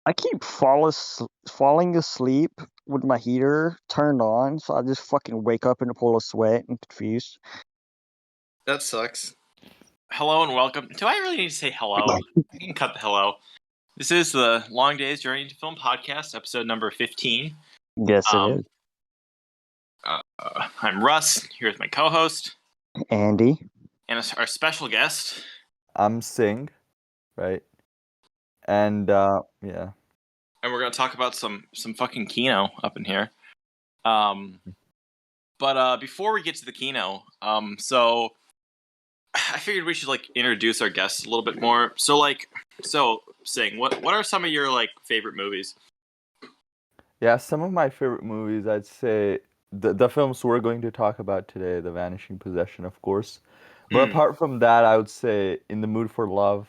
I keep falling asleep with my heater turned on, so I just fucking wake up in a pool of sweat and confused. That sucks. Hello and welcome. Do I really need to say hello? I can cut the hello. This is the Long Days Journey to Film podcast, episode number 15. Yes, it is. I'm Russ, here with my co-host, Andy. and our special guest. I'm Singh, right? And yeah. And we're going to talk about some fucking Kino up in here. But before we get to the Kino, so I figured we should introduce our guests a little bit more. So Singh, what are some of your favorite movies? Yeah, some of my favorite movies, I'd say the films we're going to talk about today, The Vanishing, Possession, of course. But apart from that, I would say In the Mood for Love,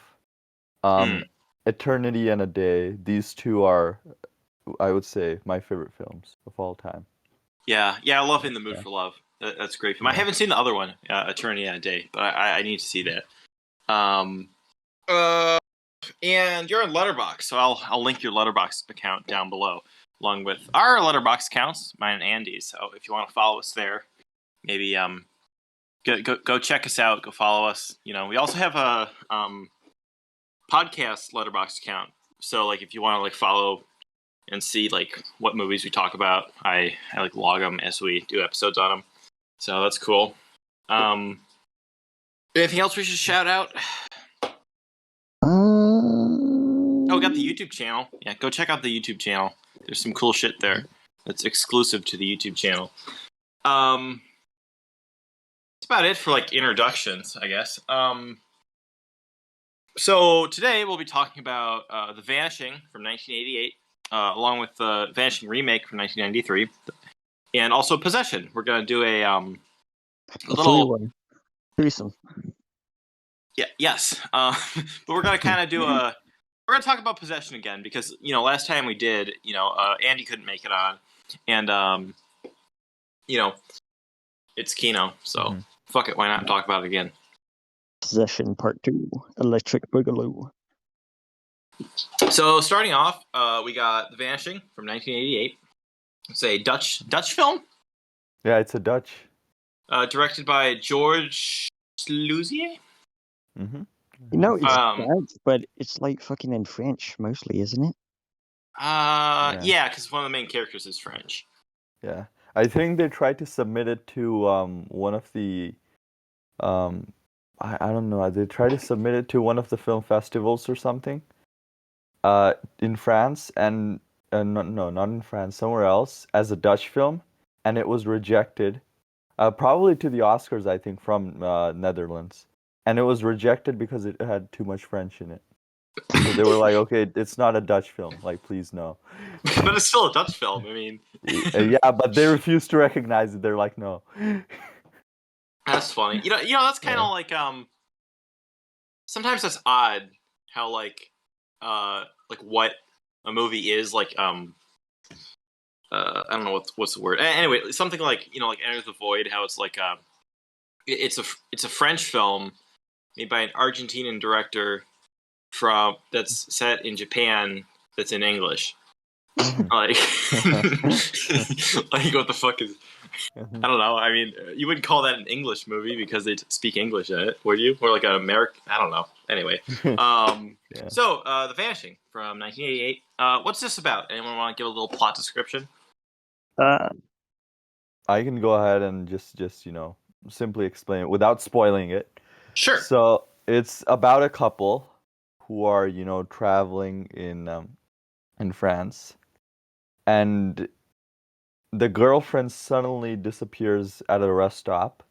Eternity and a Day. These two are, I would say, my favorite films of all time. Yeah, I love In the Mood for Love. That's a great film. I haven't seen the other one, Eternity and a Day, but I need to see that. And you're on Letterboxd, so I'll link your Letterboxd account down below, along with our Letterboxd accounts, mine and Andy's. So if you want to follow us there, maybe go check us out. Go follow us. You know, we also have a podcast Letterboxd account. So if you want to follow and see what movies we talk about, I log them as we do episodes on them. So that's cool. Anything else we should shout out? Oh, we got the YouTube channel. Yeah, go check out the YouTube channel. There's some cool shit there that's exclusive to the YouTube channel. That's about it for introductions, I guess. So today we'll be talking about The Vanishing from 1988, along with the Vanishing remake from 1993, and also Possession. We're gonna do a little threesome. Yeah. Yes. But we're gonna kind of do a. We're gonna talk about Possession again because last time we did, Andy couldn't make it on, and it's Kino, so fuck it, why not talk about it again? Possession Part 2, Electric Boogaloo. So starting off, we got The Vanishing from 1988. It's a Dutch film. Yeah, it's a Dutch. Directed by George Sluizer. Mm-hmm. It's French, but it's fucking in French mostly, isn't it? Yeah, because one of the main characters is French. Yeah, I think they tried to submit it to one of the I don't know. They tried to submit it to one of the film festivals or something. In France and no, not in France, somewhere else as a Dutch film, and it was rejected. Probably to the Oscars, I think, from Netherlands. And it was rejected because it had too much French in it. So they were like, okay, it's not a Dutch film. Please no. But it's still a Dutch film. I mean. Yeah, but they refused to recognize it. They're like, no. That's funny. You know, that's kind of sometimes that's odd how what a movie is I don't know what's the word. Anyway, something Enter the Void. How it's it's a French film made by an Argentinian director that's set in Japan that's in English. What the fuck is? I don't know. I mean, you wouldn't call that an English movie because they speak English in it, would you? Or an American? I don't know. Anyway, So The Vanishing from 1988. What's this about? Anyone want to give a little plot description? I can go ahead and just simply explain it without spoiling it. Sure. So it's about a couple who are traveling in France, and the girlfriend suddenly disappears at a rest stop,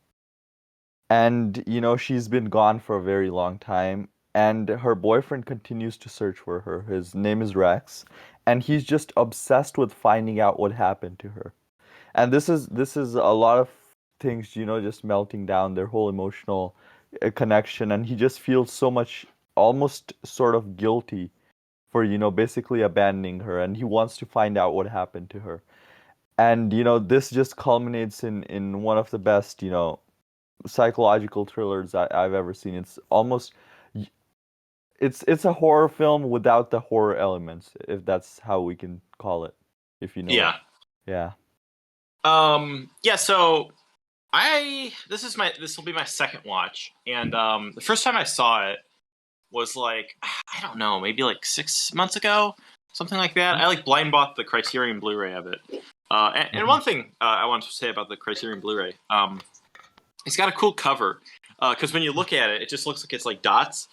and she's been gone for a very long time, and her boyfriend continues to search for her. His name is Rex, and he's just obsessed with finding out what happened to her. And this is a lot of things, just melting down, their whole emotional connection, and he just feels so much, almost sort of guilty for basically abandoning her, and he wants to find out what happened to her. And this just culminates in one of the best psychological thrillers I've ever seen. It's almost, it's a horror film without the horror elements, if that's how we can call it. If you know Yeah. it. Yeah. Yeah. So this will be my second watch, and the first time I saw it was like I don't know, maybe like 6 months ago, something like that. I like blind bought the Criterion Blu-ray of it. And one thing I wanted to say about the Criterion Blu-ray, it's got a cool cover because when you look at it, it just looks like it's like dots,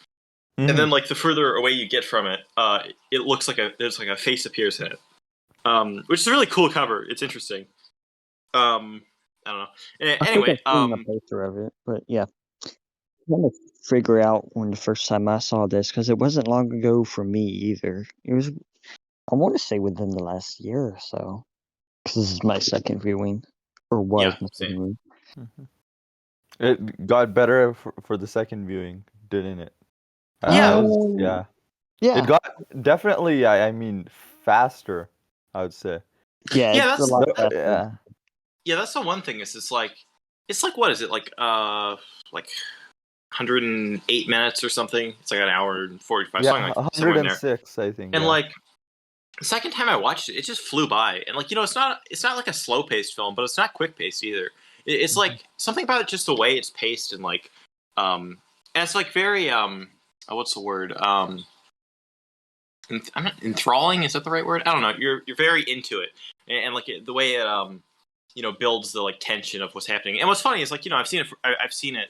and then like the further away you get from it, it looks like there's like a face appears in it, which is a really cool cover. It's interesting. I don't know. I think Anyway, I've seen a poster of it, but yeah. I'm trying to figure out when the first time I saw this, because it wasn't long ago for me either. It was, I want to say within the last year or so, because this is my second viewing, or was yeah, my second same. viewing. It got better for the second viewing, didn't it? Yeah. Yeah. Yeah. It got definitely, I mean, faster, I would say. Yeah, Yeah, it's a lot faster. Yeah. Yeah, that's the one thing. Is it's like what is it like 108 minutes or something? It's like an hour and 45. Yeah, Something like somewhere in there. 106, I think. And yeah. like the second time I watched it, it just flew by. And like it's not like a slow paced film, but it's not quick paced either. It's like something about it, just the way it's paced and like and it's like very what's the word I'm not enthralling. Is that the right word? I don't know. You're very into it, and like the way it builds the like tension of what's happening. And what's funny is like I've seen it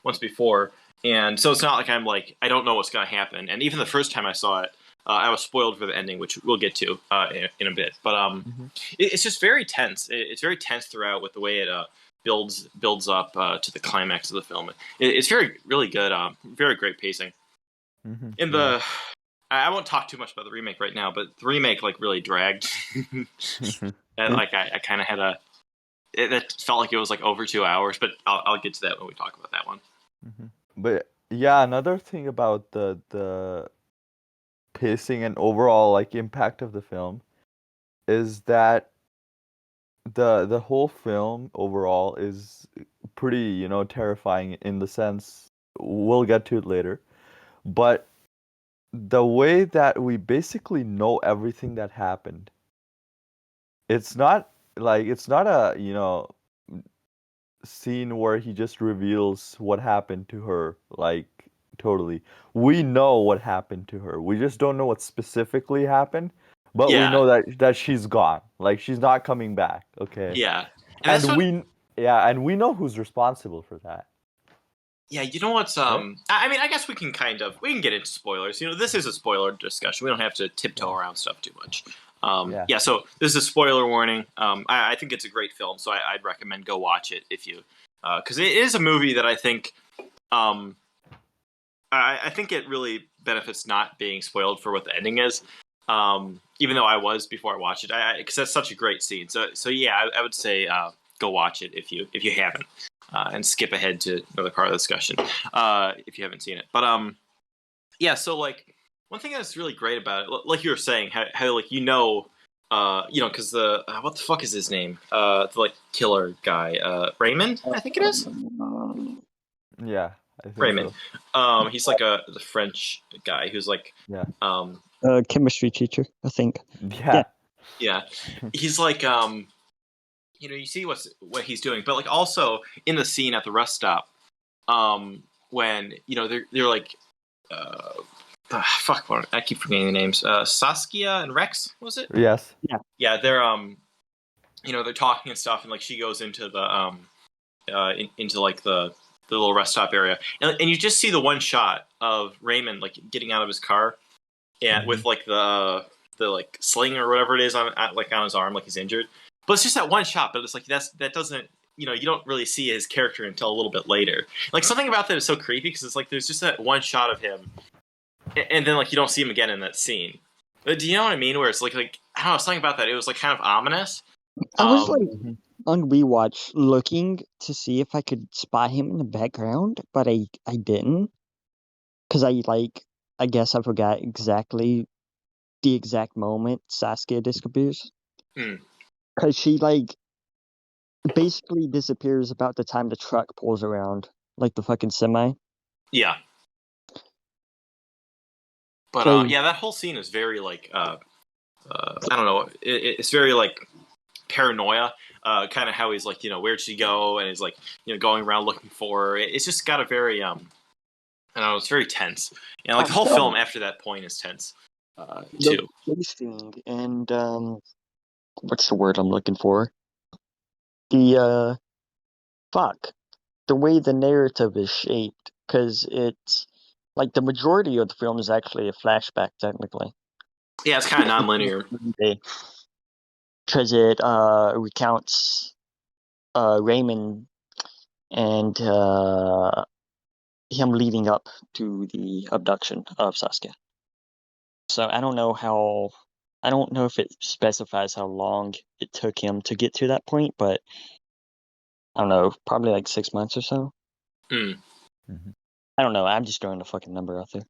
once before, and so it's not like I'm like I don't know what's gonna happen. And even the first time I saw it, I was spoiled for the ending, which we'll get to in a bit. But it's just very tense. It's very tense throughout with the way it builds up to the climax of the film. It's really good. Very great pacing. In the I won't talk too much about the remake right now, but the remake like really dragged, and like I kind of had it felt like it was like over 2 hours, but I'll get to that when we talk about that one. But yeah, another thing about the pacing and overall like impact of the film is that the whole film overall is pretty, terrifying in the sense we'll get to it later. But the way that we basically know everything that happened, it's not a, scene where he just reveals what happened to her, like totally. We know what happened to her. We just don't know what specifically happened, but we know that she's gone. Like she's not coming back, okay? Yeah. And we know who's responsible for that. Yeah, you know what's I mean, I guess we can get into spoilers. This is a spoiler discussion. We don't have to tiptoe around stuff too much. So this is a spoiler warning. I think it's a great film, so I'd recommend go watch it if you, because it is a movie that I think, I think it really benefits not being spoiled for what the ending is. Even though I was before I watched it, because that's such a great scene. So yeah, I would say go watch it if you haven't, and skip ahead to another part of the discussion if you haven't seen it. But yeah, so like one thing that's really great about it, like you were saying, how like because the what the fuck is his name? The like killer guy, Raymond, I think it is. Yeah, I think Raymond. so. He's like the French guy who's like chemistry teacher, I think. Yeah. He's like you see what he's doing, but like also in the scene at the rest stop, when they're like fuck, I keep forgetting the names. Saskia and Rex, was it? Yes. Yeah, they're they're talking and stuff, and like she goes into the into like the little rest stop area, and you just see the one shot of Raymond like getting out of his car, and with like the like sling or whatever it is on his arm, like he's injured. But it's just that one shot. But it's like that doesn't you don't really see his character until a little bit later. Like something about that is so creepy because it's like there's just that one shot of him, and then like you don't see him again in that scene. But do you know what I mean? Where it's like I don't know, something about that. It was like kind of ominous. I was like on rewatch looking to see if I could spot him in the background, but I didn't, because I guess I forgot exactly the exact moment Saskia disappears. Because she like basically disappears about the time the truck pulls around, like the fucking semi. Yeah. But yeah, that whole scene is very like I don't know. It's very like paranoia. Kind of how he's like, where'd she go? And he's like, going around looking for her. It's just got a very I don't know. It's very tense. Like the whole film after that point is tense too. Tasting and what's the word I'm looking for? The fuck, the way the narrative is shaped, because it's like the majority of the film is actually a flashback, technically. Yeah, it's kind of non-linear. Because it recounts Raymond and him leading up to the abduction of Saskia. So I don't know if it specifies how long it took him to get to that point, but I don't know, probably like 6 months or so. Mm. Mm-hmm. I don't know. I'm just throwing a fucking number out there.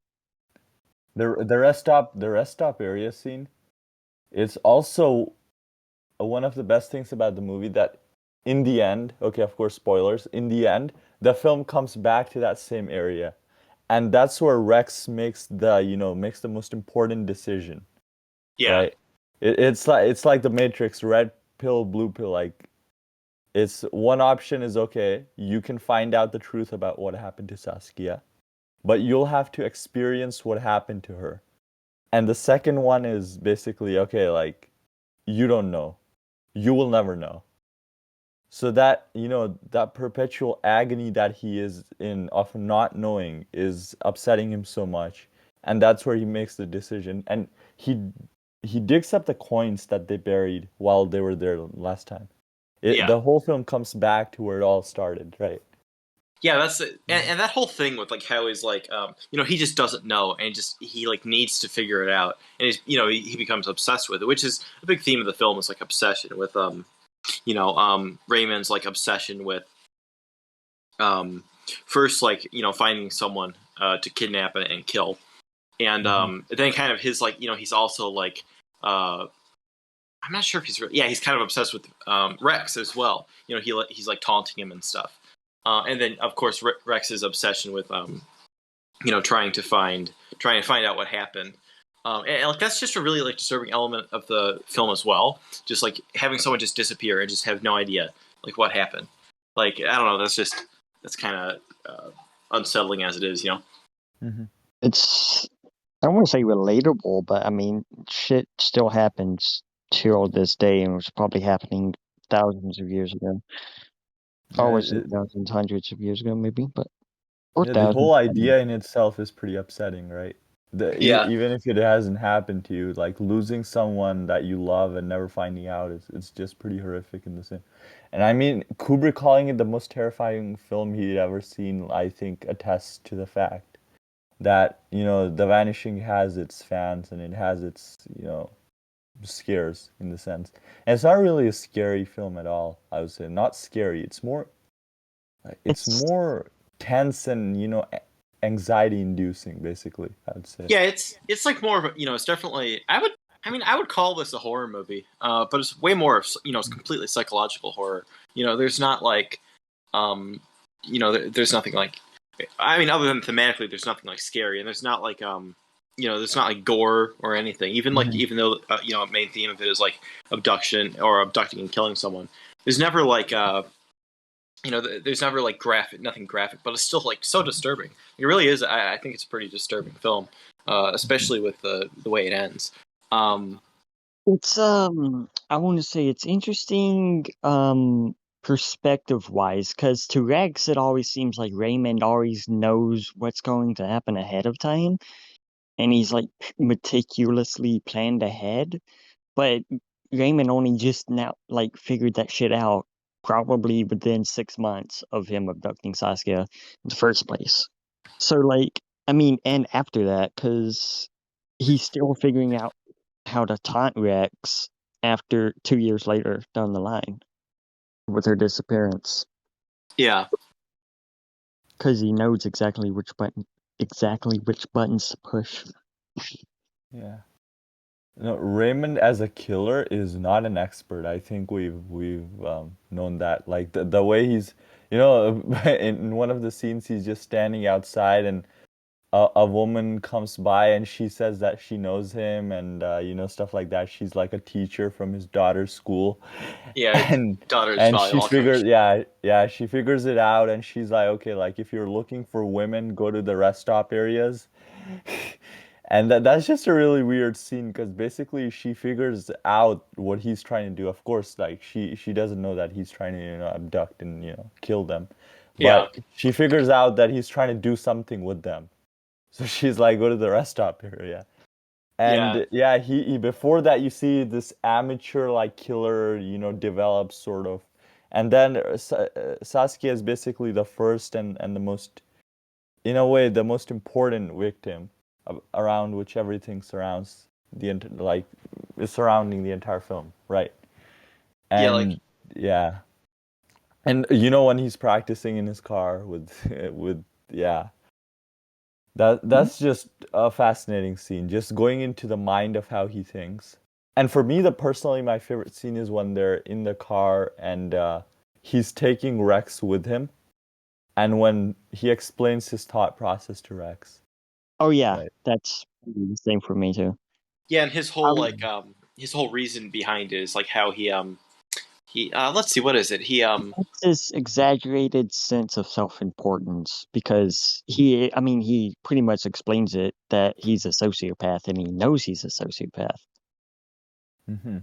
The rest stop area scene. It's also one of the best things about the movie that in the end, okay, of course, spoilers. In the end, the film comes back to that same area, and that's where Rex makes the most important decision. Yeah. Right. It's like the Matrix, red pill, blue pill. Like, it's one option is okay, you can find out the truth about what happened to Saskia, but you'll have to experience what happened to her. And the second one is basically, okay, like, you don't know. You will never know. So that, that perpetual agony that he is in of not knowing is upsetting him so much. And that's where he makes the decision. And he digs up the coins that they buried while they were there last time. The whole film comes back to where it all started, right? Yeah, that's it. And that whole thing with like how he's like, he just doesn't know, and he like needs to figure it out, and he becomes obsessed with it, which is a big theme of the film. Is like obsession with Raymond's like obsession with first like finding someone to kidnap and kill, and then kind of his like he's also like I'm not sure if he's he's kind of obsessed with Rex as well. He's like taunting him and stuff. And then, of course, Rex's obsession with, trying to find out what happened. And like that's just a really like disturbing element of the film as well. Just like having someone just disappear and just have no idea like what happened. Like I don't know. That's kind of unsettling as it is. Mm-hmm. It's, I don't want to say relatable, but I mean, shit still happens till this day, and it was probably happening thousands of years ago. Or was it thousands, hundreds of years ago, maybe? Or the thousands. whole idea in itself is pretty upsetting, right? Even if it hasn't happened to you, like losing someone that you love and never finding out it's just pretty horrific in the same. And I mean, Kubrick calling it the most terrifying film he'd ever seen, I think attests to the fact that, The Vanishing has its fans and it has its, scares in the sense. And it's not really a scary film at all, I would say. Not scary. It's more tense and, anxiety inducing, basically, I would say. Yeah, it's like more of a, it's definitely I would call this a horror movie, but it's way more of it's completely psychological horror. There's not like there's nothing like other than thematically there's nothing like scary, and there's not like there's not like gore or anything. Even like even though a main theme of it is like abduction or abducting and killing someone, there's never like there's never like nothing graphic, but it's still like so disturbing. It really is. I think it's a pretty disturbing film, especially with the way it ends. It's I want to say it's interesting perspective wise, because to Rex it always seems like Raymond always knows what's going to happen ahead of time, and he's like meticulously planned ahead. But Raymond only just now like figured that shit out probably within 6 months of him abducting Saskia in the first place. So like, I mean, and after that, because he's still figuring out how to taunt Rex after 2 years later down the line with her disappearance. Yeah, because he knows exactly which buttons to push. Yeah. Raymond as a killer is not an expert. I think we've known that. Like the way he's, in one of the scenes, he's just standing outside and a woman comes by and she says that she knows him and stuff like that. She's like a teacher from his daughter's school, Yeah, and daughter's she volleyball figures, coach. she figures it out, and she's like, okay, like if you're looking for women, go to the rest stop areas. And that's just a really weird scene because basically she figures out what he's trying to do. Of course, like she doesn't know that he's trying to abduct and kill them, Yeah, but she figures out that he's trying to do something with them. So she's like, go to the rest stop area. yeah, And yeah, he before that you see this amateur like killer, develops sort of. And then Saskia is basically the first and the most, in a way, the most important victim around which everything surrounds like is surrounding the entire film, right? yeah. Like, And yeah. And when he's practicing in his car with with yeah, that's just a fascinating scene, just going into the mind of how he thinks. And for me, personally, my favorite scene is when they're in the car and he's taking Rex with him, and when he explains his thought process to Rex. Oh yeah, Right. that's the same for me too. yeah, and his whole Um, like his whole reason behind it is like how he let's see, what is it? it's this exaggerated sense of self-importance because he pretty much explains it that he's a sociopath and he knows he's a sociopath Mm-hmm. and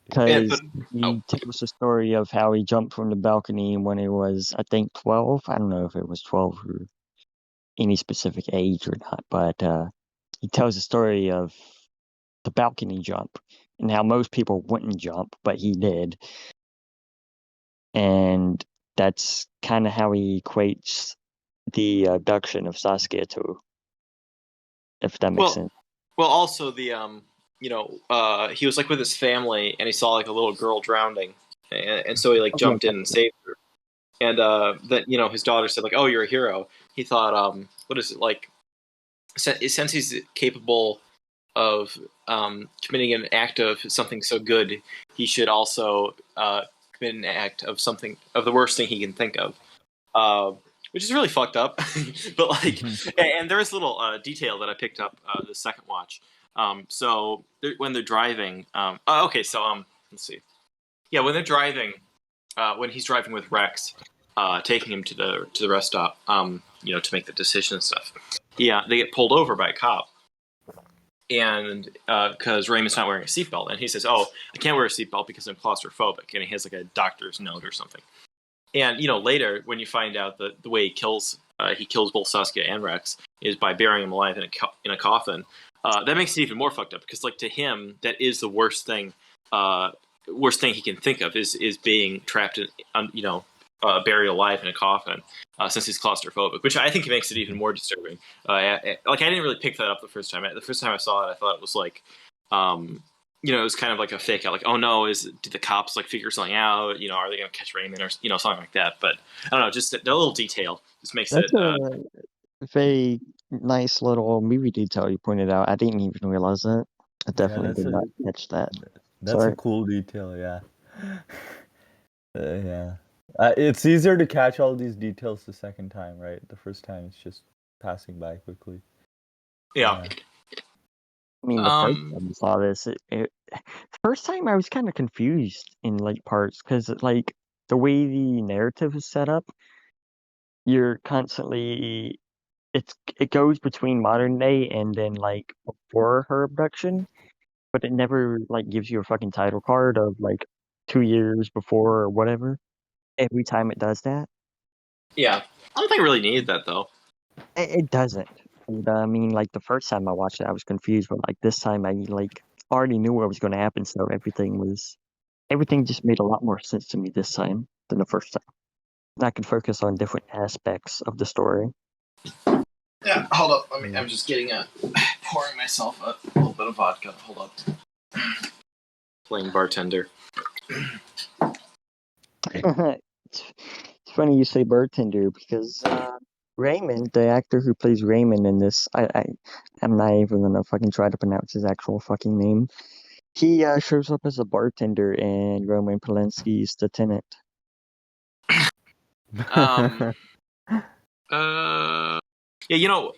but because oh he tells the story of how he jumped from the balcony when he was, I think, 12. I don't know if it was 12 or any specific age or not, but he tells the story of the balcony jump and how most people wouldn't jump, but he did. And that's kind of how he equates the abduction of Saskia to, if that makes well sense. well also the he was like with his family and he saw like a little girl drowning and so he like Oh, yeah, jumped in and saved her and that his daughter said like, oh, you're a hero. He thought what is it like, since he's capable of committing an act of something so good, he should also commit an act of something of the worst thing he can think of, uh, which is really fucked up. But like, Mm-hmm. and there is a little detail that I picked up the second watch. So when they're driving, okay, so let's see, yeah, when they're driving, when he's driving with Rex, taking him to the rest stop, to make the decision and stuff. Yeah, they get pulled over by a cop, and because Raymond's not wearing a seatbelt, and he says, "Oh, I can't wear a seatbelt because I'm claustrophobic," and he has like a doctor's note or something. And later when you find out that the way he kills both Saskia and Rex is by burying him alive in a coffin. That makes it even more fucked up because like to him that is the worst thing. Worst thing he can think of is being trapped in, buried alive in a coffin, since he's claustrophobic, which I think makes it even more disturbing. Like I didn't really pick that up the first time. The first time I saw it, I thought it was like, it was kind of like a fake out. Like, oh no, did the cops like figure something out? Are they going to catch Raymond or something like that? But I don't know, just the little detail just makes it. That's a very nice little movie detail you pointed out. I didn't even realize that. I Yeah, definitely did not catch that. that's a Sorry. cool detail. Yeah. Yeah. It's easier to catch all these details the second time, right? The first time it's just passing by quickly. Yeah. Yeah. I mean, the first Um. time I saw this, the first time I was kind of confused in like parts because like the way the narrative is set up, you're constantly it goes between modern day and then like before her abduction, but it never like gives you a fucking title card of like 2 years before or whatever. Every time it does that, Yeah. I don't think I really needed that though. it doesn't. And, I mean, like the first time I watched it, I was confused, but like this time, I like already knew what was going to happen, so everything just made a lot more sense to me this time than the first time. And I could focus on different aspects of the story. Yeah. Hold up. Yeah. I'm just getting pouring myself a little bit of vodka. Hold up. Playing bartender. It's funny you say bartender because Raymond, the actor who plays Raymond in this, I'm not even gonna fucking try to pronounce his actual fucking name. He shows up as a bartender in Roman Polanski's The Tenant. Um. Uh. Yeah,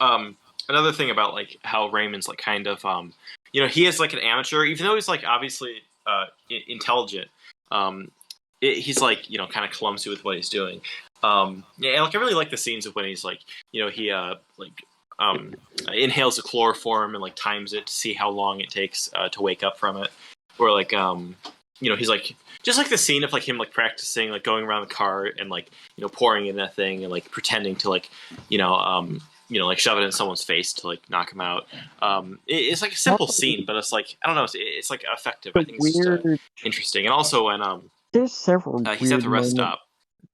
another thing about like how Raymond's like kind of he is like an amateur, even though he's like obviously intelligent. Um, he's like kind of clumsy with what he's doing. Yeah, like I really like the scenes of when he's like he inhales the chloroform and like times it to see how long it takes to wake up from it, or like he's like just like the scene of like him like practicing like going around the car and like pouring in that thing and like pretending to like like shove it in someone's face to like knock him out. It's like a simple scene, but it's like I don't know, it's like effective. I The think it's just weird. interesting, and also when There's several he's at weird the rest moments stop.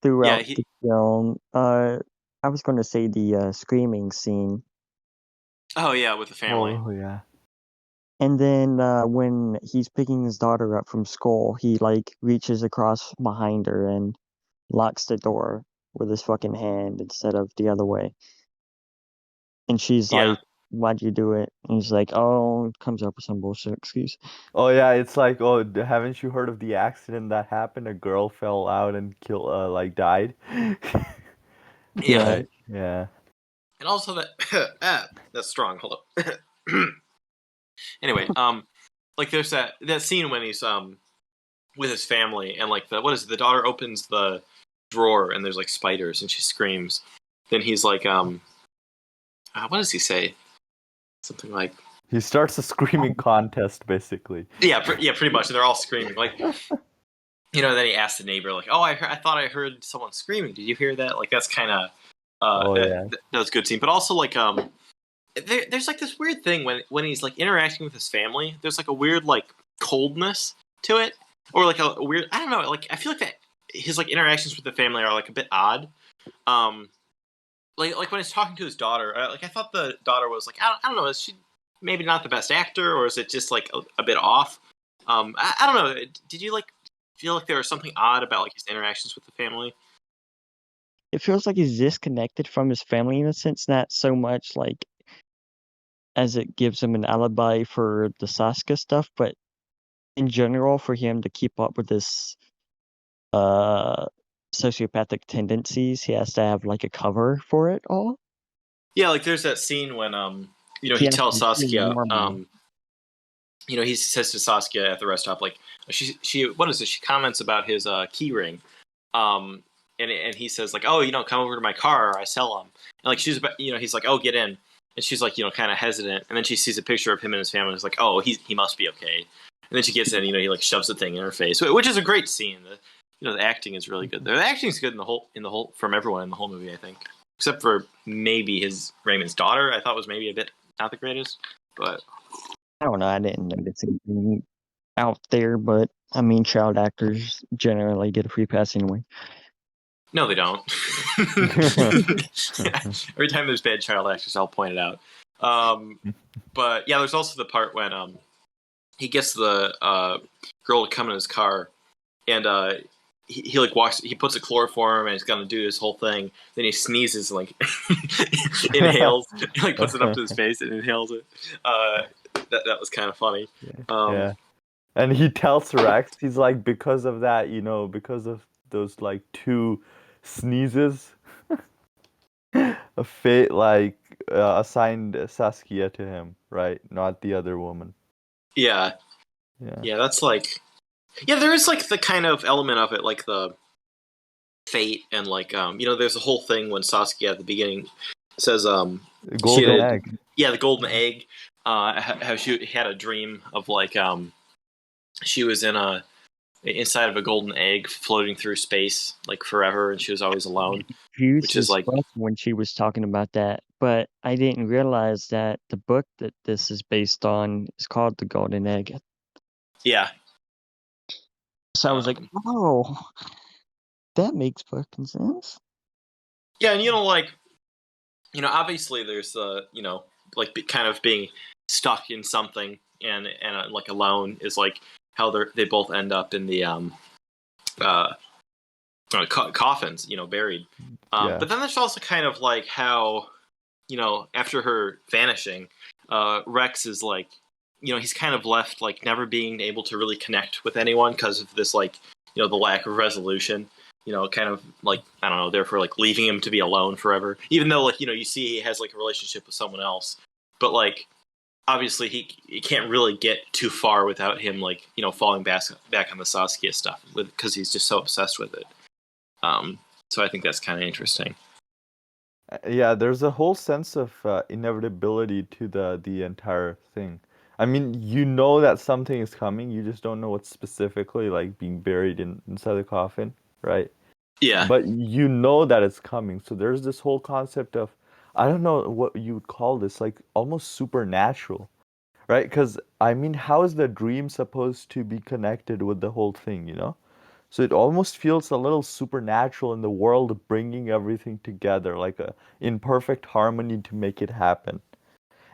Yeah, throughout the film. I was going to say the screaming scene, oh yeah, with the family. Oh yeah. and then when he's picking his daughter up from school, he like reaches across behind her and locks the door with his fucking hand instead of the other way. And she's Yeah, like, "Why'd you do it?" And he's like, "Oh," comes up with some bullshit excuse. Oh yeah, it's like, oh, haven't you heard of the accident that happened? A girl fell out and like died. yeah, Yeah, Right. Yeah. and also that that's strong. Hold up. Anyway, like there's that scene when he's with his family and like the daughter opens the drawer and there's like spiders and she screams. Then he's like what does he say? Something like He starts a screaming contest, basically. yeah, pretty much. And they're all screaming like Then he asks the neighbor like, "Oh, I thought I heard someone screaming. Did you hear that?" Like that's kind of Oh yeah. that was a good scene. But also like there's like this weird thing when he's like interacting with his family. There's like a weird like coldness to it, or like a weird I don't know. Like I feel like that his like interactions with the family are like a bit odd. Like when he's talking to his daughter, like I thought the daughter was like I don't know, is she maybe not the best actor, or is it just like a bit off? I don't know. Did you like feel like there was something odd about like his interactions with the family? it feels like he's disconnected from his family in a sense, not so much like as it gives him an alibi for the Sasuke stuff, but in general, for him to keep up with this uh sociopathic tendencies, he has to have like a cover for it all. Yeah, like there's that scene when He he has tells to be Saskia normal. he says to Saskia at the rest stop like she what is it? She comments about his key ring. Um and he says like, "Oh, come over to my car, I sell them." And like she's about, he's like, "Oh, get in." And she's like, kind of hesitant. And then she sees a picture of him and his family and is like, "Oh, he must be okay." And then she gets in, he like shoves the thing in her face, which is a great scene. The acting is really good. The acting is good in the whole from everyone in the whole movie, I think, except for maybe his Raymond's daughter. I thought was maybe a bit not the greatest, but I don't know, I didn't notice anything out there, but I mean, child actors generally get a free pass anyway. no, they don't. Every time there's bad child actors, I'll point it out. But yeah, there's also the part when he gets the girl to come in his car, and he like walks. He puts a chloroform, and he's gonna do this whole thing. Then he sneezes, and, like inhales, he, like puts it up to his face and inhales it. That was kind of funny. Yeah. And he tells Rex, he's like, because of that, because of those like two sneezes, a fate like assigned Saskia to him, right? Not the other woman. Yeah, Yeah. that's like there is like the kind of element of it, like the fate and like there's a whole thing when Saskia at the beginning says Golden egg. Yeah, the golden egg. How she had a dream of like she was inside of a golden egg floating through space like forever, and she was always alone, which is like when she was talking about that, but I didn't realize that the book that this is based on is called The Golden Egg. yeah. So I was like, oh, that makes fucking sense. Yeah, and like obviously there's like kind of being stuck in something and like alone is like how they both end up in the coffins, buried. Yeah. But then there's also kind of like how after her vanishing, Rex is like he's kind of left like never being able to really connect with anyone because of this like the lack of resolution. kind of like, I don't know, therefore like leaving him to be alone forever. Even though like, you see he has like a relationship with someone else, but like obviously he can't really get too far without him like, falling back on the Saskia stuff because he's just so obsessed with it. So I think that's kind of interesting. Yeah, there's a whole sense of inevitability to the entire thing. I mean, you know that something is coming, you just don't know what's specifically, like being buried inside the coffin, right? Yeah. But you know that it's coming. So there's this whole concept of, I don't know what you would call this, like almost supernatural, right? Because I mean, how is the dream supposed to be connected with the whole thing, you know? So it almost feels a little supernatural in the world of bringing everything together, like in perfect harmony to make it happen.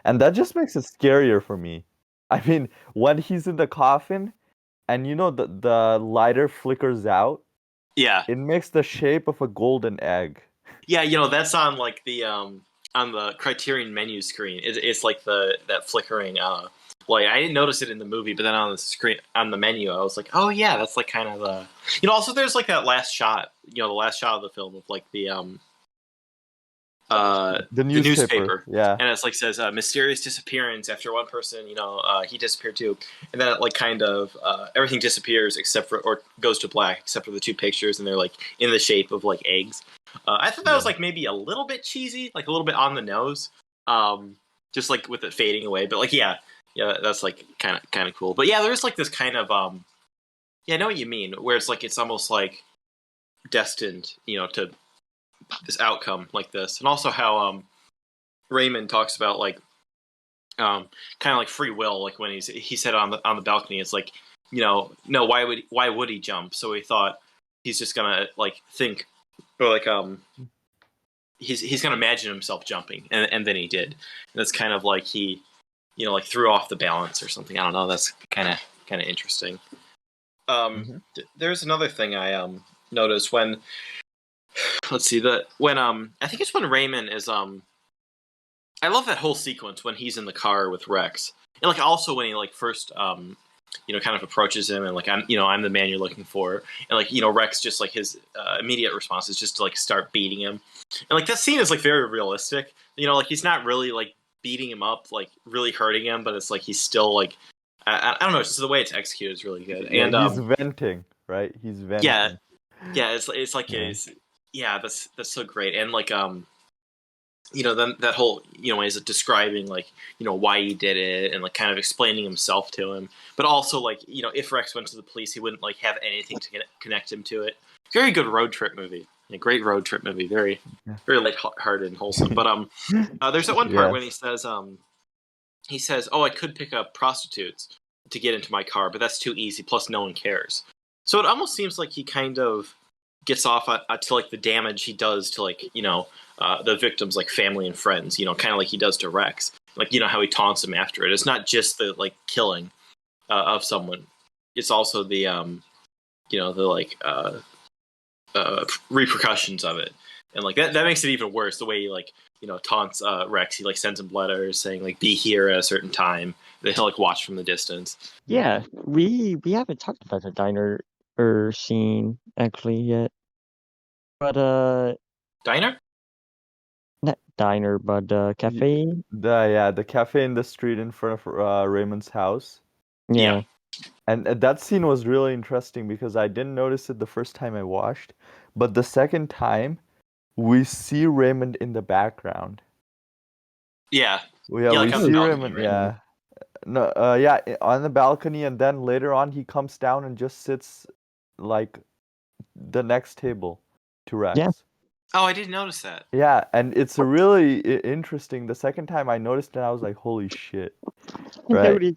And that just makes it scarier for me. I mean, when he's in the coffin and the lighter flickers out, Yeah. it makes the shape of a golden egg. Yeah, that's on like the on the Criterion menu screen. It's like that flickering. Like I didn't notice it in the movie, but then on the screen on the menu, I was like, oh yeah, that's like kind of the. Also there's like that last shot. The last shot of the film of like The the newspaper, newspaper, yeah. and it's like says mysterious disappearance after one person. He disappeared too, and then it like kind of everything disappears except for or goes to black except for the two pictures, and they're like in the shape of like eggs. I thought that was like maybe a little bit cheesy, like a little bit on the nose, just like with it fading away. But like yeah, that's like kind of cool. But yeah, there's like this kind of yeah, I know what you mean, where it's like it's almost like destined, to this outcome like this, and also how Raymond talks about like kind of like free will, like when he said on the balcony, it's like no, why would he jump? So he thought he's just gonna like think or like he's gonna imagine himself jumping, and then he did. And that's kind of like he like threw off the balance or something. I don't know. That's kind of interesting. There's another thing I noticed when let's see when I think it's when Raymond is I love that whole sequence when he's in the car with Rex, and like also when he like first kind of approaches him and like I'm the man you're looking for, and like Rex just like his immediate response is just to like start beating him, and like that scene is like very realistic. Like he's not really like beating him up, like really hurting him, but it's like he's still like I don't know, it's just the way it's executed is really good. Yeah, And he's venting, right? He's venting. Yeah, it's like his that's so great. And like then that whole is describing like why he did it and like kind of explaining himself to him, but also like if Rex went to the police, he wouldn't like have anything to connect him to it. Very good road trip movie, a great road trip movie, very lighthearted and wholesome. But there's that one part when he says, oh, I could pick up prostitutes to get into my car, but that's too easy, plus no one cares. So it almost seems like he kind of gets off to like the damage he does to like the victims, like family and friends, kind of like he does to Rex, like how he taunts him after it. It's not just the like killing of someone, it's also the the like repercussions of it, and like that makes it even worse. The way he like taunts Rex, he like sends him letters saying like be here at a certain time, that he'll like watch from the distance. Yeah, we haven't talked about the diner or scene actually yet, but Diner? not diner, but cafe. The cafe in the street in front of Raymond's house. Yeah. And that scene was really interesting because I didn't notice it the first time I watched, but the second time we see Raymond in the background. Yeah. We like see Raymond, right? No, on the balcony, and then later on he comes down and just sits like the next table to Rex. Yeah. Oh, I didn't notice that. Yeah, and it's really interesting. The second time I noticed it, I was like, holy shit. Right?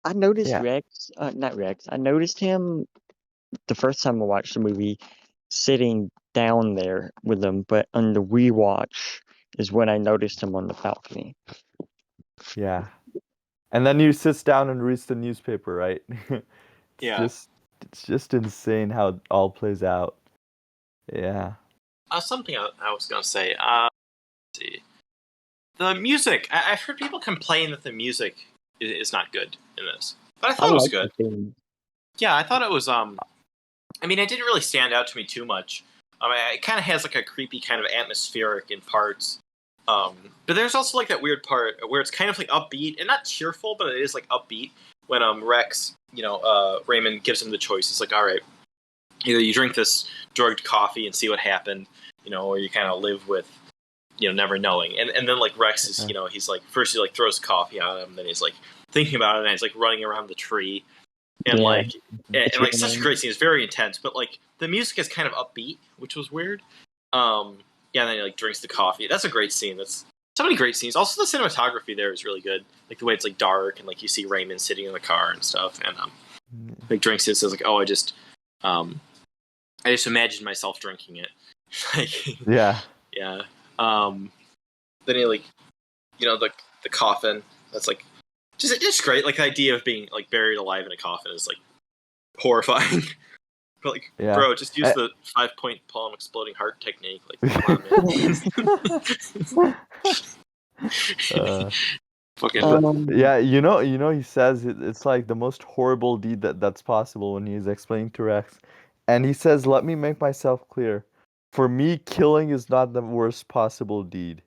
I noticed Rex, not Rex. I noticed him the first time I watched the movie sitting down there with them, but on the rewatch is when I noticed him on the balcony. Yeah. And then he sits down and reads the newspaper, right? It's just insane how it all plays out. Yeah. Something I was gonna say. Let's see. The music. I've heard people complain that the music is not good in this, but I thought it was good. Yeah, I thought it was I mean, it didn't really stand out to me too much. It kind of has like a creepy kind of atmospheric in parts. But there's also like that weird part where it's kind of like upbeat and not cheerful, but it is like upbeat when Rex, Raymond gives him the choice. It's like, all right, either you drink this drugged coffee and see what happened, or you kind of live with, never knowing. And then like Rex is, he's like, first he like throws coffee on him, then he's like thinking about it, and he's like running around the tree. And like, and like such a great scene. It's very intense, but like the music is kind of upbeat, which was weird. Yeah, and then he like drinks the coffee. That's a great scene. That's so many great scenes. Also, the cinematography there is really good. Like the way it's like dark and like you see Raymond sitting in the car and stuff. And like drinks it, says like, oh, I just imagined myself drinking it. Like, yeah. Then he like, the coffin. That's like just great. Like the idea of being like buried alive in a coffin is like horrifying. But like, bro, just use the 5-point palm exploding heart technique. Like, come on, man. Fucking. Yeah, he says it's like the most horrible deed that's possible when he's explaining to Rex, and he says, "Let me make myself clear. For me, killing is not the worst possible deed."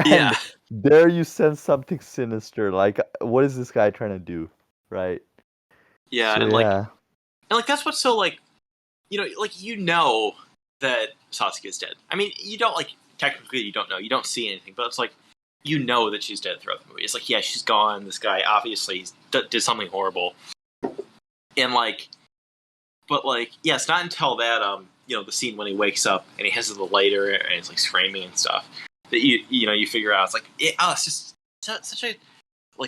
Yeah. And there you sense something sinister. Like, what is this guy trying to do, right? Yeah, so, and like that's what's so like. That Sasuke is dead. I mean, you don't technically you don't know. You don't see anything, but it's like that she's dead throughout the movie. It's like, yeah, she's gone. This guy obviously did something horrible, and it's not until that the scene when he wakes up and he has the lighter and he's like screaming and stuff that you figure out it's like it's just such a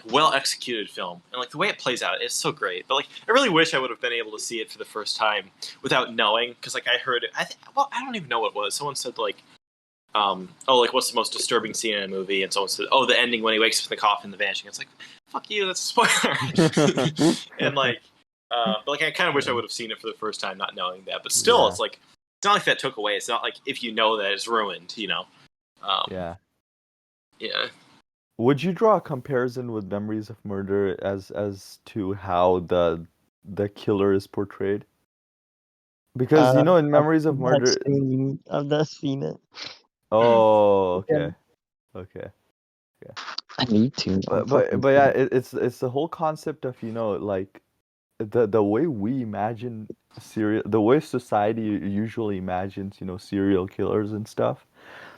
well executed film, and like the way it plays out, it's so great. But like, I really wish I would have been able to see it for the first time without knowing, because like I heard it. I don't even know what it was. Someone said like, what's the most disturbing scene in a movie? And someone said, the ending when he wakes up in the coffin, the vanishing. It's like, fuck you, that's a spoiler. And like, but like I kind of wish I would have seen it for the first time, not knowing that. But still, it's like it's not like that took away. It's not like if you know that it's ruined, Yeah. Would you draw a comparison with Memories of Murder as to how the killer is portrayed? Because in Memories of Murder, I've not seen it. Oh, okay, okay. I need to. But yeah, it's the whole concept of like the way we imagine the way society usually imagines serial killers and stuff,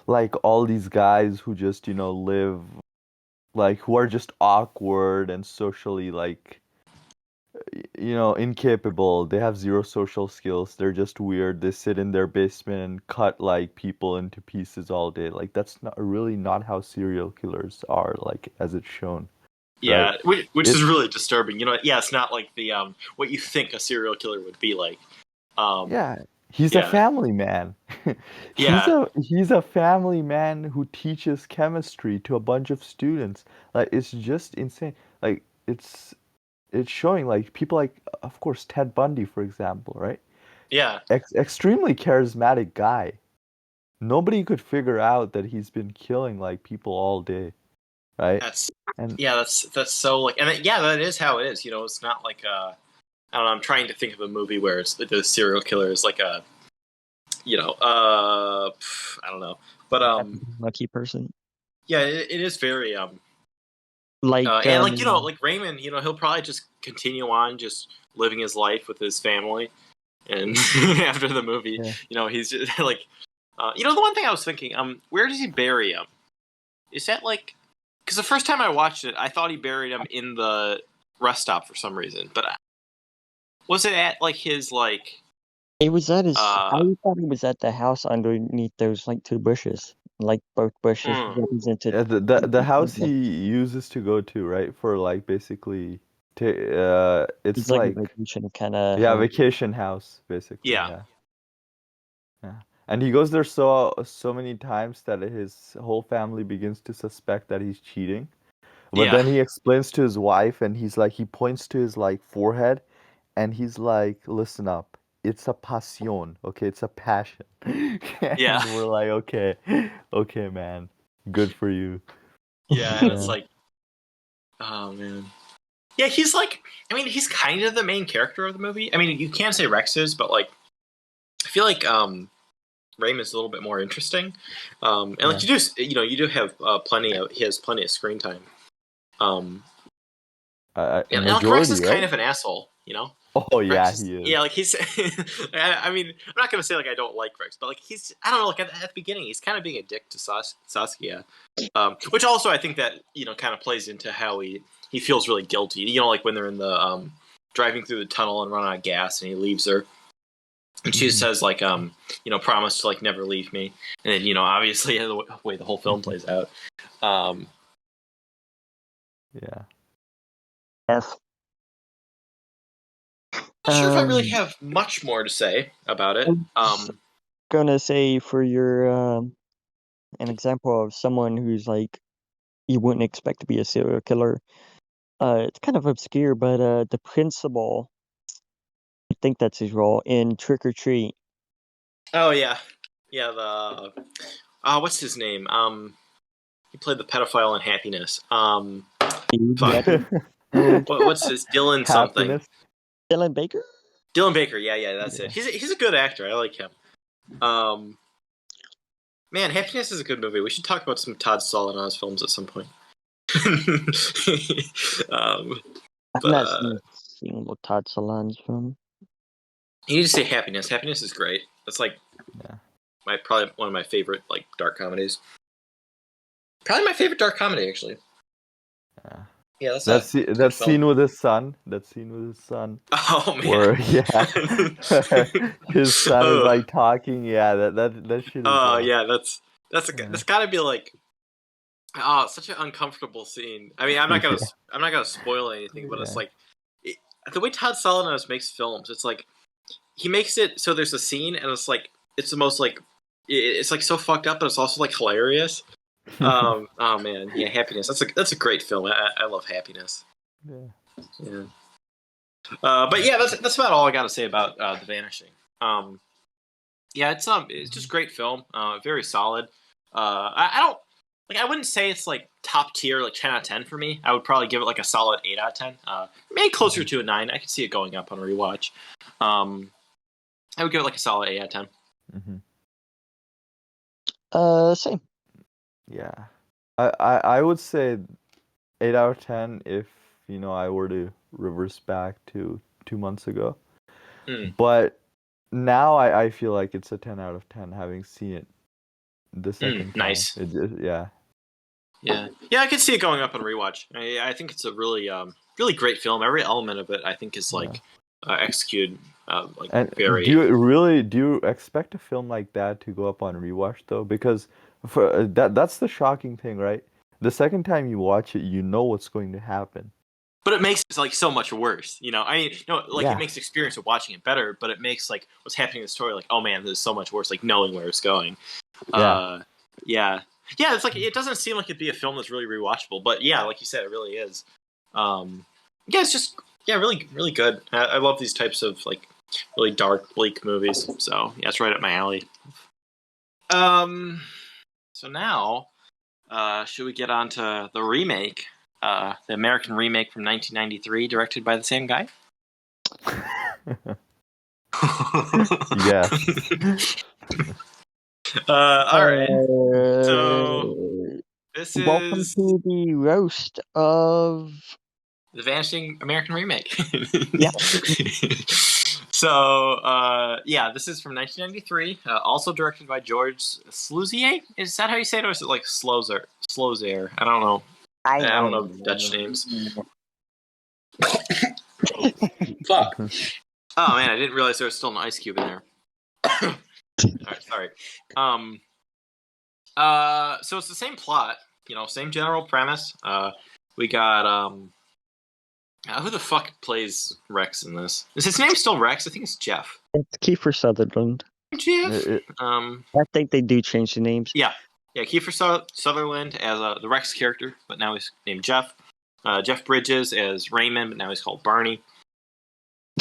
like all these guys who just live. Like, who are just awkward and socially, like, incapable. They have zero social skills. They're just weird. They sit in their basement and cut, like, people into pieces all day. Like, that's not how serial killers are, like, as it's shown. Yeah, right? which is really disturbing. It's not like the what you think a serial killer would be like. Yeah. He's a family man. He's a family man who teaches chemistry to a bunch of students. Like, it's just insane. Like, it's showing like people like, of course, Ted Bundy, for example, right? Yeah. Extremely charismatic guy. Nobody could figure out that he's been killing like people all day, right? That's so like, and that is how it is. It's not like I don't know. I'm trying to think of a movie where it's the serial killer is like a, I don't know, but lucky person. Yeah, it is very and like Raymond, he'll probably just continue on just living his life with his family, and after the movie, he's just like, the one thing I was thinking, where does he bury him? Is that like, because the first time I watched it, I thought he buried him in the rest stop for some reason, but. Was it at like his like? It was at his. I thought it was at the house underneath those like two bushes, like both bushes represented. Yeah, the house he uses to go to, right, for like basically, it's like a vacation kind of. Yeah, vacation house basically. Yeah. And he goes there so many times that his whole family begins to suspect that he's cheating. But then he explains to his wife, and he's like, he points to his like forehead. And he's like, listen up, it's a passion, okay? It's a passion. And we're like, okay, man, good for you. Yeah, and it's like, oh, man. Yeah, he's like, I mean, he's kind of the main character of the movie. I mean, you can't say Rex is, but like, feel like Raymond's a little bit more interesting, and like you do have he has plenty of screen time. And like Rex is kind of an asshole, you know. Oh yeah, Rex he is. Yeah, like he's. I mean, I'm not gonna say like I don't like Rex, but like I don't know. Like at the beginning, he's kind of being a dick to Saskia, which also I think that kind of plays into how he feels really guilty. You know, like when they're in the driving through the tunnel and run out of gas, and he leaves her, and she says like promise to like never leave me, and then obviously the way the whole film plays out. Yeah. Yes. Not sure if I really have much more to say about it. Gonna say for your an example of someone who's like you wouldn't expect to be a serial killer. It's kind of obscure, but the principal, I think that's his role in Trick or Treat. Oh yeah, the what's his name? He played the pedophile in Happiness. What's his Dylan something? Dylan Baker. Dylan Baker. Yeah, that's it. He's a good actor. I like him. Man, Happiness is a good movie. We should talk about some Todd Solondz films at some point. I've not seen a single Todd Solondz film. You need to say Happiness. Happiness is great. That's like probably one of my favorite like dark comedies. Probably my favorite dark comedy, actually. Yeah, that scene with his son. That scene with his son. Oh man. Where his son is like talking. Yeah, that shit. Oh yeah, that's got to be like, such an uncomfortable scene. I mean, I'm not gonna spoil anything, but it's like the way Todd Solondz makes films. It's like he makes it so there's a scene and it's like it's the most like it's like so fucked up, but it's also like hilarious. Oh man, yeah, Happiness. That's a great film. I love Happiness. Yeah. But yeah, that's about all I got to say about The Vanishing. Yeah, it's just great film. Very solid. I don't like. I wouldn't say it's like top tier, like 10 out of 10 for me. I would probably give it like a solid 8 out of 10. Maybe closer to a 9. I could see it going up on a rewatch. I would give it like a solid 8 out of 10. Same. Yeah, I would say 8 out of 10 if I were to reverse back to 2 months ago. But now I feel like it's a 10 out of 10 having seen it the second time. Nice. Yeah, I could see it going up on rewatch. I think it's a really really great film. Every element of it I think is like executed like and very. Do you expect a film like that to go up on rewatch though? Because for that's the shocking thing, right? The second time you watch it, you know what's going to happen. But it makes it like so much worse, I mean, it makes the experience of watching it better, but it makes like what's happening in the story like, oh man, this is so much worse. Like knowing where it's going. Yeah. It's like it doesn't seem like it'd be a film that's really rewatchable, but yeah, like you said, it really is. It's just really really good. I love these types of like really dark, bleak movies. So yeah, it's right up my alley. So now, should we get on to the remake? The American remake from 1993, directed by the same guy? Yes. All right. So this welcome to the roast of the Vanishing American remake. Yeah. So this is from 1993. Also directed by George Sluzier. Is that how you say it, or is it like Slozer? I don't know. I don't know Dutch names. Fuck. Oh man, I didn't realize there was still an ice cube in there. Alright, sorry. So it's the same plot, same general premise. We got who the fuck plays Rex in this? Is his name still Rex? I think it's Jeff. It's Kiefer Sutherland. Jeff. I think they do change the names. Yeah, Kiefer Sutherland as the Rex character, but now he's named Jeff. Jeff Bridges as Raymond, but now he's called Barney.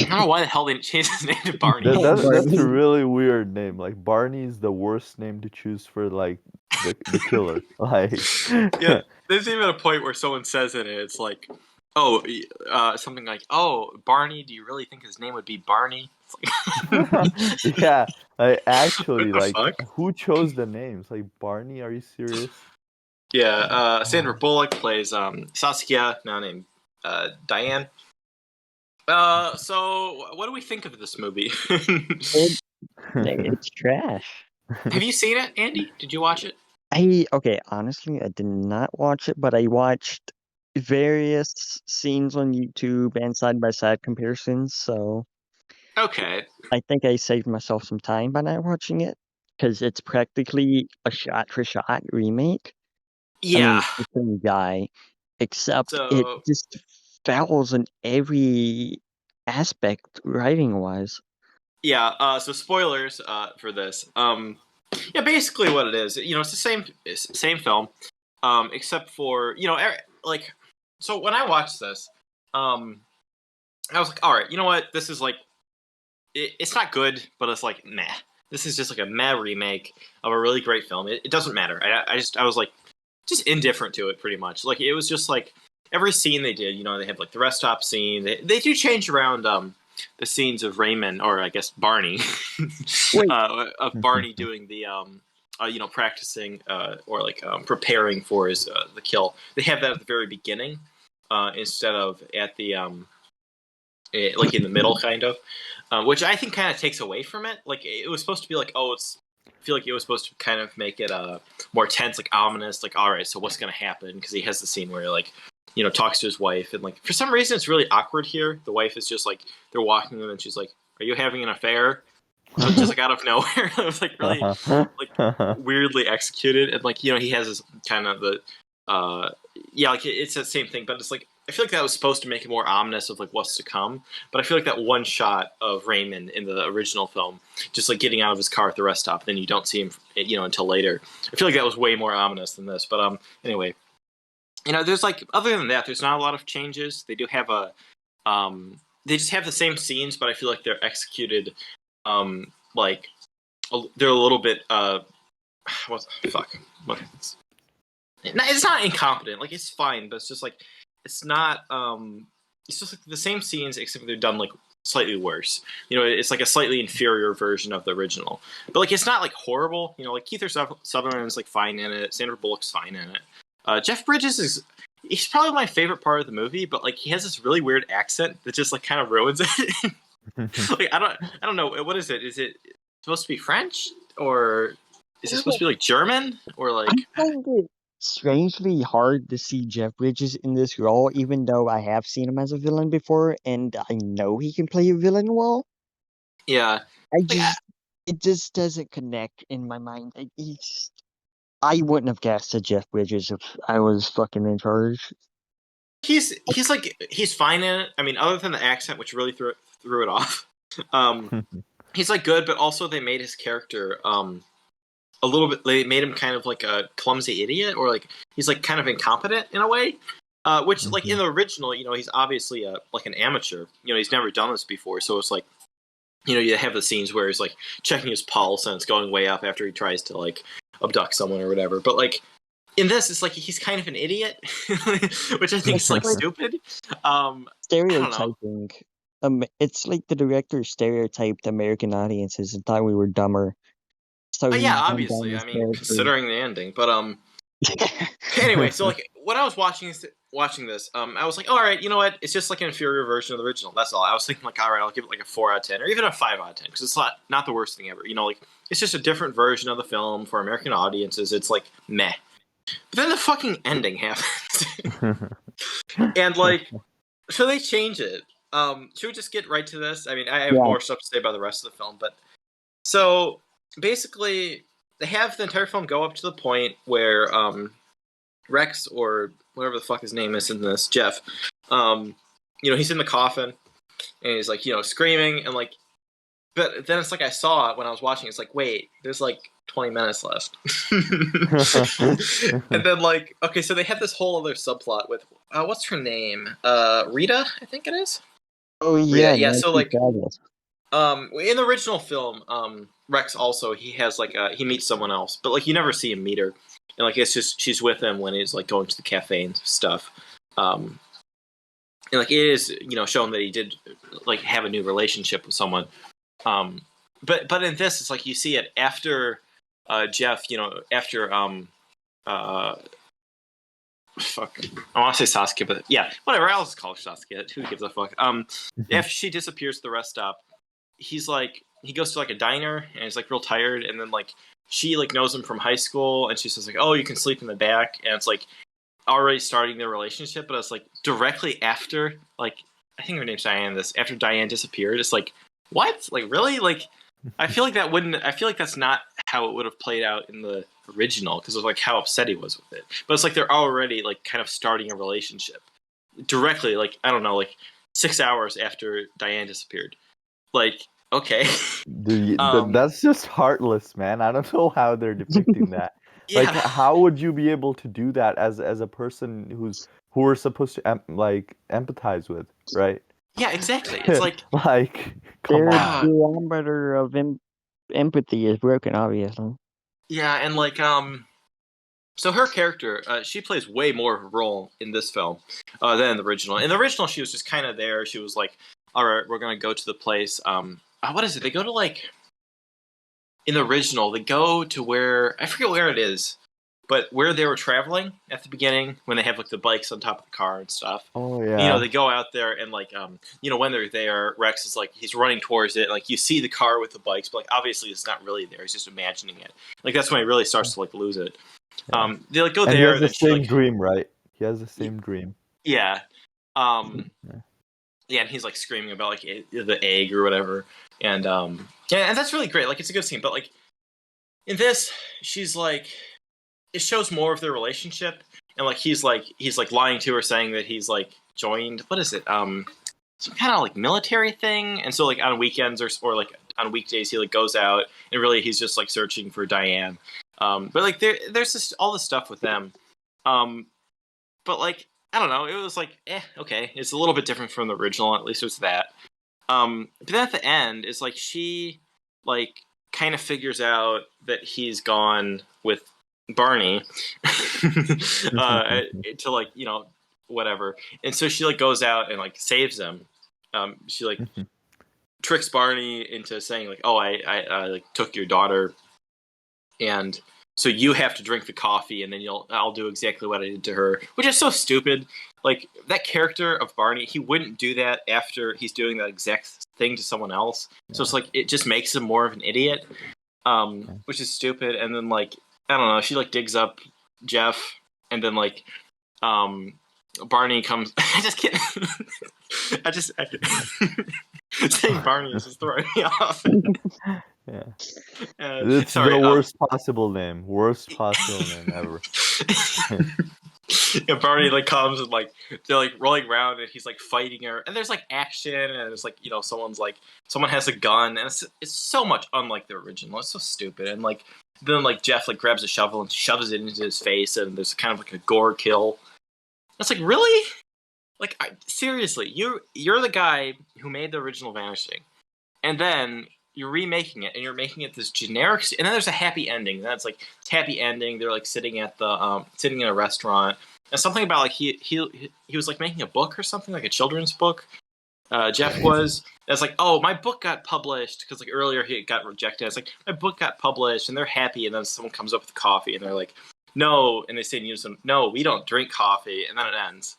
I don't know why the hell they changed his name to Barney. That's a really weird name. Like Barney's the worst name to choose for like the killer. Like yeah, there's even a point where someone says in it, it's like Oh, something like, "Oh, Barney. Do you really think his name would be Barney?" Yeah, like What actually, the like fuck? who chose the names? Like Barney, are you serious? Yeah, Sandra Oh. Bullock plays Saskia, now named Diane. So what do we think of this movie? It, it's trash. Have you seen it, Andy? Did you watch it? Okay, honestly, I did not watch it, but I watched various scenes on YouTube and side-by-side comparisons, so Okay. I think I saved myself some time by not watching it, because it's practically a shot-for-shot remake. I Yeah. mean, the same guy, except it So just fails in every aspect writing-wise. yeah. So spoilers for this. Yeah. Basically, what it is, it's the same film, except for like. So when I watched this, um, I was like, all right, you know what? This is like it's not good, but it's like meh. This is just like a meh remake of a really great film. It doesn't matter. I was like just indifferent to it pretty much. Like it was just like every scene they did. They have like the rest stop scene. They do change around the scenes of Raymond, or I guess Barney, Wait, of Barney doing the practicing or like preparing for his the kill. They have that at the very beginning instead of at the like in the middle, kind of, which I think kind of takes away from it. Like it was supposed to be like, oh, I feel like it was supposed to kind of make it more tense, like ominous, like all right, so what's gonna happen? Because he has the scene where like talks to his wife, and like for some reason it's really awkward here. The wife is just like they're walking with, and she's like, "Are you having an affair?" Just like out of nowhere. It was like really like weirdly executed, and like he has this kind of the uh yeah, like it's that same thing, but it's like I feel like that was supposed to make it more ominous of like what's to come. But I feel like that one shot of Raymond in the original film, just like getting out of his car at the rest stop, then you don't see him, until later. I feel like that was way more ominous than this. But anyway, there's like other than that, there's not a lot of changes. They do have they just have the same scenes, but I feel like they're executed, like they're a little bit what fuck. What? It's not incompetent. Like it's fine, but it's just like it's not. It's just like the same scenes, except they're done like slightly worse. It's like a slightly inferior version of the original. But like it's not like horrible. Like Kiefer Sutherland is like fine in it. Sandra Bullock's fine in it. Jeff Bridges he's probably my favorite part of the movie, but like he has this really weird accent that just like kind of ruins it. Like I don't know, what is it? Is it supposed to be French, or is it supposed to be like German, or I like find it strangely hard to see Jeff Bridges in this role, even though I have seen him as a villain before, and I know he can play a villain well. yeah, I like just, it just doesn't connect in my mind. I wouldn't have casted Jeff Bridges if I was fucking in charge. he's fine in it. I mean, other than the accent, which really threw it off. Um, he's like good, but also they made his character a little bit. They made him kind of like a clumsy idiot, or like he's like kind of incompetent in a way. Which like in the original, he's obviously like an amateur. He's never done this before, so it's like you have the scenes where he's like checking his pulse and it's going way up after he tries to like abduct someone or whatever. But like in this, it's like he's kind of an idiot, which I think is like Like stupid. I don't know. stereotyping. It's like the director stereotyped American audiences and thought we were dumber. So he Yeah, dumbed down obviously. I this mean, character. considering the ending, but anyway, so like when I was watching this, I was like, all right, you know what? It's just like an inferior version of the original. That's all. I was thinking like, all right, I'll give it like a 4 out of 10, or even a 5 out of 10, because it's not the worst thing ever. Like it's just a different version of the film for American audiences. It's like meh. But then the fucking ending happens, and like, so they change it. Should we just get right to this? I mean, I have Yeah. more stuff to say about the rest of the film, but so basically, they have the entire film go up to the point where Rex, or whatever the fuck his name is in this, Jeff, he's in the coffin and he's like, screaming, and like, but then it's like I saw it when I was watching. It's like, wait, there's like 20 minutes left, and then like, okay, so they have this whole other subplot with what's her name, Rita, I think it is. Oh Rita, yeah, yeah. So Nancy like, Travis. in the original film, Rex also he has like he meets someone else, but like you never see him meet her, and like it's just she's with him when he's like going to the cafe and stuff. Um, and like it is, you know, shown that he did like have a new relationship with someone. But in this, it's like you see it after Jeff, you know, after uh, fuck, I want to say Sasuke, but yeah, whatever. I'll just call her Sasuke. Who gives a fuck? After she disappears at the rest stop, he's like, he goes to like a diner and he's like real tired, and then like she like knows him from high school, and she says like, oh, you can sleep in the back, and it's like already starting their relationship, but it's like directly after, like, I think her name's Diane. This after Diane disappeared, it's like, what? Like, really? Like, I feel like that wouldn't. I feel like that's not how it would have played out in the original, because of like how upset he was with it. But it's like they're already like kind of starting a relationship directly. Like, I don't know, like 6 hours after Diane disappeared. Like, okay, Dude, that's just heartless, man. I don't know how they're depicting that. yeah, Like, how would you be able to do that as a person who we're supposed to empathize with, right? yeah, exactly. It's like, like, come Their on. barometer of empathy is broken, obviously. yeah, and like, so her character, she plays way more of a role in this film than in the original. In the original, she was just kind of there. She was like, all right, we're gonna go to the place. What is it? They go to like, in the original, they go to where, I forget where it is, but where they were traveling at the beginning when they have like the bikes on top of the car and stuff. Oh You know, yeah. they go out there and like, you know, when they're there, Rex is like, he's running towards it. Like, you see the car with the bikes, but like obviously it's not really there. He's just imagining it. Like, that's when he really starts to like lose it. Yeah. They like go And he there, has and the then she same like, dream, right? He has the same dream. yeah, Yeah. yeah, and he's like screaming about like the egg or whatever, and yeah, and that's really great. Like, it's a good scene, but like in this, she's like, it shows more of their relationship, and like he's like lying to her, saying that he's like joined, what is it, some kind of like military thing, and so like on weekends or like on weekdays he like goes out, and really he's just like searching for Diane. But like there's just all this stuff with them, but like, I don't know, it was like, okay, it's a little bit different from the original, at least it's that. But then at the end, it's like she like kind of figures out that he's gone with Barney to like, you know, whatever, and so she like goes out and like saves him. She like tricks Barney into saying like, oh, I like took your daughter, and so you have to drink the coffee, and then I'll do exactly what I did to her, which is so stupid. Like, that character of Barney, he wouldn't do that after he's doing that exact thing to someone else. So it's like, it just makes him more of an idiot, which is stupid. And then like, I don't know, she like digs up Jeff, and then like, Barney comes. I just can't. Saying Barney is just throwing me off. Yeah. It's sorry, the worst possible name. Worst possible name ever. Yeah, Barney like comes and like they're like rolling around and he's like fighting her, and there's like action, and it's like, you know, someone has a gun, and it's so much unlike the original. It's so stupid, and like then like Jeff like grabs a shovel and shoves it into his face, and there's kind of like a gore kill. It's like, really? Like, seriously, you're the guy who made the original Vanishing, and then you're remaking it, and you're making it this generic. And then there's a happy ending. That's like, it's happy ending. They're like sitting at the sitting in a restaurant, and something about like he was like making a book or something, like a children's book. Jeff was. It's like, oh, my book got published, because like earlier he got rejected. It's like, my book got published, and they're happy, and then someone comes up with coffee, and they're like, no, and they say in unison, no, we don't drink coffee, and then it ends.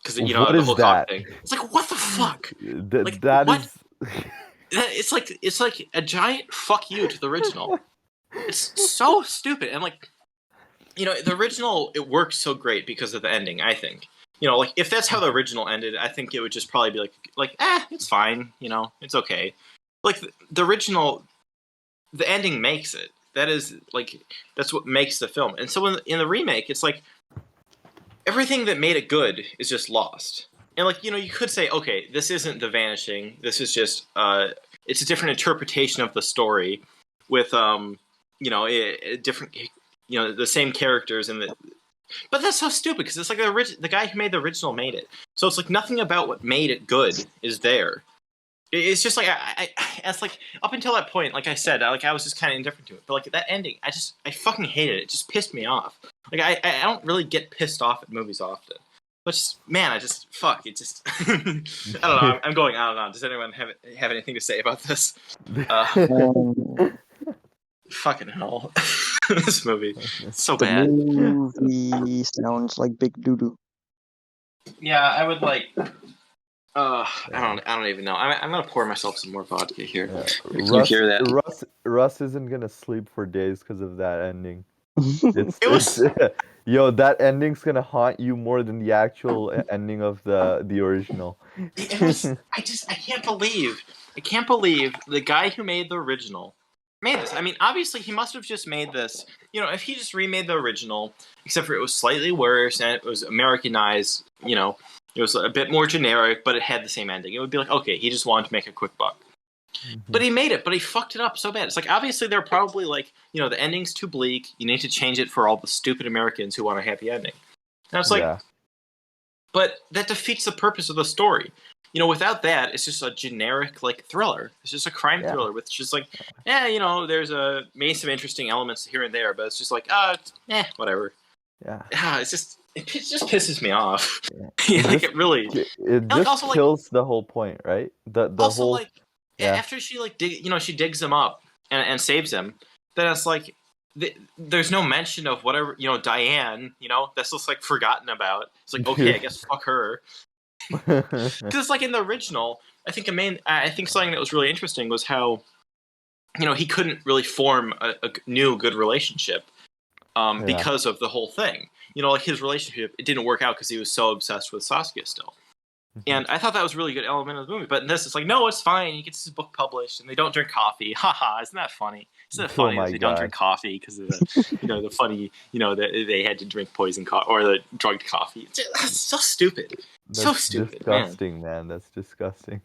Because, you know, What the is whole that? coffee thing. It's like, what the fuck? Like, That what? is. It's like a giant fuck you to the original. It's so stupid, and like, you know, the original, it works so great because of the ending. I think, you know, like if that's how the original ended, I think it would just probably be like it's fine, you know, it's okay. Like the original, the ending makes it. That is like, that's what makes the film. And so in the remake, it's like everything that made it good is just lost. And like, you know, you could say, okay, this isn't The Vanishing. This is just it's a different interpretation of the story with you know, a different, you know, the same characters and the. But that's so stupid, because it's like the guy who made the original made it. So it's like nothing about what made it good is there. It's just like it's like up until that point, like I said, like I was just kind of indifferent to it. But like that ending, I fucking hated it. It just pissed me off. Like I don't really get pissed off at movies often. But man, I just fuck it. Just I don't know. I'm going on and on. Does anyone have anything to say about this? Fucking hell, this movie, it's so The bad. movie sounds like big doo doo. Yeah, I would like. I don't even know. I'm gonna pour myself some more vodka here. Yeah. Can you hear that? Russ isn't gonna sleep for days because of that ending. It was. Yo, that ending's gonna haunt you more than the actual ending of the original. It was. I can't believe. I can't believe the guy who made the original made this. I mean, obviously he must have just made this. You know, if he just remade the original, except for it was slightly worse and it was Americanized. You know, it was a bit more generic, but it had the same ending. It would be like, okay, he just wanted to make a quick buck. But he made it, but he fucked it up so bad. It's like, obviously they're probably like, you know, the ending's too bleak. You need to change it for all the stupid Americans who want a happy ending. And it's like, but that defeats the purpose of the story. You know, without that, it's just a generic, like, thriller. It's just a crime thriller with just like, you know, there's maybe some interesting elements here and there, but it's just like, whatever. Yeah. It's just, it just pisses me off. Yeah. Like, it really... It just also, kills the whole point, right? The also, whole... like, after she, like, she digs him up and saves him, then it's like, there's no mention of whatever, you know, Diane, you know, that's just, like, forgotten about. It's like, okay, I guess fuck her. Because it's like in the original, I think something that was really interesting was how, you know, he couldn't really form a new good relationship because of the whole thing. You know, like his relationship, it didn't work out because he was so obsessed with Saskia still. And I thought that was a really good element of the movie. But in this, it's like, no, it's fine. He gets his book published, and they don't drink coffee. Haha, isn't that funny? Isn't it funny that they don't drink coffee because of the, you know, the funny, you know, that they had to drink poison coffee or the drugged coffee? That's so stupid. So stupid. Disgusting, man. That's disgusting.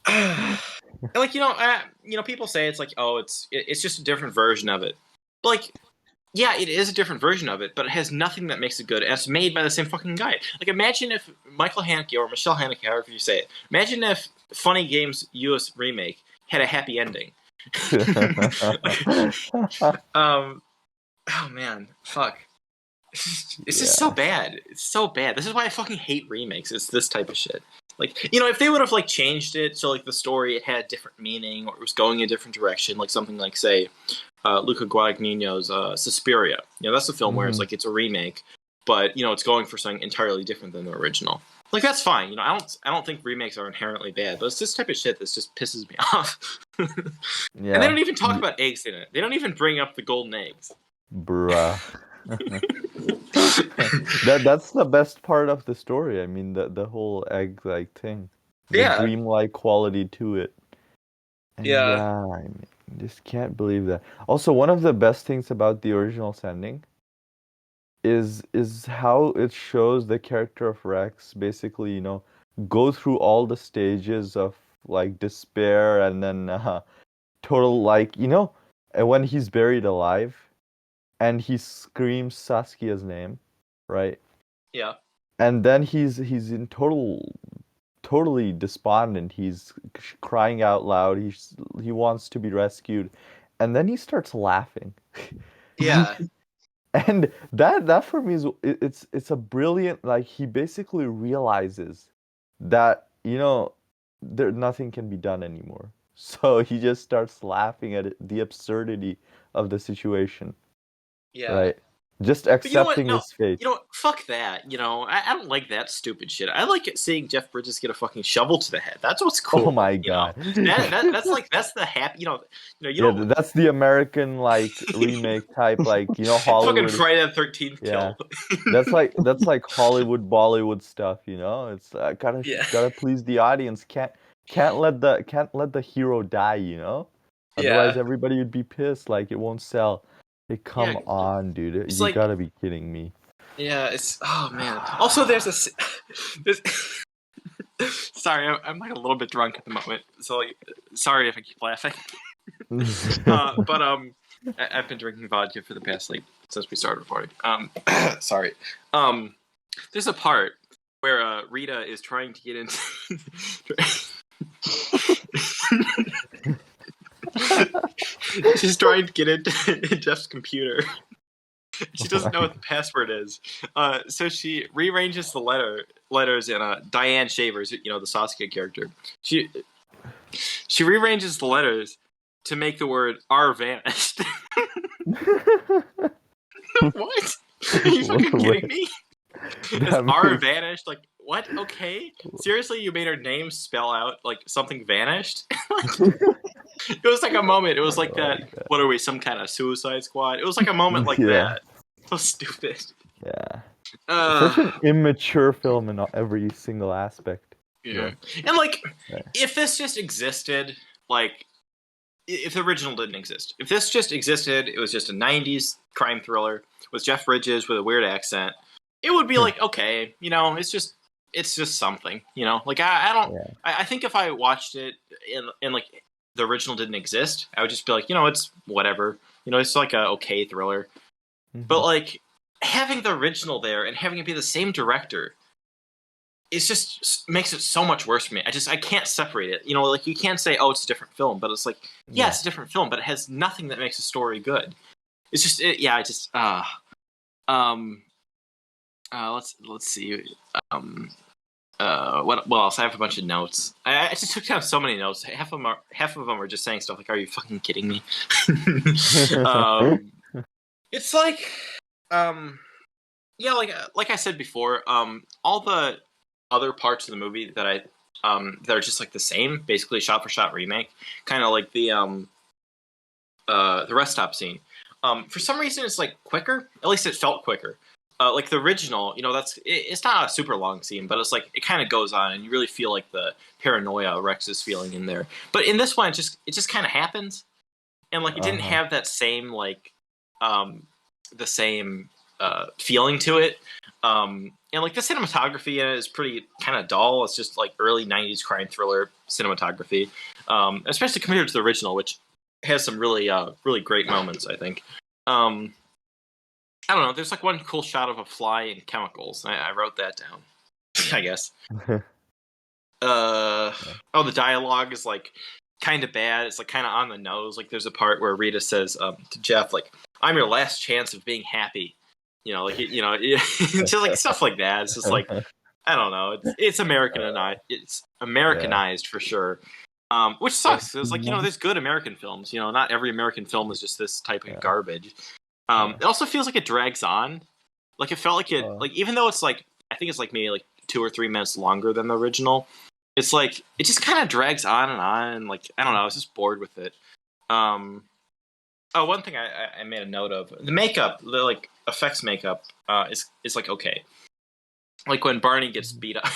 Like, you know, people say it's like, oh, it's just a different version of it. But like, yeah, it is a different version of it, but it has nothing that makes it good. And it's made by the same fucking guy. Like, imagine if Michael Haneke or Michelle Haneke, however you say it, imagine if Funny Games US Remake had a happy ending. Oh man, fuck. It's just so bad. It's so bad. This is why I fucking hate remakes. It's this type of shit. Like, you know, if they would have, like, changed it so, like, the story, it had different meaning, or it was going a different direction, like something like, say, Luca Guadagnino's Suspiria. You know, that's a film where it's like, it's a remake, but, you know, it's going for something entirely different than the original. Like, that's fine. You know, I don't think remakes are inherently bad, but it's this type of shit that just pisses me off. And they don't even talk about eggs in it. They don't even bring up the golden eggs. Bruh. That's the best part of the story. I mean, the whole egg-like thing, the dream-like quality to it. And I mean, just can't believe that. Also, one of the best things about the original Sending is how it shows the character of Rex basically, you know, go through all the stages of like despair and then total, like, you know, and when he's buried alive. And he screams Saskia's name, right? Yeah. And then he's in totally despondent. He's crying out loud. He wants to be rescued, and then he starts laughing. Yeah. And that for me is it's a brilliant, like, he basically realizes that, you know, nothing can be done anymore. So he just starts laughing at the absurdity of the situation. Yeah. Right. Just accepting his fate. You know, fuck that. You know, I don't like that stupid shit. I like seeing Jeff Bridges get a fucking shovel to the head. That's what's cool. Oh my god. That's the happy. You know. That's the American, like, remake type, like, you know, Hollywood. Fucking Friday the 13th kill. That's like Hollywood Bollywood stuff. You know, it's gotta please the audience. Can't let the hero die. You know, otherwise everybody would be pissed. Like, it won't sell. Hey, come on, dude. You like, gotta be kidding me. Yeah, it's... Oh, man. Also, there's sorry, I'm like a little bit drunk at the moment, so, like, sorry if I keep laughing. But I've been drinking vodka for the past, like, since we started recording. Sorry. There's a part where Rita is trying to get into... She's trying to get into Jeff's computer. She doesn't know what the password is. So she rearranges the letter letters, and Diane Shavers, the Sasuke character, she rearranges the letters to make the word "R" vanished. What? Are you fucking kidding me? Is R vanished? Like, what? Okay. Seriously, you made her name spell out like something vanished? It was like a moment. It was like that. What are we? Some kind of Suicide Squad? It was like a moment like that. So stupid. Yeah. Such an immature film in every single aspect. Yeah. And like, if this just existed, like, if the original didn't exist, if this just existed, it was just a '90s crime thriller with Jeff Bridges with a weird accent. It would be like, okay, it's just something, like I don't. Yeah. I think if I watched it and like the original didn't exist, I would just be like, it's whatever, it's like a okay thriller. Mm-hmm. But like having the original there and having it be the same director, it's just makes it so much worse for me. I can't separate it. Like you can't say, oh, it's a different film, but it's like, yeah, it's a different film, but it has nothing that makes the story good. It's just, let's see. What else? I have a bunch of notes. I just took down so many notes. Half of them are just saying stuff like, "Are you fucking kidding me?" It's like, like I said before, all the other parts of the movie that that are just like the same, basically shot for shot remake, kind of like the rest stop scene. For some reason, it's like quicker. At least it felt quicker. Like the original, it's not a super long scene, but it's like it kind of goes on, and you really feel like the paranoia Rex is feeling in there. But in this one, it just kind of happens, and like it didn't have that same like the same feeling to it. And like the cinematography in it is pretty kind of dull. It's just like early '90s crime thriller cinematography, especially compared to the original, which has some really really great moments, I think. I don't know. There's like one cool shot of a fly in chemicals. I wrote that down, I guess. The dialogue is like kind of bad. It's like kind of on the nose. Like there's a part where Rita says to Jeff, like, "I'm your last chance of being happy." It's just like stuff like that. It's just like, I don't know. It's Americanized. It's Americanized for sure. Which sucks. It's like, there's good American films. Not every American film is just this type of garbage. It also feels like it drags on. Like it felt like it, like even though it's like, I think it's like maybe like 2 or 3 minutes longer than the original. It's like it just kind of drags on and on. And like I don't know, I was just bored with it. One thing I made a note of: the makeup, the like effects makeup, is like okay. Like when Barney gets beat up,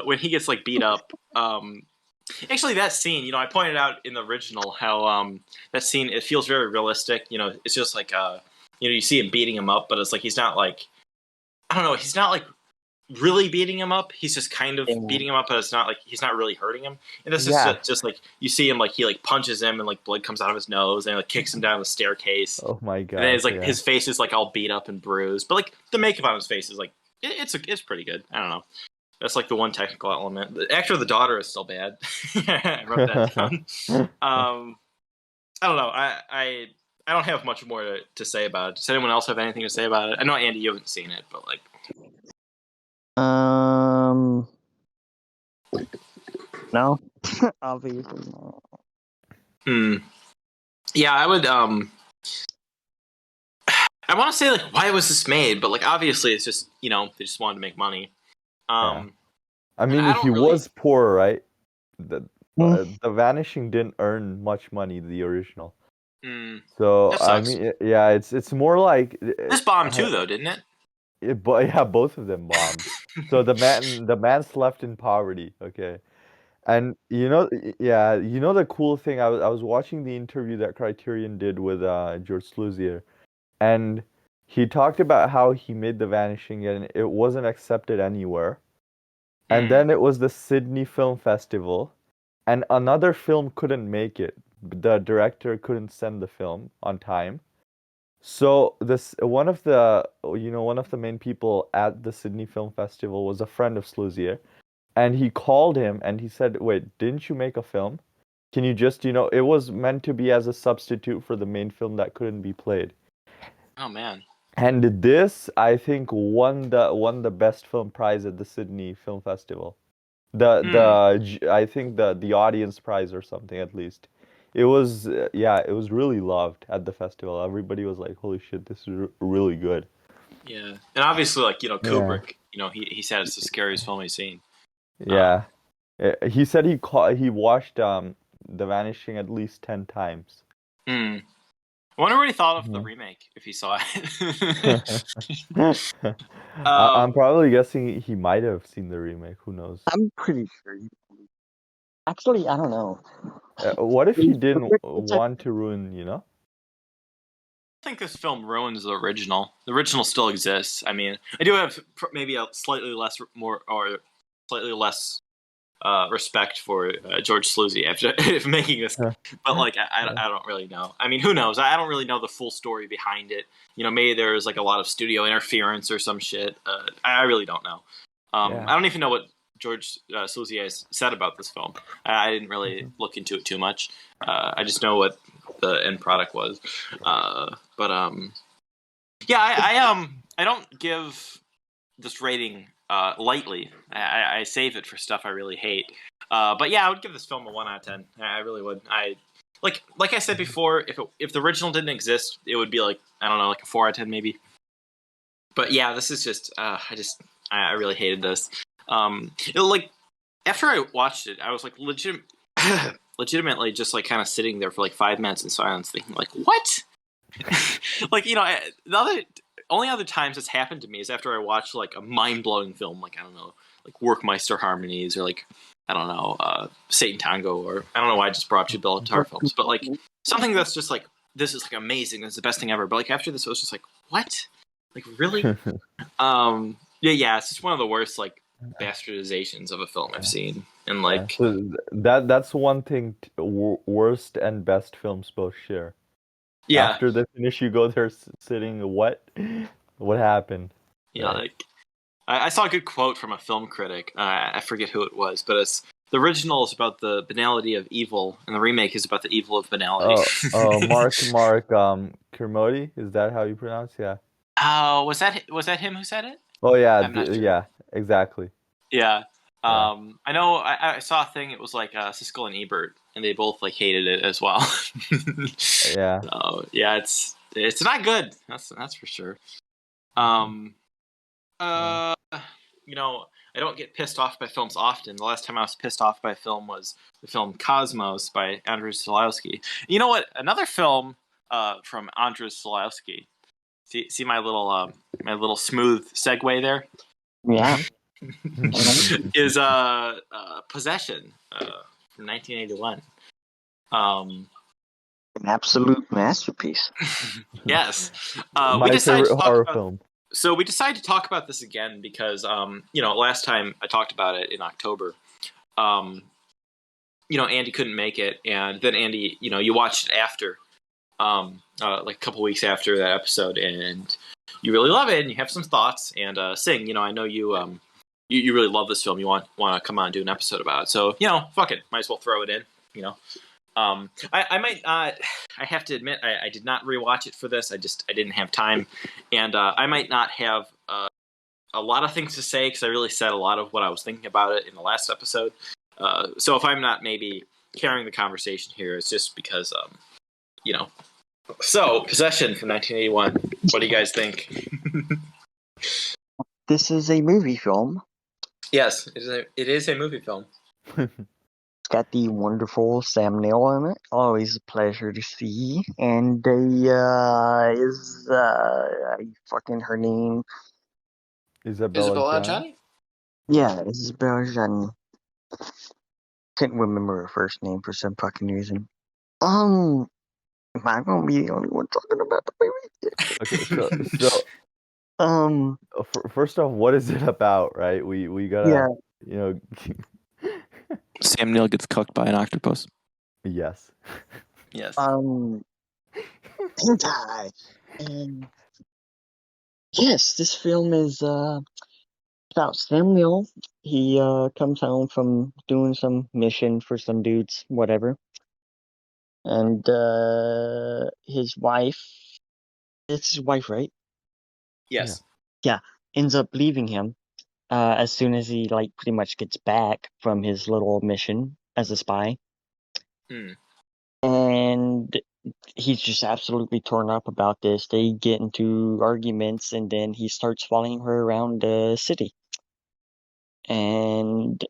when he gets like beat up. Actually, that scene, I pointed out in the original how that scene, it feels very realistic. It's just like you see him beating him up, but it's like he's not like, I don't know, he's not like really beating him up. He's just kind of beating him up, but it's not like he's not really hurting him. And this is just like you see him like he like punches him and like blood comes out of his nose and like kicks him down the staircase. Oh my god! And then it's like his face is like all beat up and bruised, but like the makeup on his face is like it's pretty good. I don't know. That's like the one technical element. The actor of the daughter is still bad. I wrote that down. I don't know. I don't have much more to say about it. Does anyone else have anything to say about it? I know, Andy, you haven't seen it, but like... No. Obviously not. Yeah, I would... I want to say, like, why was this made? But, like, obviously it's just, they just wanted to make money. I mean, if he was poor, right? The Vanishing didn't earn much money, the original. So I mean, yeah, it's more like this bombed too, though, didn't it? But yeah, both of them bombed. So the man's left in poverty. Okay, and the cool thing, I was watching the interview that Criterion did with George Sluzier, and he talked about how he made The Vanishing and it wasn't accepted anywhere. And then it was the Sydney Film Festival, and another film couldn't make it. The director couldn't send the film on time. So one of the main people at the Sydney Film Festival was a friend of Sluzier, and he called him and he said, "Wait, didn't you make a film? Can you just, it was meant to be as a substitute for the main film that couldn't be played." Oh man. And this, I think, won the best film prize at the Sydney Film Festival. I think the audience prize or something at least. It was yeah, it was really loved at the festival. Everybody was like, "Holy shit, this is really good." Yeah, and obviously, like Yeah, Kubrick, he said it's the scariest film he's seen. yeah. He said he watched The Vanishing at least 10 times. Hmm. I wonder what he thought of the Mhm. remake if he saw it. I'm um, probably guessing he might have seen the remake. Who knows? I'm pretty sure. Actually, I don't know. What if he didn't It's a- want to ruin? I think this film ruins the original. The original still exists. I mean, I do have maybe a slightly less more or slightly less respect for George Sluzy after making this, but like I don't really know. I mean, who knows? I don't really know the full story behind it. Maybe there's like a lot of studio interference or some shit. I really don't know. Yeah. I don't even know what George Sluzy has said about this film. I didn't really look into it too much. I just know what the end product was. But yeah, I don't give this rating lightly. I save it for stuff I really hate. But yeah, I would give this film a 1 out of 10. I really would. I like I said before, if the original didn't exist, it would be like, I don't know, like a 4 out of 10 maybe. But yeah, this is just I really hated this. Like after I watched it, I was like legitimately just like kind of sitting there for like 5 minutes in silence, thinking like, what? Like the only other times it's happened to me is after I watch like a mind blowing film, like I don't know, like Workmeister Harmonies or like I don't know, Satan Tango, or I don't know why I just brought up two Bell Guitar films, but like something that's just like, this is like amazing, this is the best thing ever. But like after this, I was just like, what? Like really? Yeah, it's just one of the worst like bastardizations of a film I've seen, and Yeah. like So that's one thing worst and best films both share. yeah, After they finish, you go there sitting, what? What happened? Right. like I saw a good quote from a film critic. I forget who it was, but it's the original is about the banality of evil, and the remake is about the evil of banality. Mark Kermode, is that how you pronounce? Yeah. Oh, was that him who said it? Oh yeah, I'm not sure. yeah, exactly. Yeah. Yeah. I know. I saw a thing. It was like Siskel and Ebert, and they both like hated it as well. Yeah. So yeah, it's not good. That's for sure. Um. Yeah. Uh. I don't get pissed off by films often. The last time I was pissed off by a film was the film Cosmos by Andrzej Solowski. You know what? Another film from Andrzej Solowski. See my little smooth segue there yeah. is Possession from 1981. An absolute masterpiece. Yes, we My decided to favorite talk horror about. film. So we decided to talk about this again because last time I talked about it in October. Um, Andy couldn't make it, and then Andy, you watched it after, like a couple weeks after that episode, and you really love it, and you have some thoughts. And Sing, I know you really love this film. You want to come on and do an episode about it. So fuck it, might as well throw it in. I might not. I have to admit, I did not rewatch it for this. I didn't have time, and I might not have a lot of things to say because I really said a lot of what I was thinking about it in the last episode. So if I'm not maybe carrying the conversation here, it's just because you know. So Possession from 1981. What do you guys think? This is a movie film. Yes, it is a movie film. It's got the wonderful Sam Neill in it. Always a pleasure to see. And is fucking her name? Isabella Isabella Gianni. Johnny? Yeah, Isabel Jeannie. Couldn't remember her first name for some fucking reason. Am I gonna be the only one talking about the movie? Okay, so Um, first off, what is it about, right? We yeah. gotta, you know, Sam Neill gets cooked by an octopus. yes. Yes. Hentai. And yes, this film is about Sam Neill. He comes home from doing some mission for some dudes, whatever. And his wife, it's his wife, right? Yes. Yeah, ends up leaving him as soon as he like pretty much gets back from his little mission as a spy, Hmm. and he's just absolutely torn up about this. They get into arguments, and then he starts following her around the city. And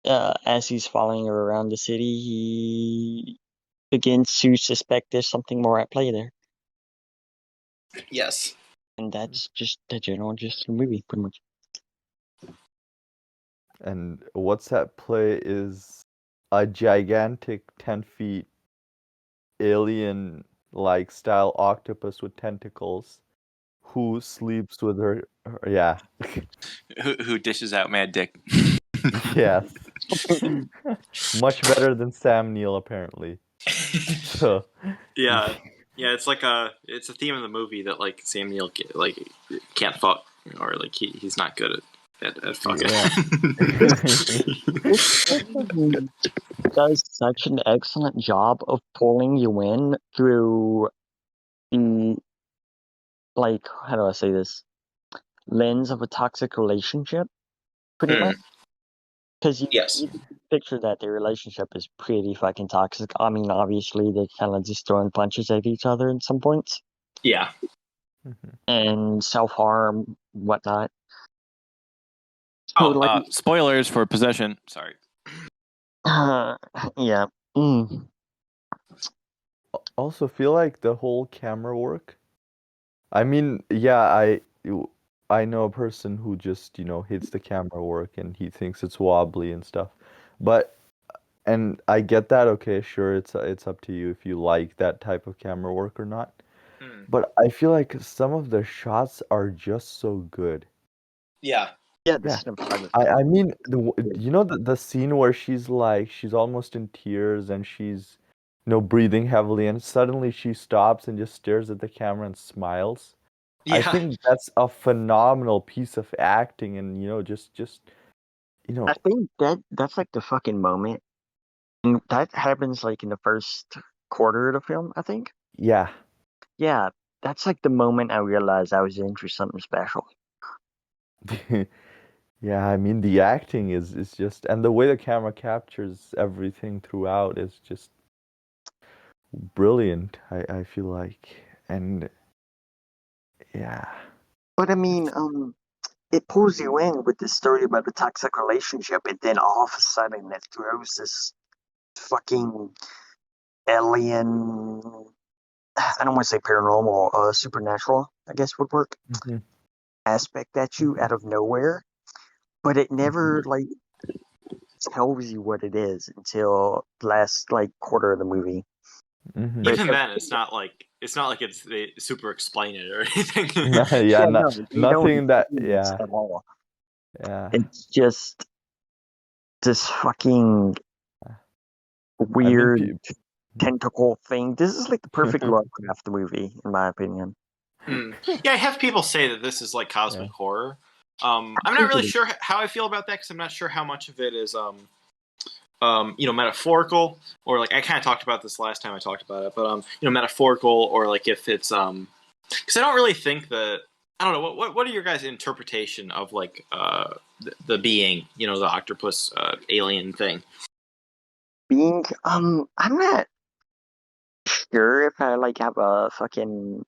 as he's following her around the city, he begins to suspect there's something more at play there. Yes. And that's just the general gist of the movie, pretty much. And what's at play is a gigantic 10 feet alien-like style octopus with tentacles who sleeps with yeah. Who dishes out mad dick? Yes. Much better than Sam Neill, apparently. So Yeah. Yeah, it's like it's a theme of the movie that like Sam Neill can't fuck, or like he's not good at fucking. yeah. This movie does such an excellent job of pulling you in through the, like, how do I say this? Lens of a toxic relationship, pretty much. Because Yes. you picture that their relationship is pretty fucking toxic. I mean, obviously, they're kind of just throwing punches at each other at some points. Yeah. And self-harm, whatnot. So, Oh, like, spoilers for Possession. Sorry. yeah. Mm. Also feel like the whole camera work. I mean, yeah, I know a person who just, hits the camera work and he thinks it's wobbly and stuff. But and I get that, okay, sure, it's up to you if you like that type of camera work or not. Hmm. But I feel like some of the shots are just so good. Yeah. Yeah, the Yeah. cinematography. I mean, the scene where she's almost in tears and she's, breathing heavily and suddenly she stops and just stares at the camera and smiles. I Yeah. think that's a phenomenal piece of acting and, you I know, think that's like the fucking moment. And that happens like in the first quarter of the film, I think. yeah. Yeah, that's like the moment I realized I was in for something special. Yeah, I mean the acting is just and the way the camera captures everything throughout is just brilliant, I feel like. And yeah. But I mean, it pulls you in with this story about the toxic relationship, and then all of a sudden it throws this fucking alien. I don't want to say paranormal, supernatural, I guess would work, Mhm, aspect at you mhm, out of nowhere. But it mhm, never like tells you what it is until the last like quarter of the movie. mhm. But Even then, it's not like they super explain it or anything. Yeah, yeah, no, they don't nothing that explain this yeah, at all. yeah. It's just this fucking I mean, weird tentacle thing. This is like the perfect Lovecraft movie, in my opinion. Hmm. Yeah, I have people say that this is like yeah. cosmic horror. I'm not think really it is. sure how I feel about that because I'm not sure how much of it is metaphorical, or like I kind of talked about this last time I talked about it, but metaphorical, or like if it's because I don't really think that I don't know what are your guys' interpretation of like the being, the octopus alien thing. Being, I'm not sure if I like have a fucking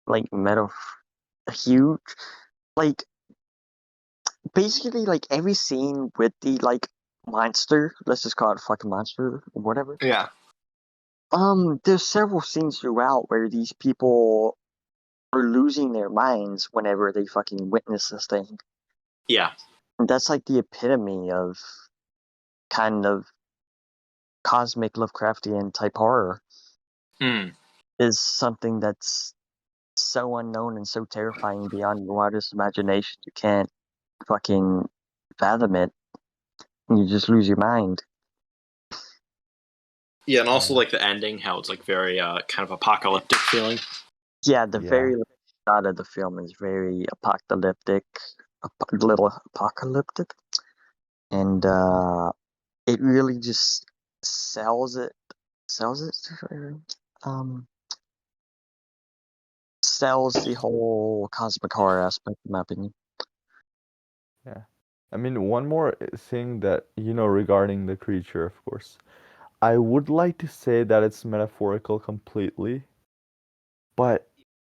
like a huge like basically like every scene with the like monster. Let's just call it a fucking monster or whatever. Yeah. There's several scenes throughout where these people are losing their minds whenever they fucking witness this thing. Yeah. And that's like the epitome of kind of cosmic Lovecraftian type horror Hmm. is something that's so unknown and so terrifying beyond your wildest imagination. You can't fucking fathom it. And you just lose your mind. Yeah, and also Yeah. like the ending, how it's like very kind of apocalyptic feeling. Yeah, the Yeah. very last shot of the film is very apocalyptic, little apocalyptic, and it really just sells it, sells it, um, sells the whole cosmic horror aspect, in my opinion. Yeah. I mean, one more thing that, regarding the creature, of course. I would like to say that it's metaphorical completely, but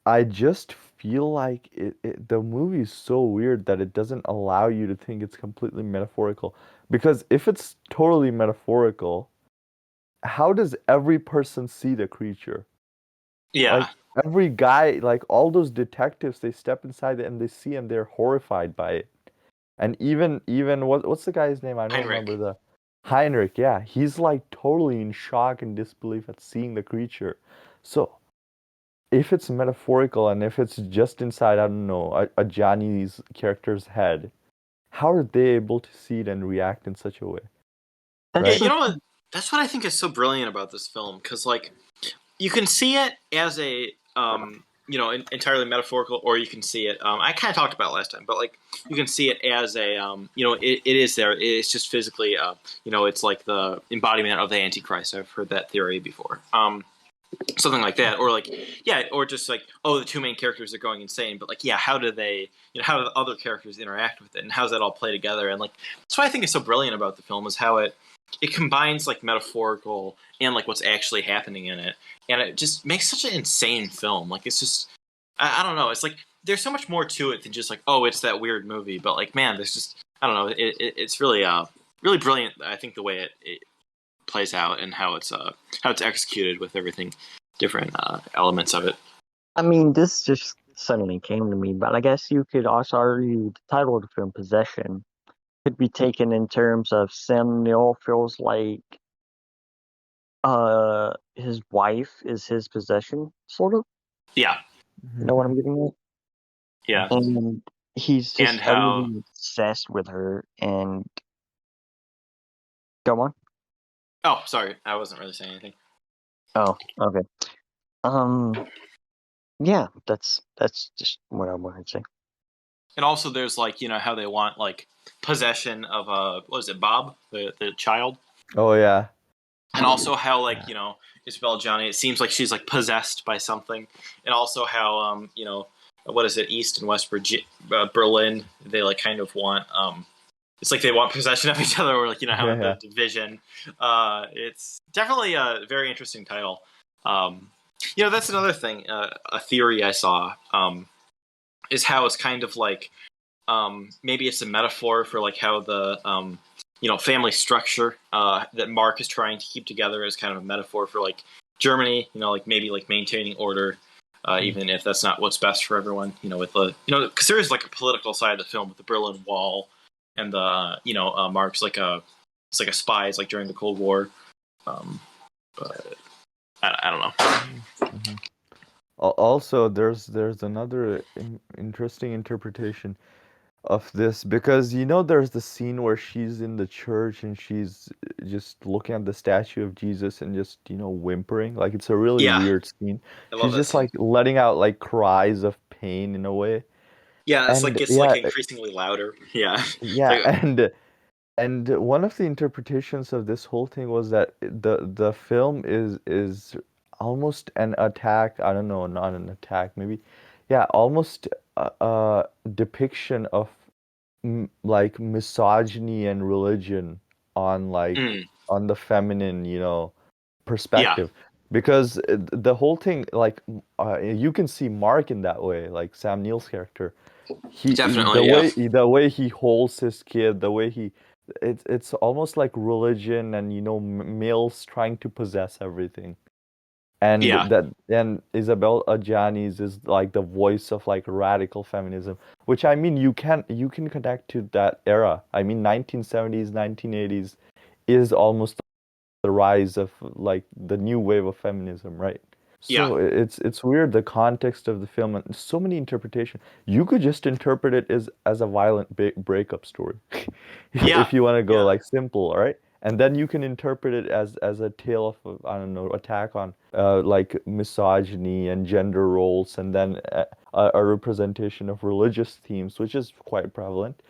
I just feel like the movie is so weird that it doesn't allow you to think it's completely metaphorical. Because if it's totally metaphorical, how does every person see the creature? Yeah, Like every guy, like all those detectives, they step inside it and they see and they're horrified by it. And even what's the guy's name? I don't remember Heinrich. the Heinrich, yeah. He's like totally in shock and disbelief at seeing the creature. So if it's metaphorical and if it's just inside, I don't know, a Johnny's character's head, how are they able to see it and react in such a way? Yeah, Right? you know what? That's what I think is so brilliant about this film, because like you can see it as a entirely metaphorical, or you can see it. I kind of talked about it last time, but like you can see it as a it is there. It's just physically it's like the embodiment of the Antichrist. I've heard that theory before. Something like that, or like or just like, oh, the two main characters are going insane, but like, yeah, how do they, how do the other characters interact with it, and how does that all play together? And like that's what I think is so brilliant about the film, is how it combines like metaphorical and like what's actually happening in it, and it just makes such an insane film. Like it's just I don't know, it's like there's so much more to it than just like, oh, it's that weird movie, but like, man, there's just, I don't know, it's really really brilliant. I think the way it plays out and how it's executed with everything, different elements of it. I mean, this just suddenly came to me, but I guess you could also argue the title of the film, Possession, could be taken in terms of Sam Neill feels like his wife is his possession, sort of. Yeah, You know what I'm getting at? yeah, And he's and just how utterly obsessed with her. And go on. oh, sorry, I wasn't really saying anything. Oh, okay. Um, yeah, that's just what I wanted to say. And also, there's like, how they want like possession of what is it, Bob, the child, Oh yeah. and also how like Yeah. Isabel Johnny, it seems like she's like possessed by something, and also how what is it, East and West Berlin, they like kind of want it's like they want possession of each other, or like Yeah, having the yeah. division. It's definitely a very interesting title. That's another thing, a theory I saw, is how it's kind of like maybe it's a metaphor for like how the family structure that Mark is trying to keep together is kind of a metaphor for like Germany, like maybe like maintaining order, even if that's not what's best for everyone, with the because there is like a political side of the film with the Berlin Wall, and the Mark's like it's like a spy, it's like during the Cold War, but I don't know. Mm-hmm. Also, there's another interesting interpretation of this, because there's the scene where she's in the church and she's just looking at the statue of Jesus and just whimpering, like it's a really Yeah, weird scene. I love She's that just scene. like letting out like cries of pain in a way. Yeah, it's like And gets like yeah, increasingly louder. Yeah, it's yeah, like and one of the interpretations of this whole thing was that the film is almost an attack. I don't know, not an attack, maybe. Yeah, almost a depiction of like misogyny and religion on mm, on the feminine, yeah, perspective. Because the whole thing, like, you can see Mark in that way, like Sam Neill's character. The definitely, yeah, way he holds his kid, the way it's almost like religion and males trying to possess everything. And yeah, Isabel Adjani's is like the voice of like radical feminism, which I mean you can connect to that era. I mean 1970s, 1980s is almost the rise of like the new wave of feminism, right? yeah, So it's weird, the context of the film, and so many interpretations. You could just interpret it as a violent breakup story, yeah, if you want to go yeah, like simple, all right? And then you can interpret it as a tale of, I don't know, attack on like misogyny and gender roles, and then a representation of religious themes, which is quite prevalent.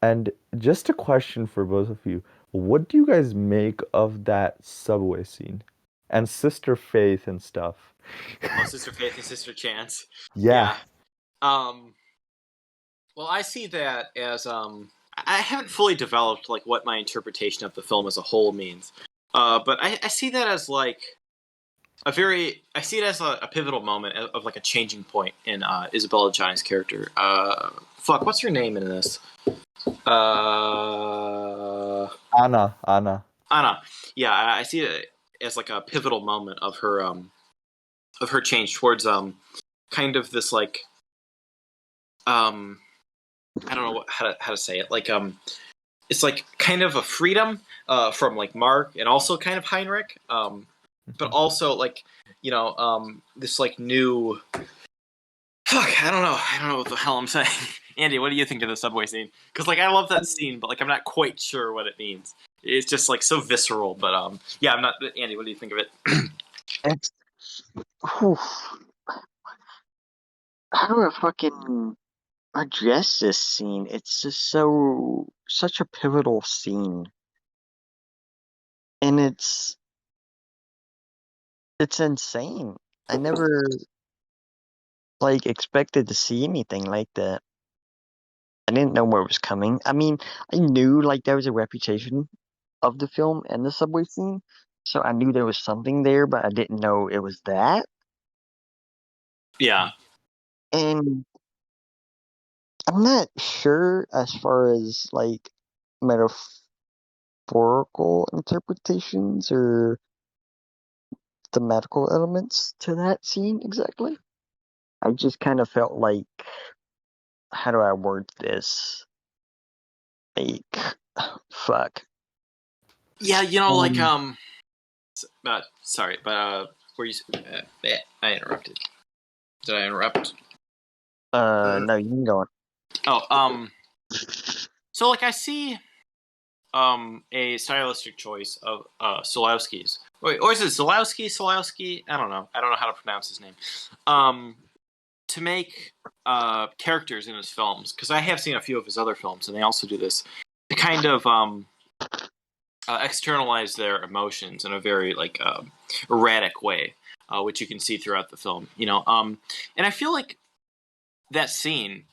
And just a question for both of you. What do you guys make of that subway scene? and Sister Faith and stuff. Oh, Sister Faith and Sister Chance. Yeah. Um, well, I see that as I haven't fully developed like what my interpretation of the film as a whole means. But I see that as like I see it as a pivotal moment of like a changing point in Isabella Johnny's character. What's her name in this? Anna. Anna. Yeah, I see it as like a pivotal moment of her change towards kind of this like I don't know how to say it, like it's like kind of a freedom from like Mark and also kind of Heinrich, but also like this like new I don't know what the hell I'm saying. Andy, what do you think of the subway scene? Because like I love that scene, but like I'm not quite sure what it means. It's just like so visceral, but yeah, I'm not. Andy, what do you think of it? It's, whew, how do I fucking address this scene? It's just such a pivotal scene, and it's insane. I never like expected to see anything like that. I didn't know where it was coming. I mean, I knew like there was a reputation of the film and the subway scene, so I knew there was something there, but I didn't know it was that. Yeah, And I'm not sure as far as like metaphorical interpretations or thematical elements to that scene exactly. I just kind of felt like, how do I word this? Like, fuck. yeah, like Um, sorry, but were you? I interrupted. Did I interrupt? no, you can go on. Oh, so like I see a stylistic choice of Solowski's. Wait, or is it Solowski? I don't know. I don't know how to pronounce his name. To make characters in his films, because I have seen a few of his other films, and they also do this to kind of externalize their emotions in a very like erratic way, which you can see throughout the film. And I feel like that scene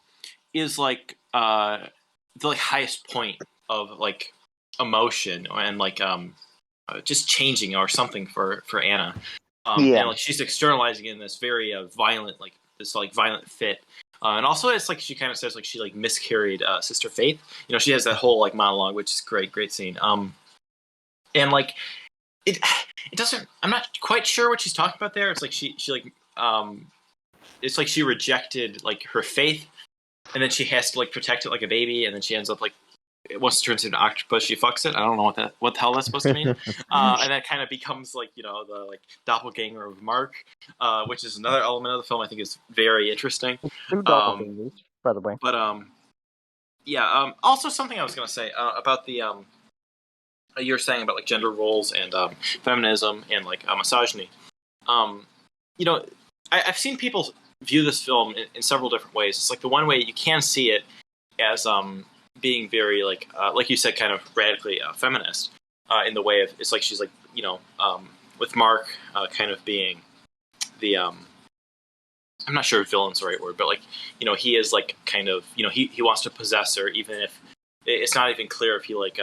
is like the like highest point of like emotion and like just changing or something for Anna. Yeah. And like she's externalizing in this very violent like this like violent fit. And also, it's like she kind of says like she like miscarried Sister Faith. She has that whole like monologue, which is great scene. And like it doesn't. I'm not quite sure what she's talking about there. It's like she like it's like she rejected like her faith, and then she has to like protect it like a baby, and then she ends up like once it turns into an octopus, she fucks it. I don't know what the hell that's supposed to mean. And that kind of becomes like the like doppelganger of Mark, which is another element of the film I think is very interesting. Two Um, doppelgangers, by the way. but yeah. Also, something I was gonna say about the you were saying about like gender roles and feminism and like misogyny. Um, I've seen people view this film in several different ways. It's like the one way you can see it as being very like you said, kind of radically feminist in the way of it's like she's like with Mark kind of being the I'm not sure if villain's the right word, but like he is like kind of he wants to possess her even if it's not even clear if he like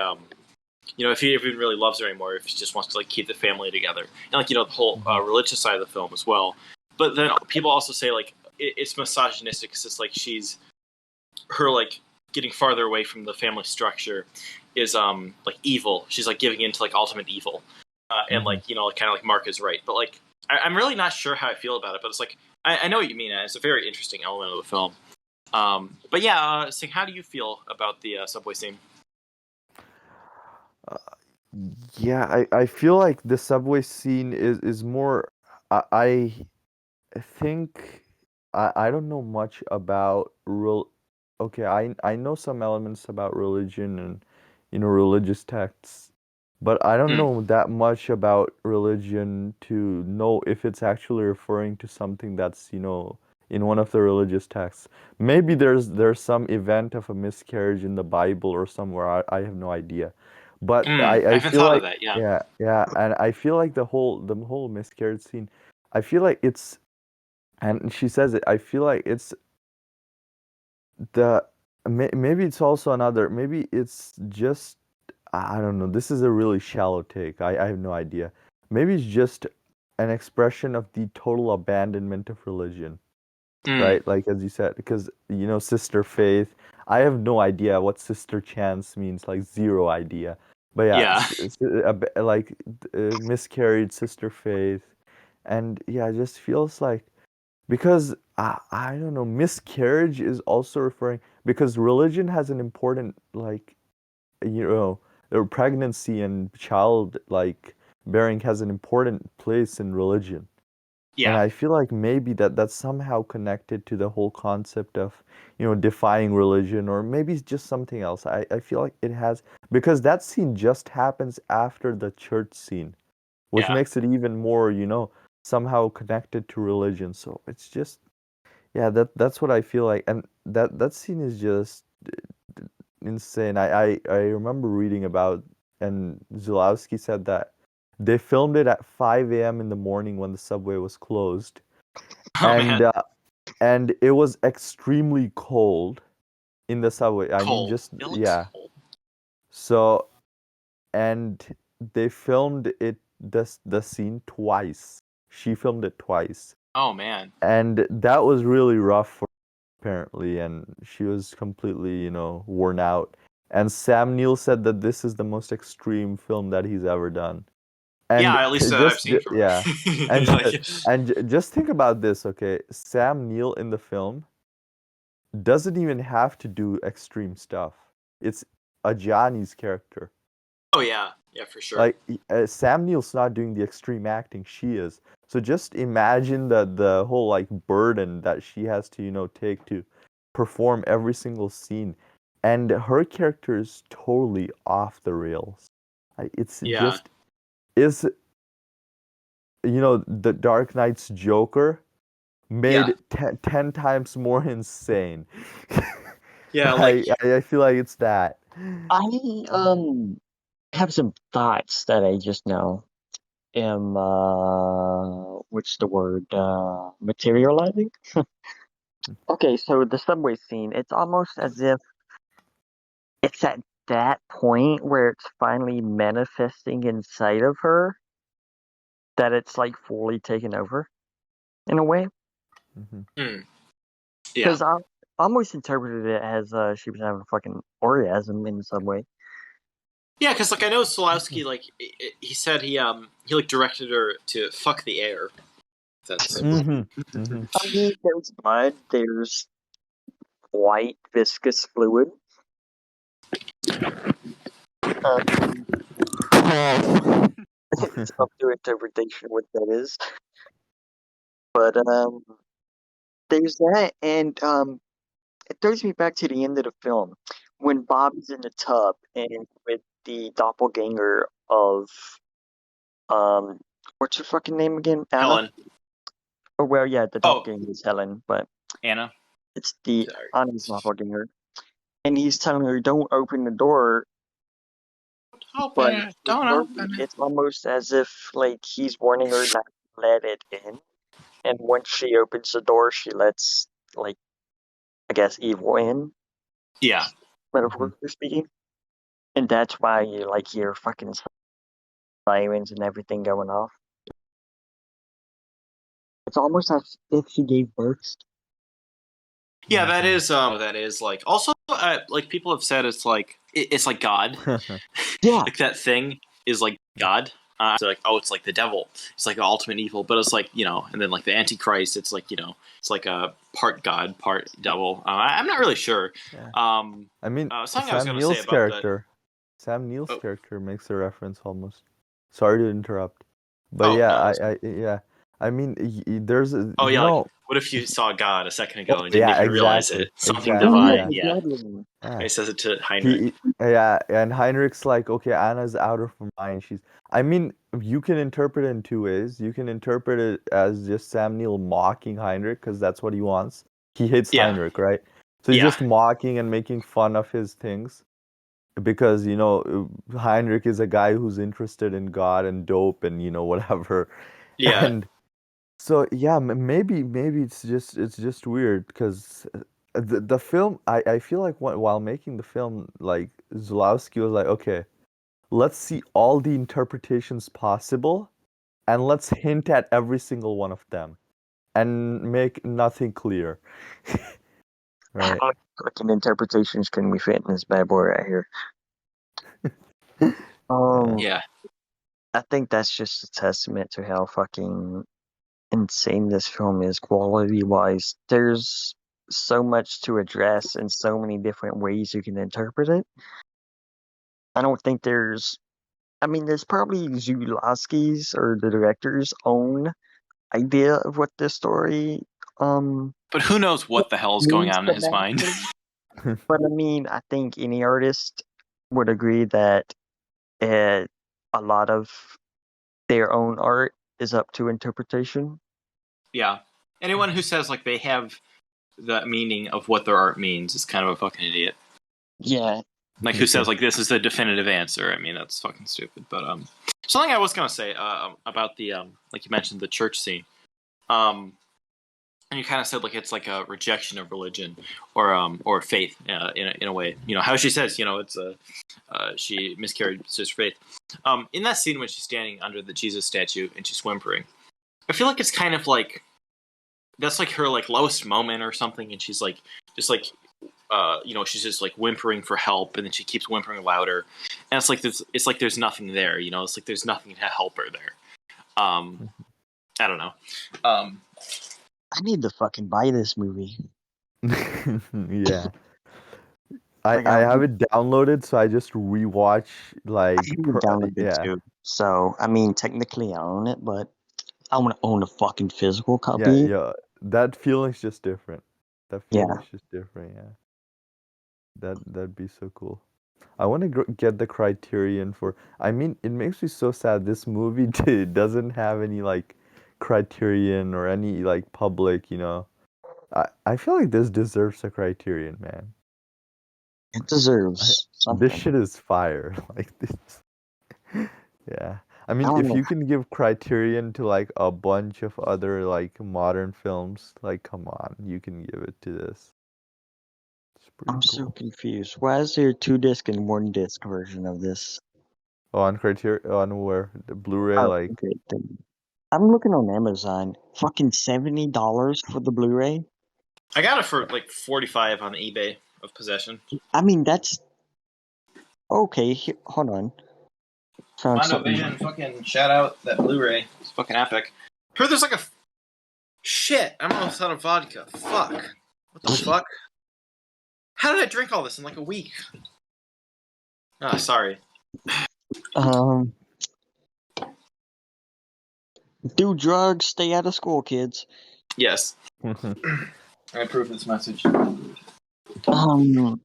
if he even really loves her anymore, if he just wants to like keep the family together, and like the whole religious side of the film as well. But then people also say like it's misogynistic because it's like she's her like getting farther away from the family structure is like evil. She's like giving into like ultimate evil, and like kind of like Mark is right. But like I'm really not sure how I feel about it. But it's like I know what you mean. It's a very interesting element of the film. But yeah, Singh, how do you feel about the subway scene? Yeah, I feel like the subway scene is more. I think I don't know much about real. Okay, I know some elements about religion and religious texts, but I don't Mm. know that much about religion to know if it's actually referring to something that's in one of the religious texts. Maybe there's some event of a miscarriage in the Bible or somewhere. I have no idea. But I I haven't feel thought of like that. Yeah. and I feel like the whole miscarriage scene, I feel like it's, and she says it, I feel like it's the maybe it's also another, maybe it's just, I don't know, this is a really shallow take. I have no idea. Maybe it's just an expression of the total abandonment of religion, Mm, right? Like as you said, because Sister Faith, I have no idea what Sister Chance means, like zero idea. But yeah, yeah. like miscarried Sister Faith, and yeah, it just feels like, because I don't know, miscarriage is also referring, because religion has an important, like, pregnancy and child, like, bearing has an important place in religion. And Yeah. I feel like maybe that's somehow connected to the whole concept of, defying religion, or maybe it's just something else. I feel like it has, because that scene just happens after the church scene, which Yeah. makes it even more, somehow connected to religion. So it's just, yeah, that's what I feel like. And that scene is just insane. I remember reading about, and Zulawski said that they filmed it at 5 a.m. in the morning when the subway was closed, Oh and man. it was extremely cold in the subway. I mean, Cold. just It looks yeah. cold. So, and they filmed the scene twice. She filmed it twice, Oh man. and that was really rough for her, apparently, and she was completely, worn out. And Sam Neill said that this is the most extreme film that he's ever done. And Yeah, at least I've seen from yeah, her. and Like, just think about this, okay? Sam Neill in the film doesn't even have to do extreme stuff. It's Ajani's character. oh yeah, yeah, for sure. Like Sam Neill's not doing the extreme acting, she is. So just imagine the whole, like, burden that she has to, take to perform every single scene. And her character is totally off the rails. It's Yeah. just is the Dark Knight's Joker Yeah. made 10 times more insane. Yeah, like I feel like it's that. I have some thoughts that I just now am what's the word? Materializing? Okay, so the subway scene, it's almost as if it's at that point where it's finally manifesting inside of her that it's like fully taken over in a way. Mhm. mm, yeah. Because I almost interpreted it as she was having a fucking orgasm in the subway. Yeah, because like I know Solowski, like he said he like directed her to fuck the air. That's Mhm. Mhm. I mean, there's blood, there's white viscous fluid. Um, it's up to interpretation what that is. But there's that, and it throws me back to the end of the film when Bob's in the tub and with the doppelganger of um, what's her fucking name again? Anna? Helen. Or well, yeah, the Oh, doppelganger is Helen, but Anna. it's the Sorry. Anna's doppelganger, and he's telling her, "Don't open the door." Open But it. with Don't her, open it. it's almost as if like he's warning her not to let it in. And once she opens the door, she lets, like, I guess, evil in, Yeah. Mhm. metaphorically speaking. And that's why you like hear fucking sirens and everything going off. It's almost as if she gave birth. Yeah, Mhm. that is like also like people have said it's like it's like God. Yeah, Like that thing is like God. So like, oh, it's like the devil. It's like the ultimate evil, but it's like and then like the Antichrist. It's like it's like a part God, part devil. I'm not really sure. Yeah. Um, I mean, something I was gonna say about the. Sam Neill's Oh, character makes a reference almost. Sorry to interrupt, but oh yeah, no, that's yeah. I mean, there's a, oh yeah. Like, what if you saw God a second oh, ago and didn't yeah, even realize exactly, it? Something exactly, yeah, divine. yeah, Yeah, exactly. yeah. he says it to Heinrich. He, yeah, and Heinrich's like, okay, Anna's out of her mind. I mean, you can interpret it in two ways. You can interpret it as just Sam Neill mocking Heinrich because that's what he wants. He hates Yeah, Heinrich, right? So he's yeah, just mocking and making fun of his things. because Heinrich is a guy who's interested in God and dope and whatever, Yeah, and so yeah, maybe it's just weird because the film I feel like while making the film, like Zulawski was like, okay, let's see all the interpretations possible and let's hint at every single one of them and make nothing clear. How Right. many fucking interpretations can we fit in this bad boy right here? Yeah. Um, yeah. I think that's just a testament to how fucking insane this film is quality wise. There's so much to address and so many different ways you can interpret it. I don't think there's probably Zulawski's or the director's own idea of what this story But who knows what the hell is going means on in his mind? thematically. But I mean, I think any artist would agree that uh, a lot of their own art is up to interpretation. Yeah. Anyone who says like they have the meaning of what their art means is kind of a fucking idiot. Yeah. Like who says like this is the definitive answer? I mean that's fucking stupid. But something I was gonna say about the like you mentioned the church scene. And you kind of said like it's like a rejection of religion or faith in a way. You know how she says it's a she miscarried his faith. In that scene when she's standing under the Jesus statue and she's whimpering, I feel like it's kind of like that's like her like lowest moment or something, and she's like just like she's just like whimpering for help, and then she keeps whimpering louder, and it's like there's nothing there. It's like there's nothing to help her there. I don't know. I need to fucking buy this movie. Yeah. I Like I have it downloaded, so I just rewatch I like have it downloaded yeah. too. So I mean, technically I own it, but I want to own a fucking physical Yeah, copy. yeah. That feeling's just different. That Yeah. feeling's just different, yeah. That'd be so cool. I want to get the criterion for. I mean, it makes me so sad. This movie doesn't have any like criterion or any like public. I feel like this deserves a criterion, man. It I, deserves this something. shit is fire. Like this. Yeah. I I mean, don't if know. you can give criterion to like a bunch of other like modern films, like come on, you can give it to this. It's pretty I'm so cool. confused. Why is there a 2 disc and 1 disc version of this? Oh, on criterion, on where the Blu-ray, Oh, like, okay. I'm looking on Amazon. Fucking $70 for the Blu-ray. I got it for like 45 on eBay of possession. I mean, that's okay. Hold on. Found Mondo something. Vision, fucking shout out that Blu-ray. It's fucking epic. Heard there's like a shit. I'm almost out of vodka. Fuck. What the fuck? How did I drink all this in like a week? Ah, sorry. Um, do drugs, stay out of school, kids. Yes. I approve this message. Um,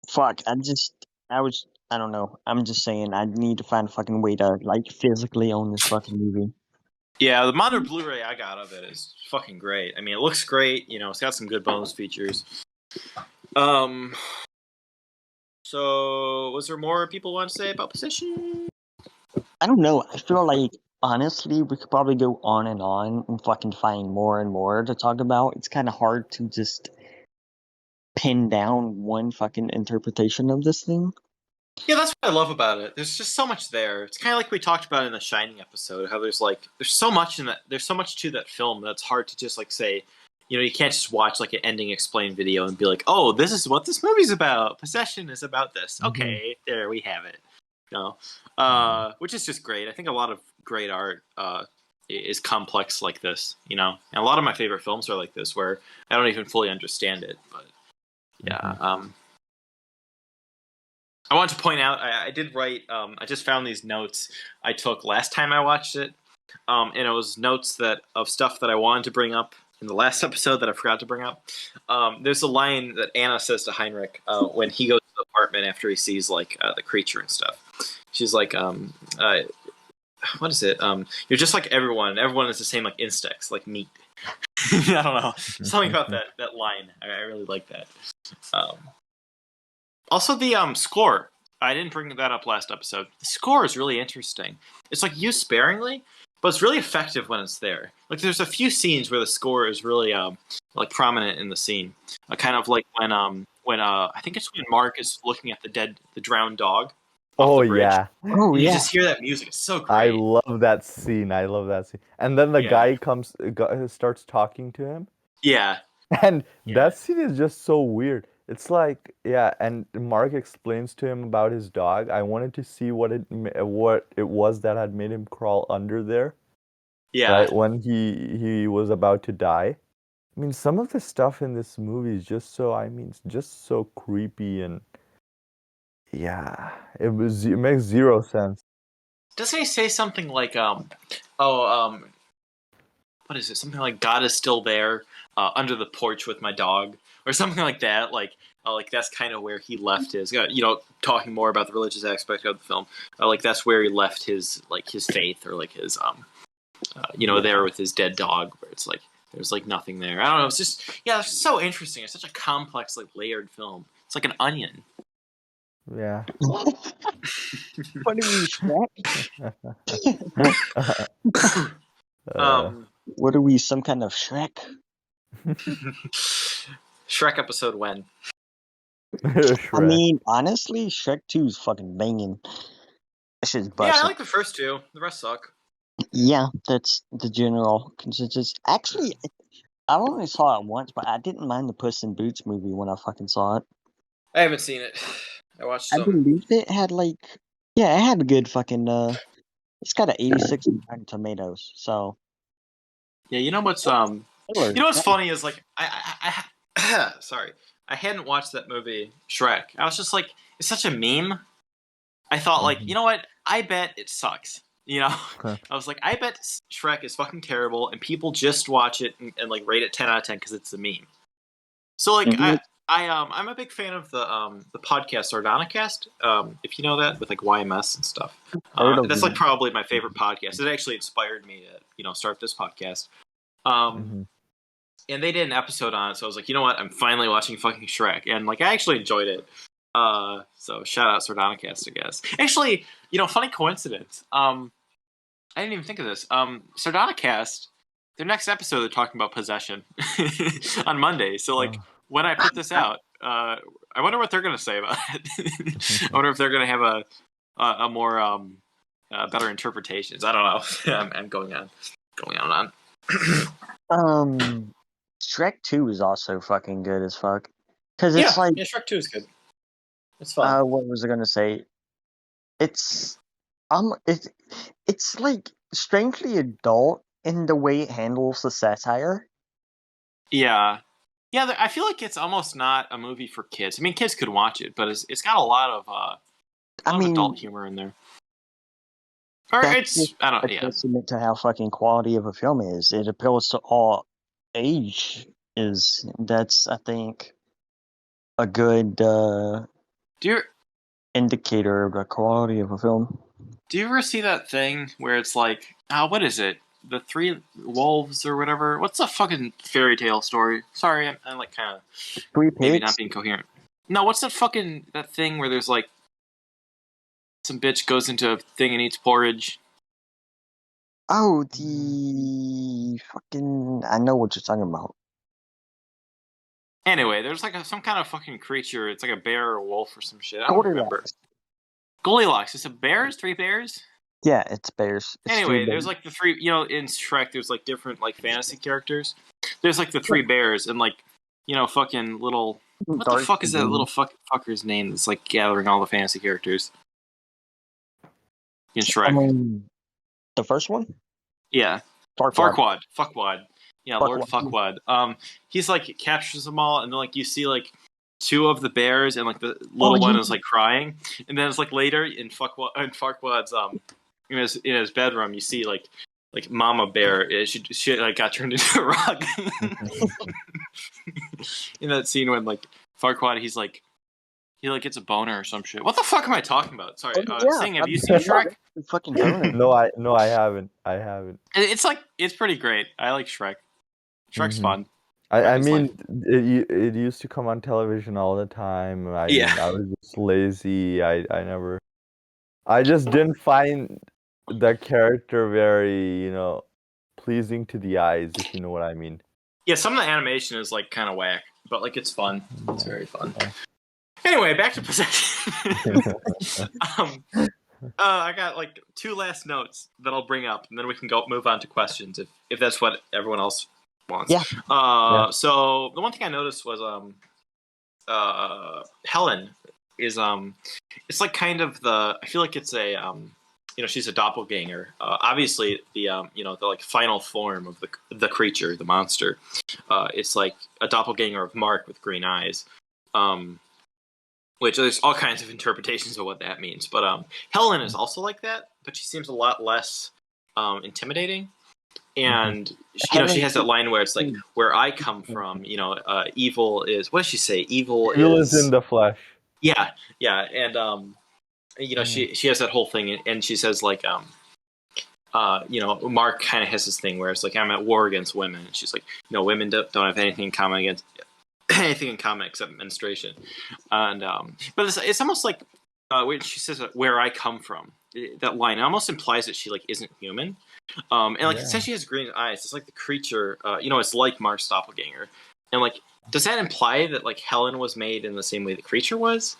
fuck. I don't know. I'm just saying. I need to find a fucking way to like physically own this fucking movie. Yeah, the modern Blu-ray I got of it is fucking great. I mean, it looks great. It's got some good bonus features. So was there more people want to say about Possession? I don't know. I feel like honestly, we could probably go on and fucking find more and more to talk about. It's kind of hard to just pin down one fucking interpretation of this thing. Yeah, that's what I love about it. There's just so much there. It's kind of like we talked about in the Shining episode. How there's so much in that. There's so much to that film that's hard to just like say. You can't just watch like an ending explain video and be like, "Oh, this is what this movie's about. Possession is about this." Mhm. Okay, there we have it. Which is just great. I think a lot of great art is complex like this. And a lot of my favorite films are like this, where I don't even fully understand it. But yeah. I want to point out, I did write, I just found these notes I took last time I watched it. And it was notes of stuff that I wanted to bring up in the last episode that I forgot to bring up. There's a line that Anna says to Heinrich when he goes to the apartment after he sees the creature and stuff. She's like, what is it? You're just like everyone. Everyone is the same like insects, like meat. I don't know. Something about that line. I really like that. Also, the score. I didn't bring that up last episode. The score is really interesting. It's like used sparingly, but it's really effective when it's there. Like there's a few scenes where the score is really like prominent in the scene. Kind of like when I think it's when Mark is looking at the drowned dog off the bridge. Yeah. Oh And you yeah. just hear that music. It's so great. I love that scene. And then the Yeah. guy starts talking to him. Yeah. And Yeah. that scene is just so weird. It's like, yeah, and Mark explains to him about his dog. I wanted to see what it was that had made him crawl under there. Yeah. Right when he was about to die. I mean, some of the stuff in this movie is just so creepy, and yeah, it makes zero sense. Doesn't he say something like what is it? Something like God is still there under the porch with my dog, or something like that. Like that's kind of where he left his. Talking more about the religious aspect of the film. Like that's where he left his faith, or like his there with his dead dog, where it's like there's like nothing there. I don't know. It's just it's so interesting. It's such a complex, like layered film. It's like an onion. Yeah. What are we, Shrek? What are we, some kind of Shrek? Shrek episode when? I mean, honestly, Shrek 2 is fucking banging. That shit's busting. Yeah, I like the first two. The rest suck. Yeah, that's the general consensus. Actually, I only saw it once, but I didn't mind the Puss in Boots movie when I fucking saw it. I haven't seen it. I watched some. I believe it had it had a good fucking it's got an 86 on Rotten Tomatoes, so. Yeah, you know what's funny is like I sorry, I hadn't watched that movie Shrek. I was just like, it's such a meme. I thought like, you know what? I bet it sucks. I was like, I bet Shrek is fucking terrible, and people just watch it and like rate it 10 out of 10 because it's a meme. So like, I'm a big fan of the podcast Sardonicast, if you know that, with like YMS and stuff. That's like probably my favorite podcast. It actually inspired me to start this podcast. And they did an episode on it, so I was like, you know what? I'm finally watching fucking Shrek, and like I actually enjoyed it. So shout out Sardonicast, I guess. Actually, funny coincidence. I didn't even think of this. Sardonicast, their next episode, they're talking about possession on Monday. So like. When I put this out, I wonder what they're going to say about it. I wonder if they're going to have a more better interpretations. I don't know. I'm going on and on. Shrek 2 is also fucking good as fuck. Because it's Shrek 2 is good. It's fun. What was I going to say? It's like strangely adult in the way it handles the satire. Yeah. Yeah, I feel like it's almost not a movie for kids. I mean, kids could watch it, but it's got a lot of adult humor in there. Or it's I don't know. Yeah. Testament to how fucking quality of a film is. It appeals to all age. That's I think a good indicator of the quality of a film. Do you ever see that thing where it's like, what is it? The Three Wolves or whatever. What's a fucking fairy tale story? Sorry, I'm like kind of maybe not being coherent. No, what's that thing where there's like some bitch goes into a thing and eats porridge? Oh, the fucking I know what you're talking about. Anyway, there's like some kind of fucking creature. It's like a bear or a wolf or some shit. I don't remember. Goldilocks. Is it bears? 3 bears? Yeah, it's bears. Anyway, there's like the 3, in Shrek, there's like different like fantasy characters. There's like the 3 bears and like, fucking little, what the fuck is that little fucker's name that's like gathering all the fantasy characters in Shrek? The first one? Yeah. Farquaad. Fuckwad. Yeah, Lord Fuckwad. He's like captures them all, and then like you see like 2 of the bears, and like the little one is like crying, and then it's like later in Farquaad's in his bedroom, you see like Mama Bear. She like got turned into a rug. In that scene when like Farquaad, he like gets a boner or some shit. What the fuck am I talking about? Sorry, Singh, have you seen Shrek? Fucking boner. No, I haven't. It's pretty great. I like Shrek. Shrek's fun. I His life. mean, it used to come on television all the time. I Yeah. mean, I was just lazy. I just didn't find the character very, pleasing to the eyes, if you know what I mean. Yeah, some of the animation is like kind of whack, but like it's fun. It's Yeah. very fun. Anyway, back to Possession. I got like 2 last notes that I'll bring up, and then we can move on to questions if that's what everyone else wants. Yeah. Yeah. So the one thing I noticed was Helen is it's like kind of I feel like it's a she's a doppelganger. Obviously the the like final form of the creature, the monster. It's like a doppelganger of Mark with green eyes. Which there's all kinds of interpretations of what that means. But Helen is also like that, but she seems a lot less intimidating. And she has that line where it's like, "Where I come from, evil is." What does she say? Evil is in the flesh. Yeah, and she has that whole thing, and she says like, Mark kind of has this thing where it's like, I'm at war against women, and she's like, women don't have anything in common against anything in common except menstruation, and but it's almost like when she says where I come from, that line almost implies that she like isn't human, and like since she has green eyes, it's like the creature, it's like Mark's doppelganger, and like does that imply that like Helen was made in the same way the creature was?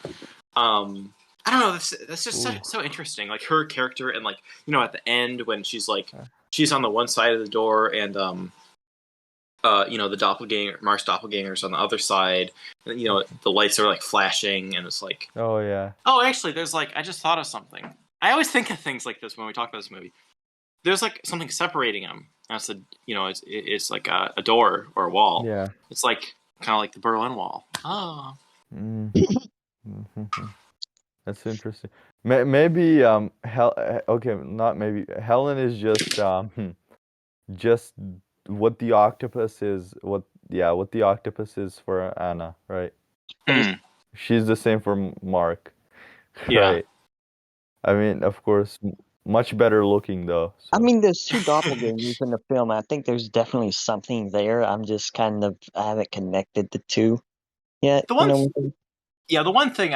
I don't know. That's just so interesting. Like her character, and like at the end when she's like she's on the one side of the door, and the doppelganger, Mark's doppelganger's on the other side. And, the lights are like flashing, and it's like, oh yeah. Oh, actually, there's like I just thought of something. I always think of things like this when we talk about this movie. There's like something separating them. That's it's like a door or a wall. Yeah. It's like kind of like the Berlin Wall. Oh. That's interesting. Maybe okay, not maybe. Helen is just what the octopus is. What the octopus is for Anna, right? She's the same for Mark. Yeah. Right. I mean, of course, much better looking though. So. I mean, there's 2 doppelgangers in the film. I think there's definitely something there. I'm just I haven't connected the 2 yet. The one thing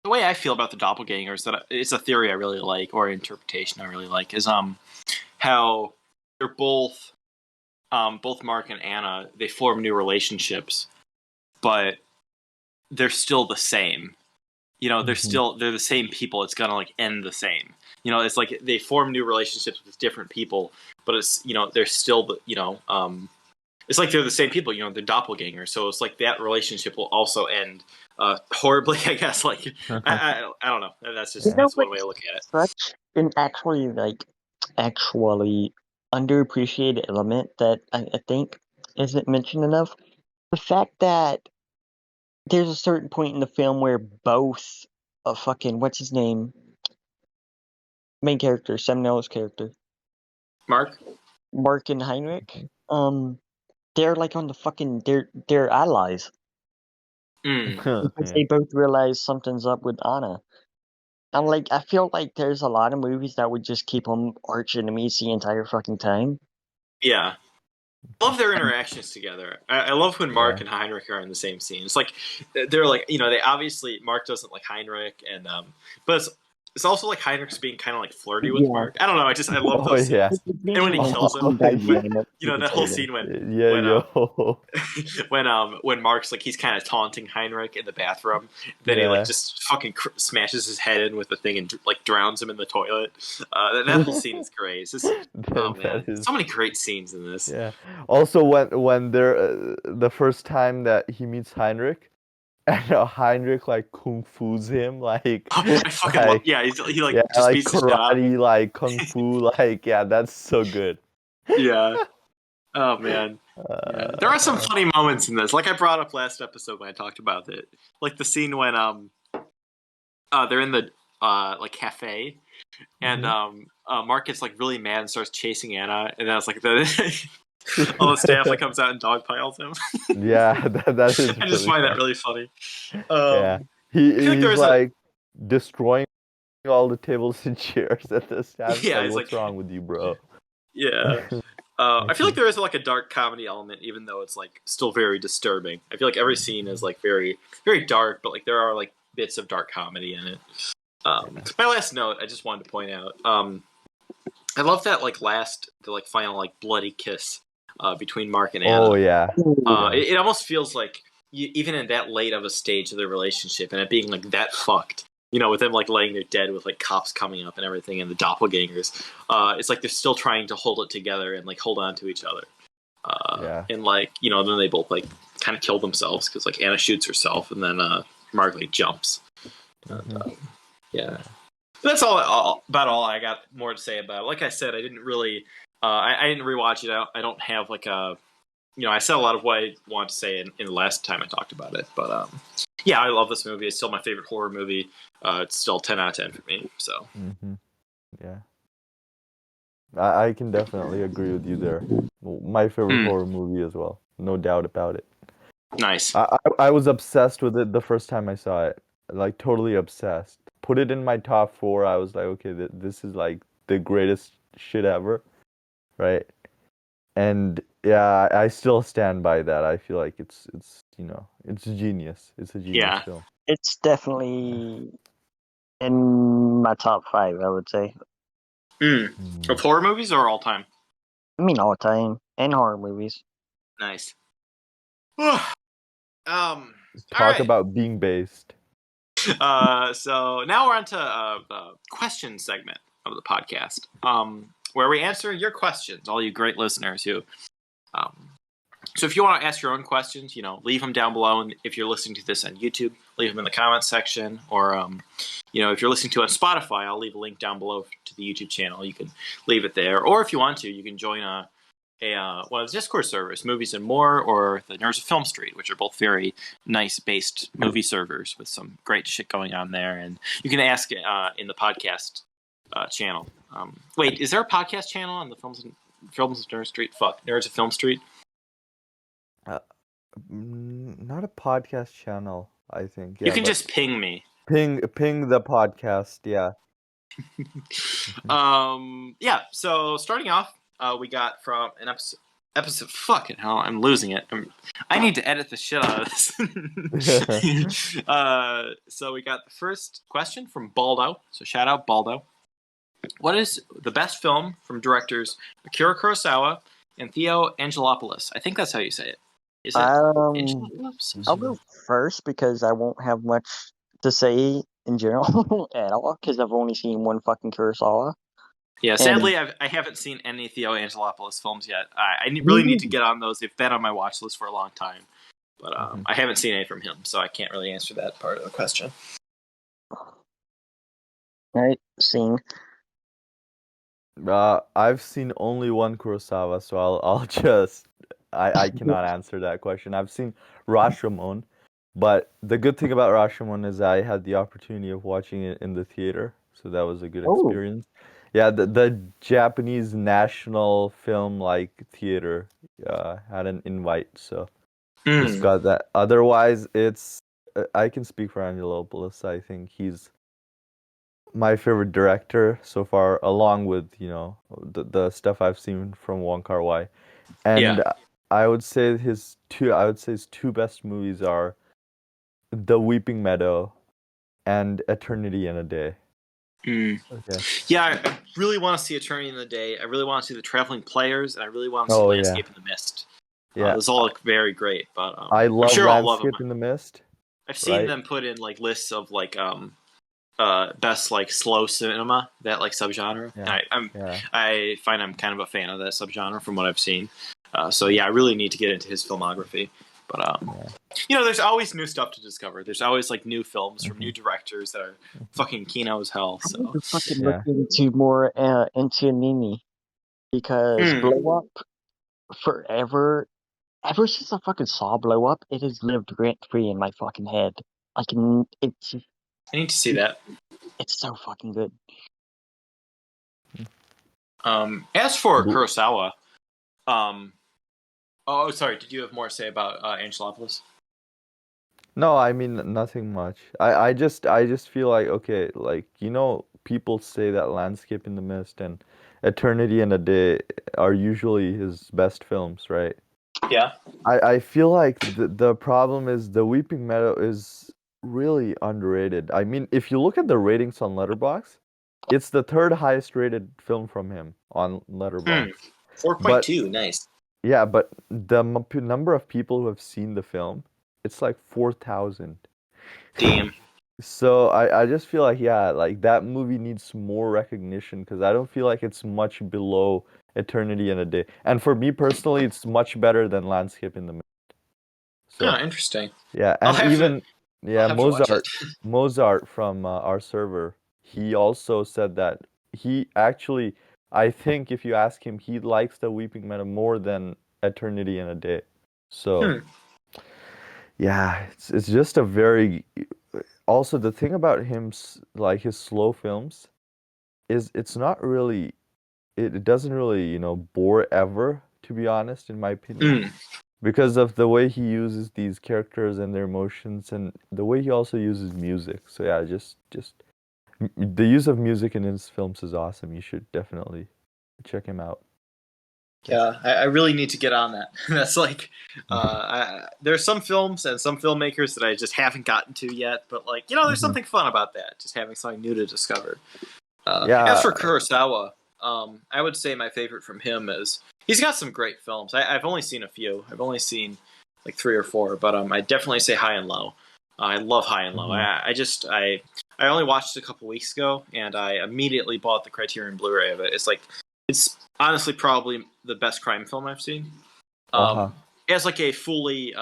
the way I feel about the doppelgangers, that it's a theory I really like, or interpretation I really like, is how they're both Mark and Anna, they form new relationships, but they're still the same. They're the same people. It's gonna like end the same. It's like they form new relationships with different people, but it's they're still it's like they're the same people. They're doppelgangers. So it's like that relationship will also end horribly, I guess. Like I don't know. That's just that's one way to look at it. Such an actually underappreciated element that I think isn't mentioned enough. The fact that there's a certain point in the film where both what's his name? Main character, Seminola's character. Mark and Heinrich. They're like on the they're allies. Because they both realize something's up with Anna. I'm like, I feel like there's a lot of movies that would just keep them arch enemies the entire fucking time. Yeah. I love their interactions together. I love when Mark and Heinrich are in the same scene. It's like they're like they obviously Mark doesn't like Heinrich, and but it's also like Heinrich's being kind of like flirty with Mark. I don't know. I love those scenes. And when he kills him, that whole scene when Mark's like he's kind of taunting Heinrich in the bathroom, then he like just fucking smashes his head in with the thing and like drowns him in the toilet. That whole scene is great. It's just so many great scenes in this. Yeah. Also, when they're the first time that he meets Heinrich, and Heinrich like kung fu's him like. I fucking love. Yeah, he just beats the shit out of him. Like kung fu, like that's so good. Yeah. Oh man. Yeah. There are some funny moments in this. Like I brought up last episode when I talked about it. Like the scene when they're in the like cafe, and Mark gets like really mad and starts chasing Anna, and then it's like all the staff like comes out and dogpiles him. Yeah, that is. I just find that really funny. He's like destroying all the tables and chairs at this time. Yeah, like, what's wrong with you, bro? Yeah. I feel like there is like a dark comedy element, even though it's like still very disturbing. I feel like every scene is like very, very dark, but like there are like bits of dark comedy in it. My last note, I just wanted to point out. I love that like the final like bloody kiss between Mark and Anna. Oh yeah. It almost feels like even in that late of a stage of their relationship, and it being like that fucked. With them like laying there dead with like cops coming up and everything and the doppelgangers. It's like they're still trying to hold it together and like hold on to each other. And like, then they both like kind of kill themselves because like Anna shoots herself and then Mark like jumps. Yeah. That's about all I got more to say about it. Like I said, I didn't really, I didn't rewatch it. I don't have like a, I said a lot of what I wanted to say in the last time I talked about it. But yeah, I love this movie. It's still my favorite horror movie. It's still 10 out of 10 for me. So yeah, I can definitely agree with you there. My favorite horror movie as well, no doubt about it. Nice. I was obsessed with it the first time I saw it, like totally obsessed. Put it in my top 4. I was like, okay, this is like the greatest shit ever, right? And yeah, I still stand by that. I feel like it's it's genius. It's a genius film. It's definitely in my top 5, I would say. Of horror movies or all time? I mean, all time and horror movies. Nice. Talk about being based. So now we're on to the question segment of the podcast, where we answer your questions, all you great listeners who. So if you want to ask your own questions, leave them down below. And if you're listening to this on YouTube, leave them in the comments section. Or, if you're listening to it on Spotify, I'll leave a link down below to the YouTube channel. You can leave it there. Or if you want to, you can join one of the Discord servers, Movies and More, or the Nerds of Film Street, which are both very nice based movie servers with some great shit going on there. And you can ask in the podcast channel. Wait, is there a podcast channel on the Films of Nerd Street? Fuck, Nerds of Film Street. Not a podcast channel, I think. Yeah, you can just ping me. Ping the podcast, yeah. Yeah, so starting off, we got from an episode fucking hell, I'm losing it. I need to edit the shit out of this. So we got the first question from Baldo. So shout out Baldo. What is the best film from directors Akira Kurosawa and Theo Angelopoulos? I think that's how you say it. Is it Angelopoulos? I'll go first because I won't have much to say in general at all because I've only seen one fucking Kurosawa. Yeah, sadly, I haven't seen any Theo Angelopoulos films yet. I really need to get on those. They've been on my watch list for a long time. But I haven't seen any from him, so I can't really answer that part of the question. All right, Singh. I've seen only one Kurosawa, so I'll just... I cannot answer that question. I've seen Rashomon, but the good thing about Rashomon is I had the opportunity of watching it in the theater, so that was a good experience. Yeah, the Japanese National Film Theater had an invite, so just got that. Otherwise, it's I can speak for Angelopoulos. I think he's my favorite director so far, along with the stuff I've seen from Wong Kar-wai, and I would say his two best movies are The Weeping Meadow and Eternity in a Day. Okay. Yeah, I really want to see Eternity in the Day. I really want to see The Traveling Players, and I really want to see Landscape in the Mist. Yeah, those all look very great. But I love I'm sure Landscape in the Mist. I've seen them put in lists of best slow cinema, that subgenre. Yeah. And I find I'm kind of a fan of that subgenre from what I've seen. So yeah, I really need to get into his filmography. But there's always new stuff to discover. There's always new films from new directors that are fucking kino as hell. So I'm fucking looking into more into Nini because Blow Up forever. Ever since I fucking saw Blow Up, it has lived rent free in my fucking head. I need to see that. It's so fucking good. As for Kurosawa, oh, sorry. Did you have more to say about Angelopoulos? No, I mean nothing much. I just feel like, okay, people say that Landscape in the Mist and Eternity and a Day are usually his best films, right? Yeah. I feel like the problem is the Weeping Meadow is really underrated. I mean, if you look at the ratings on Letterboxd, it's the third highest rated film from him on Letterboxd. 4.2, nice. Yeah, but the number of people who have seen the film, it's like 4,000. Damn. So I just feel like, yeah, like that movie needs more recognition because I don't feel like it's much below Eternity and a Day. And for me personally, it's much better than Landscape in the Mist. So Interesting. yeah, I'll and have to even yeah, watch it. Mozart from our server, he also said that he actually, I think if you ask him, he likes the Weeping Meadow more than Eternity in a Day. So yeah, it's just a very also the thing about him like his slow films is it's not really it doesn't really, bore ever, to be honest, in my opinion. Because of the way he uses these characters and their emotions and the way he also uses music. So yeah, just the use of music in his films is awesome. You should definitely check him out. Yeah, I really need to get on that. That's like, there's some films and some filmmakers that I just haven't gotten to yet, but like, there's something fun about that, just having something new to discover. As for Kurosawa, I would say my favorite from him is he's got some great films. I've only seen a few. I've only seen like 3 or 4, but I definitely say High and Low. I love High and Low. I only watched it a couple weeks ago, and I immediately bought the Criterion Blu-ray of it. It's honestly probably the best crime film I've seen. It has like a fully,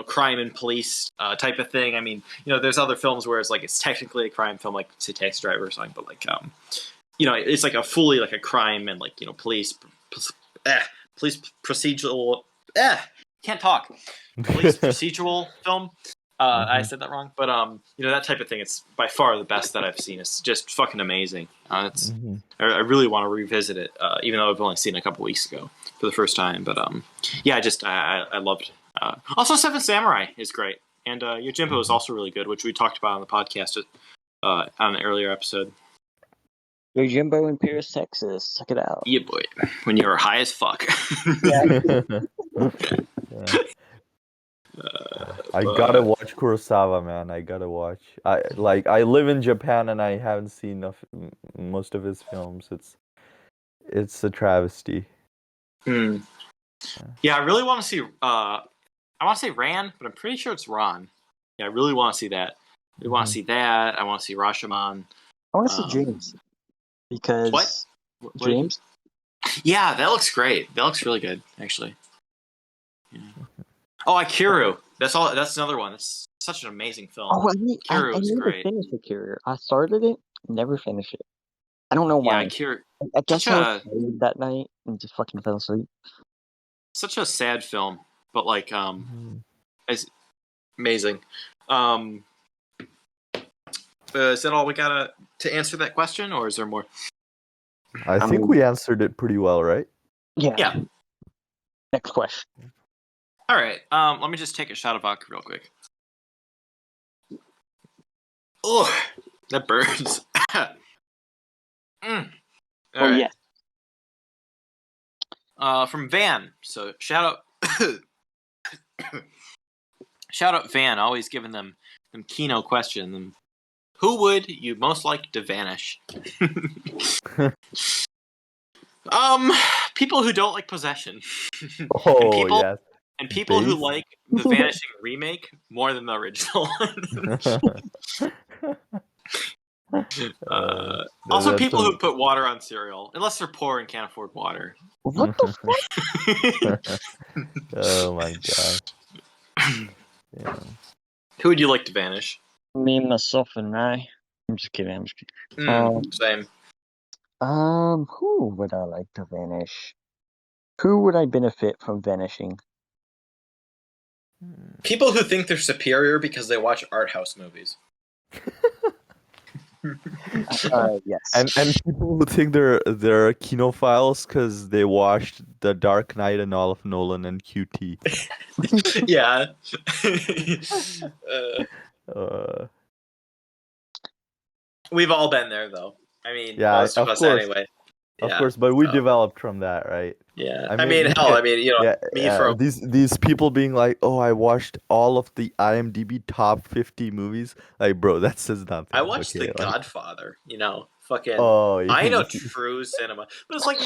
crime and police type of thing. I mean, there's other films where it's technically a crime film, like say Taxi Driver or something, but like, it's like a fully like a crime and like police procedural. Can't talk. Police procedural film. I said that wrong, but that type of thing. It's by far the best that I've seen. It's just fucking amazing. I really want to revisit it, even though I've only seen it a couple weeks ago for the first time. But yeah, I loved. Also, Seven Samurai is great, and Yojimbo is also really good, which we talked about on the podcast on an earlier episode. Yojimbo in Paris, Texas. Check it out. Yeah, boy. When you're high as fuck. I gotta watch Kurosawa, man. I gotta watch. I live in Japan and I haven't seen most of his films. It's a travesty. Yeah, I really want to see. I want to say Ran, but I'm pretty sure it's Ron. Yeah, I really want to see that. I want to see that. I want to see Rashomon. I want to see Dreams because what Dreams? Yeah, that looks great. That looks really good, actually. Yeah. Oh, Akira. That's another one. That's such an amazing film. Oh, I never finished Akira. I started it, never finished it. I don't know why. Yeah, Akira. I guess I was tired that night and just fucking fell asleep. Such a sad film, but like it's amazing. Is that all we got to answer that question, or is there more? I think we answered it pretty well, right? Yeah. Next question. All right. Let me just take a shot of vodka real quick. Oh, that burns. Right. Yeah. From Van. So shout out Van. Always giving them Kino questions. Who would you most like to vanish? People who don't like Possession. Yes. And people who like the Vanishing remake more than the original. Also, people who put water on cereal, unless they're poor and can't afford water. What the fuck? Oh my god. Yeah. Who would you like to vanish? Me, myself, and I. I'm just kidding. Same. Who would I like to vanish? Who would I benefit from vanishing? People who think they're superior because they watch art house movies. Yes. And people who think they're kinophiles because they watched The Dark Knight and all of Nolan and QT. Yeah. We've all been there, though. I mean, most of us anyway. Of Yeah. course, but we developed from that, right? Yeah. I I mean, mean, hell, I mean, me from these people being like, "Oh, I watched all of the IMDb top 50 movies." Like, bro, that says I nothing. watched The Okay, like, Godfather, fucking oh, I know you- true cinema. But it's like,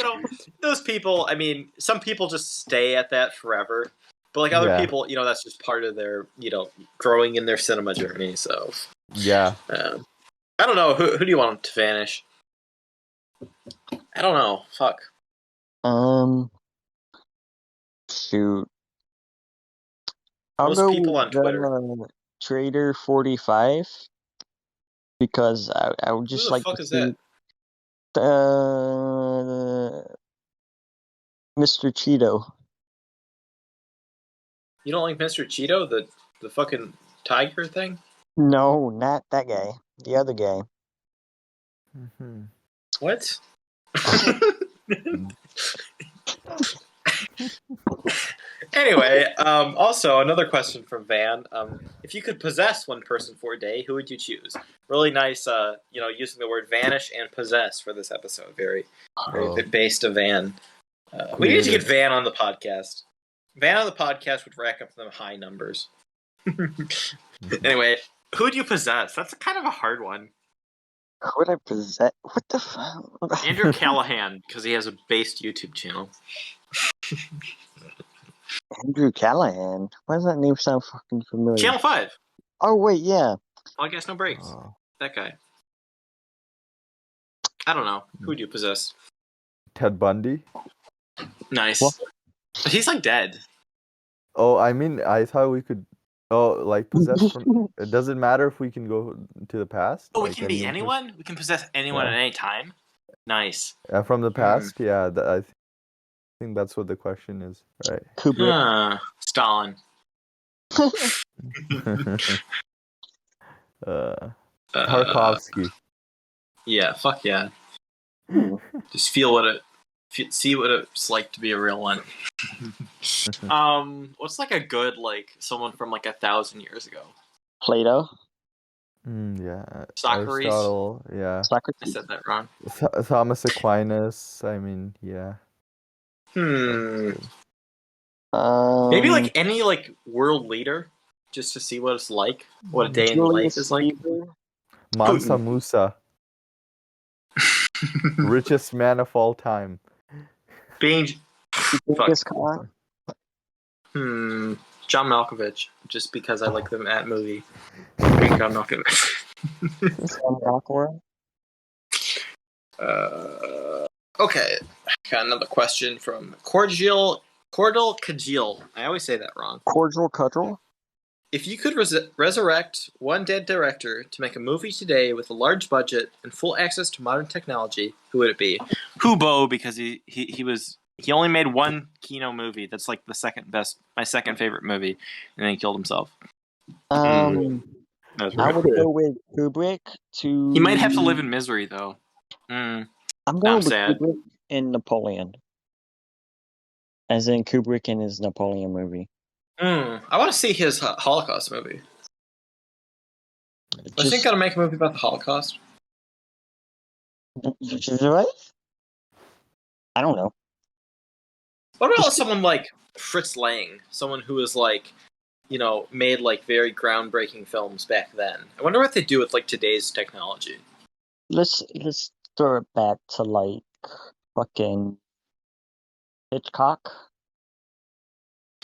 those people, I mean, some people just stay at that forever. But like other yeah, people, that's just part of their, growing in their cinema journey. So, yeah. I don't know. Who do you want to vanish? I don't know. Fuck. Shoot. I'll Most go people with on Twitter. Trader 45 because I would Who just the like fuck to is see that? Mr. Cheeto. You don't like Mr. Cheeto, the fucking tiger thing? No, not that guy. The other guy. Mhm. What? Anyway, also another question from Van. If you could possess one person for a day, who would you choose? Really nice, using the word vanish and possess for this episode. Very, very Oh, based of Van. We need to get creative. Van on the podcast. Van on the podcast would rack up some high numbers. Mhm. Anyway, who would you possess? That's kind of a hard one. Who would I possess? What the fuck? Andrew Callahan, because he has a based YouTube channel. Andrew Callahan. Why does that name sound fucking familiar? Channel 5. Oh, wait, yeah. Podcast No Breaks. Oh. That guy. I don't know. Who would you possess? Ted Bundy. Nice. What? But he's like dead. Oh, I mean, I thought we could. Oh, like possess from. It doesn't matter if we can go to the past. Oh, we like can be any anyone? We can possess anyone Yeah. at any time? Nice. From the past. Yeah, I think that's what the question is, right? Kubrick. Stalin. Tarkovsky. Yeah, fuck yeah. Hmm. Just see what it's like to be a real one. What's like a good, someone from 1,000 years ago? Plato. Yeah. Socrates? Aristotle. Yeah. I Socrates. said that wrong. Thomas Aquinas. I mean, yeah. Maybe any world leader, just to see what it's like, what a day in life is like. Caesar. Mansa Putin. Musa, richest man of all time. Being Genghis Khan. John Malkovich, just because I like them at movie. John Malkovich. Sam Rockwell. Okay, got another question from Cordal Kajil. I always say that wrong. Cordial Cudgel. If you could resurrect one dead director to make a movie today with a large budget and full access to modern technology, who would it be? Hubo, because he only made one Kino movie. That's the second best, my second favorite movie, and then he killed himself. I That's right. would go with Kubrick to. He might have to live in misery though. I'm going with sad. Kubrick and Napoleon. As in Kubrick in his Napoleon movie. I want to see his Holocaust movie. I think gotta make a movie about the Holocaust. What? I don't know. What about someone like Fritz Lang? Someone who is made very groundbreaking films back then. I wonder what they do with today's technology. Let's throw it back to fucking Hitchcock.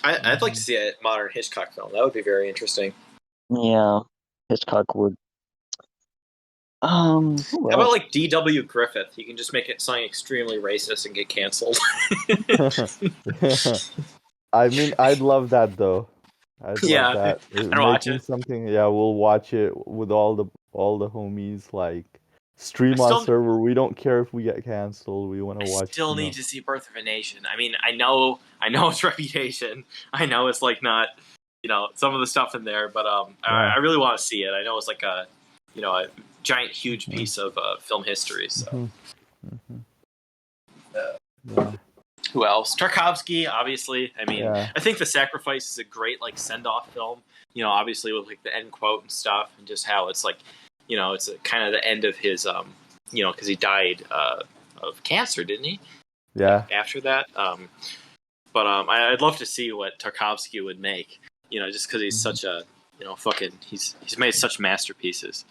I'd like to see a modern Hitchcock film. That would be very interesting. Yeah, Hitchcock would. How about D.W. Griffith? You can just make it something extremely racist and get canceled. I mean, I'd love that though. I'd love that. I'd watch Making it. something, yeah, we'll watch it with all the homies. Stream on server. We don't care if we get canceled. We want to watch. I still need to see Birth of a Nation. I mean, I know its reputation. I know it's not, some of the stuff in there, but I really want to see it. I know it's a giant, huge piece of film history. So, who else? Tarkovsky, obviously. I mean, I think The Sacrifice is a great send-off film. Obviously with the end quote and stuff, and just how it's it's kind of the end of his because he died of cancer, didn't he? Yeah. After that, I'd love to see what Tarkovsky would make. Just because he's such a fucking he's made such masterpieces.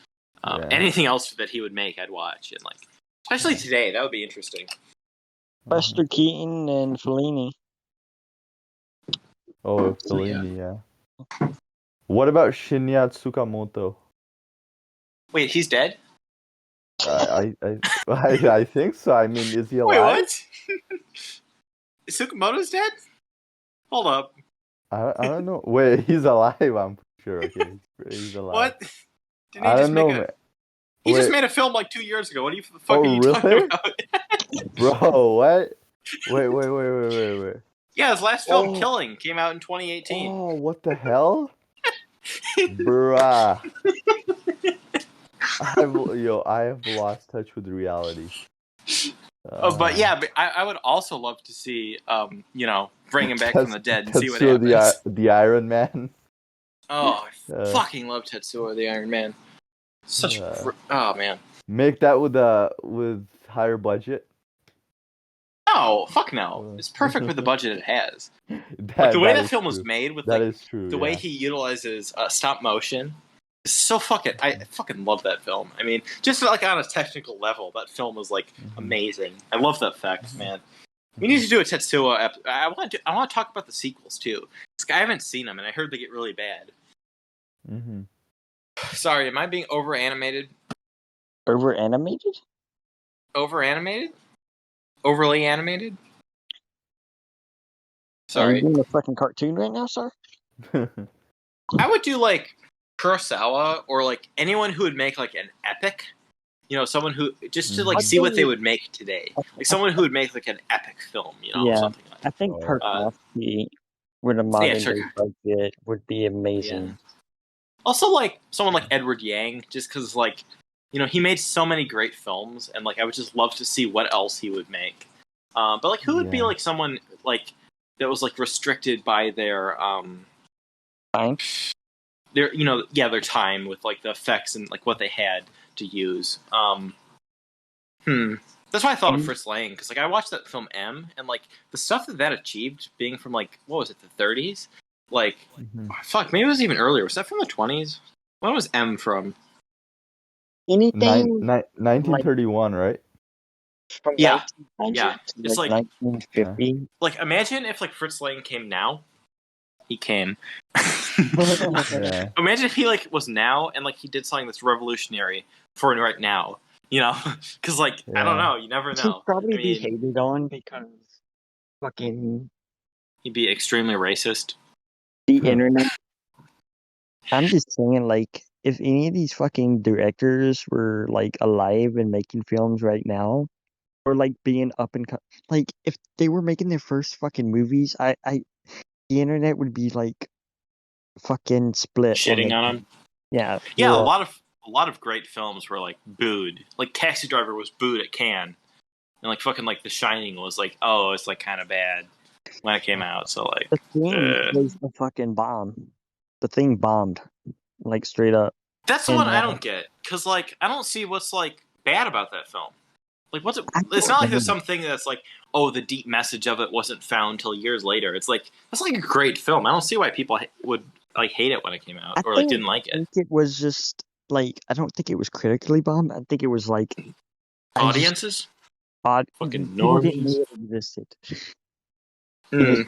Yeah. Anything else that he would make, I'd watch, and like especially today, that would be interesting. Buster Keaton and Fellini. Oh, Fellini, yeah. What about Shinya Tsukamoto? Wait, he's dead? I think so. I mean, is he alive? Wait, what? Tsukamoto's dead? Hold up. I don't know. Wait, he's alive. I'm sure. Okay, he's alive. What? Didn't he I just don't make know. He just Wait. made a film like 2 years ago. What are you the fuck are you really? talking about? Bro, what? Wait. Yeah, his last film, Killing, came out in 2018. Oh, what the hell? Bruh. I have lost touch with reality. But yeah, I would also love to see, bring him back from the dead and see what happens. the Iron Man. Oh, I fucking love Tetsuo the Iron Man. Oh man. Make that with higher budget. No, fuck no. It's perfect with the budget it has. The way that film was made, with is true. The way he utilizes stop motion, is so I fucking love that film. I mean, just like on a technical level, that film was like amazing. I love the effects, man. We need to do a Tetsuo episode. I want to talk about the sequels too. I haven't seen them, and I heard they get really bad. Sorry, am I being over animated? Over animated? Over animated? Overly animated? Sorry. Are you doing a fucking cartoon right now, sir? I would do like Kurosawa or like anyone who would make like an epic. Someone who just to like see what they would make today. Like someone who would make like an epic film, something like that. I think Tarkovsky with a modern day budget would be amazing. Yeah. Also, like someone like Edward Yang, just because like he made so many great films, and like I would just love to see what else he would make. But like, who would be like someone like that was like restricted by their time? Their time with like the effects and like what they had to use. That's why I thought of Fritz Lang, because like I watched that film M, and like the stuff that achieved, being from like what was it, the 30s? Like fuck, maybe it was even earlier. Was that from the 20s? When was M from? Anything 1931, right? From yeah. It's like 1950. Like imagine if like Fritz Lang came now. He came. Imagine if he like was now and like he did something that's revolutionary for right now. Because like I don't know, you never know. He'd probably be hated on because fucking he'd be extremely racist. The internet. I'm just saying, like, if any of these fucking directors were like alive and making films right now, or like being up and like if they were making their first fucking movies, the internet would be like fucking split, shitting on them. Yeah. A lot of great films were like booed. Like Taxi Driver was booed at Cannes, and like fucking like The Shining was like, oh, it's like kind of bad when it came out. So like the Thing was a fucking bomb. The Thing bombed, like straight up. That's the one I don't get, because like I don't see what's like bad about that film. Like what's it? It's not like there's something that's like, oh, the deep message of it wasn't found till years later. It's like that's like a great film. I don't see why people would like hate it when it came out or like didn't like it. I think it was just like I don't think it was critically bombed. I think it was like audiences. Fucking normies. Didn't know it existed. It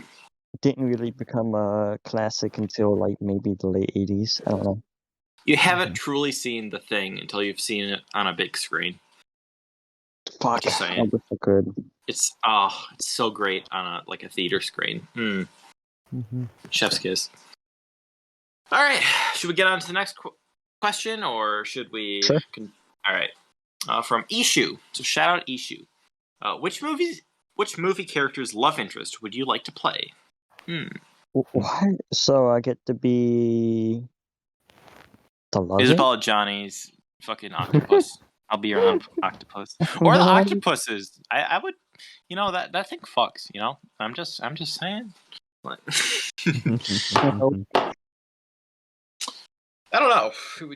didn't really become a classic until like maybe the late 80s. I don't know. You haven't truly seen The Thing until you've seen it on a big screen. Fuck, just saying. I wish I could. It's so great on a theater screen. Chef's kiss. All right, should we get on to the next question, or should we? Sure. All right, from Ishu. So shout out Ishu. Which movie character's love interest would you like to play? What? So I get to be the love Isabella Johnny's fucking octopus. I'll be your octopus, or the octopuses. I would, that thing fucks. I'm just saying. I don't know. Who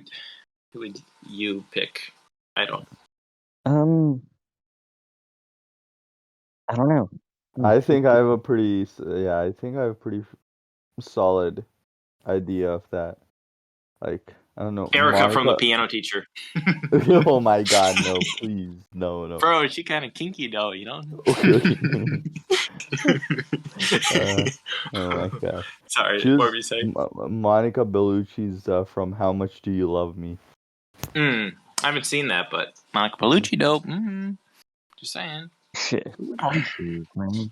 would you pick? I don't. I don't know. I think I have a pretty solid idea of that. Like, I don't know, Erica from the Monica. piano teacher. Oh my God, no, please, no. Bro, she kind of kinky though, you know? Okay. Oh my God. Sorry, what were She's you saying? Monica Bellucci's from How Much Do You Love Me? I haven't seen that, but Monica Bellucci dope. Just saying. Shit. Oh, shoot, man.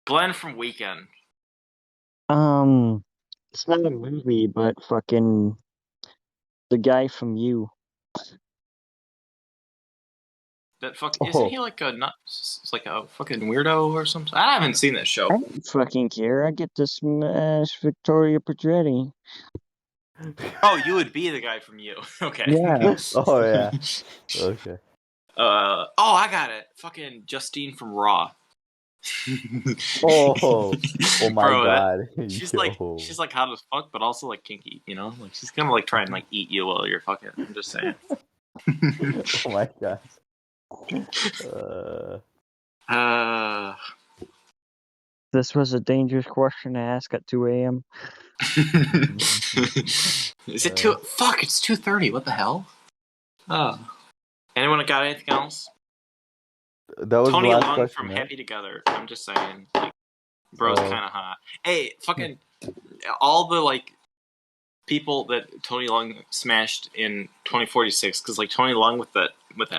Glenn from Weekend. It's not a movie, but fucking the guy from You. That fuck isn't Oh, he like a like a fucking weirdo or something? I haven't seen that I show. don't fucking care. I get to smash Victoria Pedretti. Oh, you would be the guy from You. Okay. Yeah. oh yeah. Okay. Oh, I got it. Fucking Justine from Raw. Oh my Bro, God. she's Yo. like hot as fuck, but also like kinky. You know, like she's gonna like try and like eat you while you're fucking. I'm just saying. Oh my God. This was a dangerous question to ask at 2 a.m. Is it two? Fuck! It's 2:30. What the hell? Oh. Anyone got anything else? That was Tony the last Long question, from right? Happy Together. I'm just saying, like, bro's Oh. kind of hot. Hey, fucking, all the like people that Tony Long smashed in 2046, because like Tony Long with that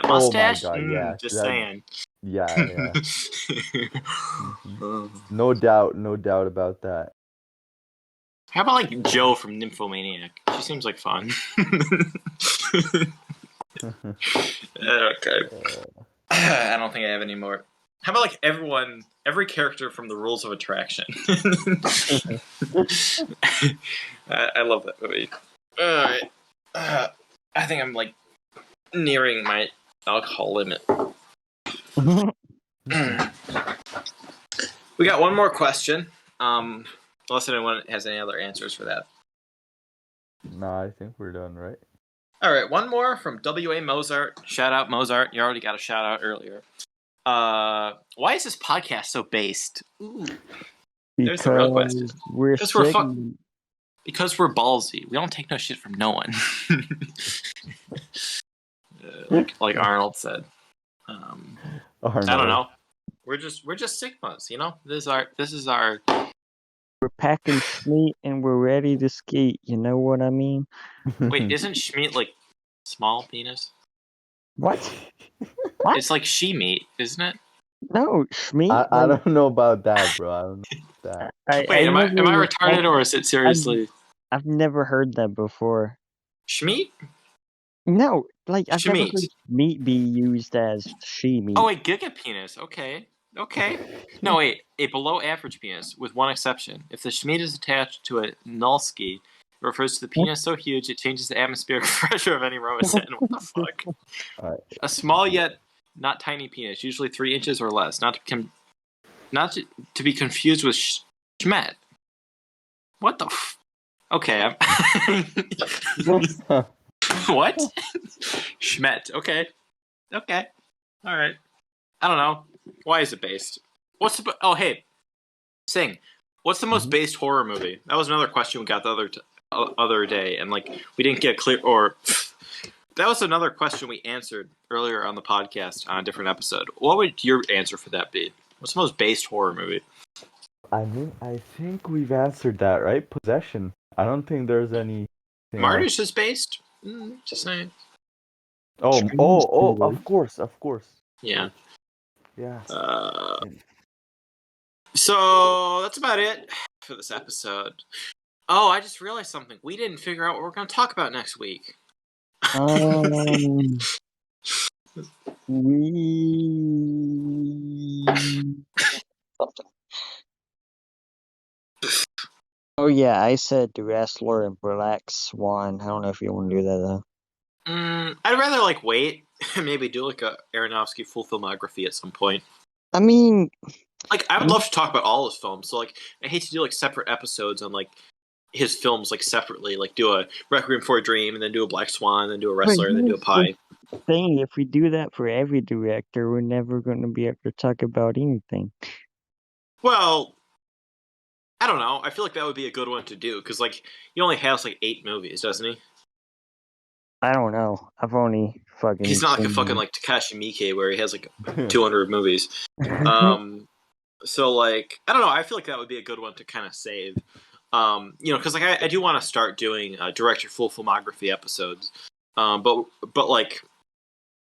mustache. Oh my God, yeah. Just saying. Yeah. No doubt about that. How about like Joe from Nymphomaniac? She seems like fun. Okay. I don't think I have any more. How about like every character from the Rules of Attraction? I love that movie. Alright. I think I'm like nearing my alcohol limit. We got one more question. Unless anyone has any other answers for that. No, I think we're done, right? Alright, one more from W.A. Mozart. Shout out Mozart. You already got a shout out earlier. Why is this podcast so based? Ooh. There's the real question. Because we're ballsy. We don't take no shit from no one. like Arnold said. Arnold. I don't know. We're just Sigmas, you know. This is our. We're packing Schmeat and we're ready to skate. You know what I mean? Wait, isn't Schmeat like small penis? What? It's like she meat, isn't it? No, Schmeat. I don't know about that, bro. I don't know about that. Wait, am I retarded or is it seriously? I've never heard that before. Schmeat? No, like I've never Schmeat. heard meat be used as she meat. Oh wait, giga penis. Okay. No wait, a below average penis, with one exception. If the Schmeat is attached to a nullski, it refers to the penis so huge it changes the atmospheric pressure of any Romasan. What the fuck? Right. A small yet not tiny penis, usually 3 inches or less, not to be confused with Schmet. What the Okay, what? Schmet. Okay. All right. I don't know. Why is it based? Oh, hey. Singh. What's the most based horror movie? That was another question we got the other day, and like we didn't get clear. Or that was another question we answered earlier on the podcast on a different episode. What would your answer for that be? What's the most based horror movie? I mean, I think we've answered that, right? Possession. I don't think there's any. Martyrs is based. Just saying. Oh! Of course. Yeah. Yeah. So that's about it for this episode. Oh, I just realized something. We didn't figure out what we're going to talk about next week. Oh yeah, I said to ask Lauren Black Swan. I don't know if you want to do that though. I'd rather like wait, maybe do like a Aronofsky full filmography at some point. I mean, like I would love to talk about all his films. So like I hate to do like separate episodes on like his films like separately, like do a Requiem for a Dream, and then do a Black Swan, and then do a But Wrestler, and then do a here's the Pie. thing: if we do that for every director, we're never going to be able to talk about anything. Well, I don't know. I feel like that would be a good one to do because like he only has like 8 movies, doesn't he? I don't know. I've only fucking. He's not like a seen fucking like Takashi Miike where he has like 200 movies. So like I don't know. I feel like that would be a good one to kind of save. Because like I do want to start doing director full filmography episodes. But like,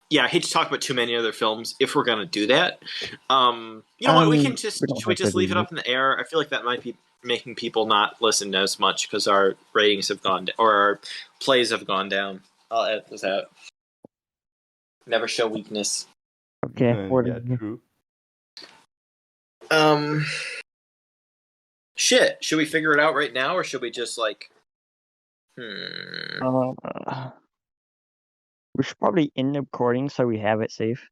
yeah, I hate to talk about too many other films if we're gonna do that. What we can just don't should we have to just do leave it that. up in the air? I feel like that might be making people not listen as much because our ratings have gone down, or our plays have gone down. I'll edit this out. Never show weakness. Okay. Yeah, true. Shit. Should we figure it out right now, or should we just like? We should probably end the recording so we have it safe.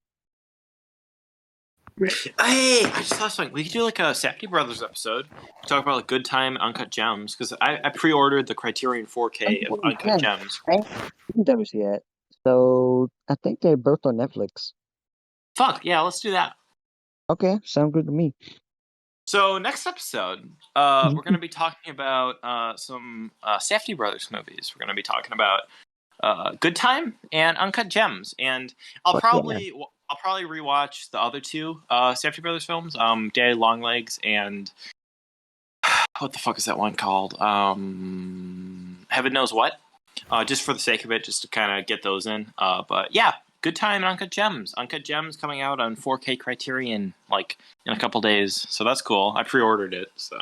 Hey, I just thought something. We could do like a Safdie Brothers episode. Talk about like Good Time and Uncut Gems because I pre-ordered the Criterion 4K of Uncut Gems. I haven't seen those yet, so I think they're both on Netflix. Fuck yeah, let's do that. Okay, sound good to me. So next episode, we're going to be talking about some Safdie Brothers movies. We're going to be talking about Good Time and Uncut Gems, and I'll probably rewatch the other two Safdie Brothers films, Daddy Longlegs and what the fuck is that one called? Heaven Knows What. Just for the sake of it, just to kind of get those in. But yeah, Good Time and Uncut Gems. Uncut Gems coming out on 4K Criterion like in a couple days, so that's cool. I pre-ordered it. So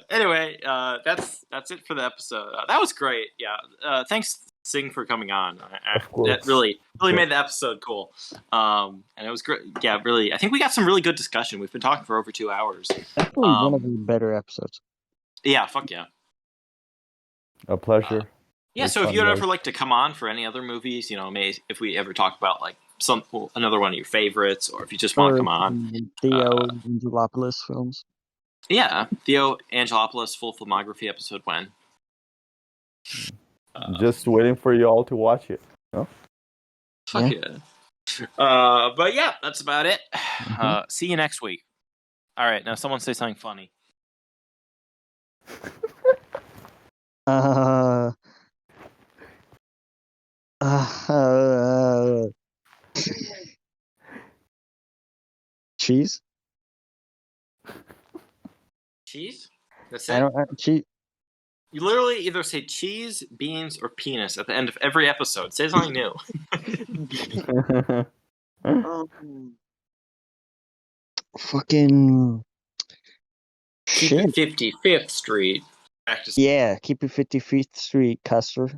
anyway, that's it for the episode. That was great. Yeah, thanks Singh for coming on. That really made the episode cool. And it was great. Yeah, really. I think we got some really good discussion. We've been talking for over 2 hours. Definitely one of the better episodes. Yeah, fuck yeah. A pleasure. Yeah, so if you'd ever like to come on for any other movies, if we ever talk about like another one of your favorites, or if you just want to come on, Theo Angelopoulos films. Yeah, Theo Angelopoulos full filmography episode when. Just waiting for you all to watch it. No? Fuck yeah. But yeah, that's about it. See you next week. All right, now someone say something funny. Cheese? Cheese? That's I it? don't cheese. You literally either say cheese, beans, or penis at the end of every episode. Say something new. Fucking Keep it 55th Street. Yeah, keep it 55th Street, Custer.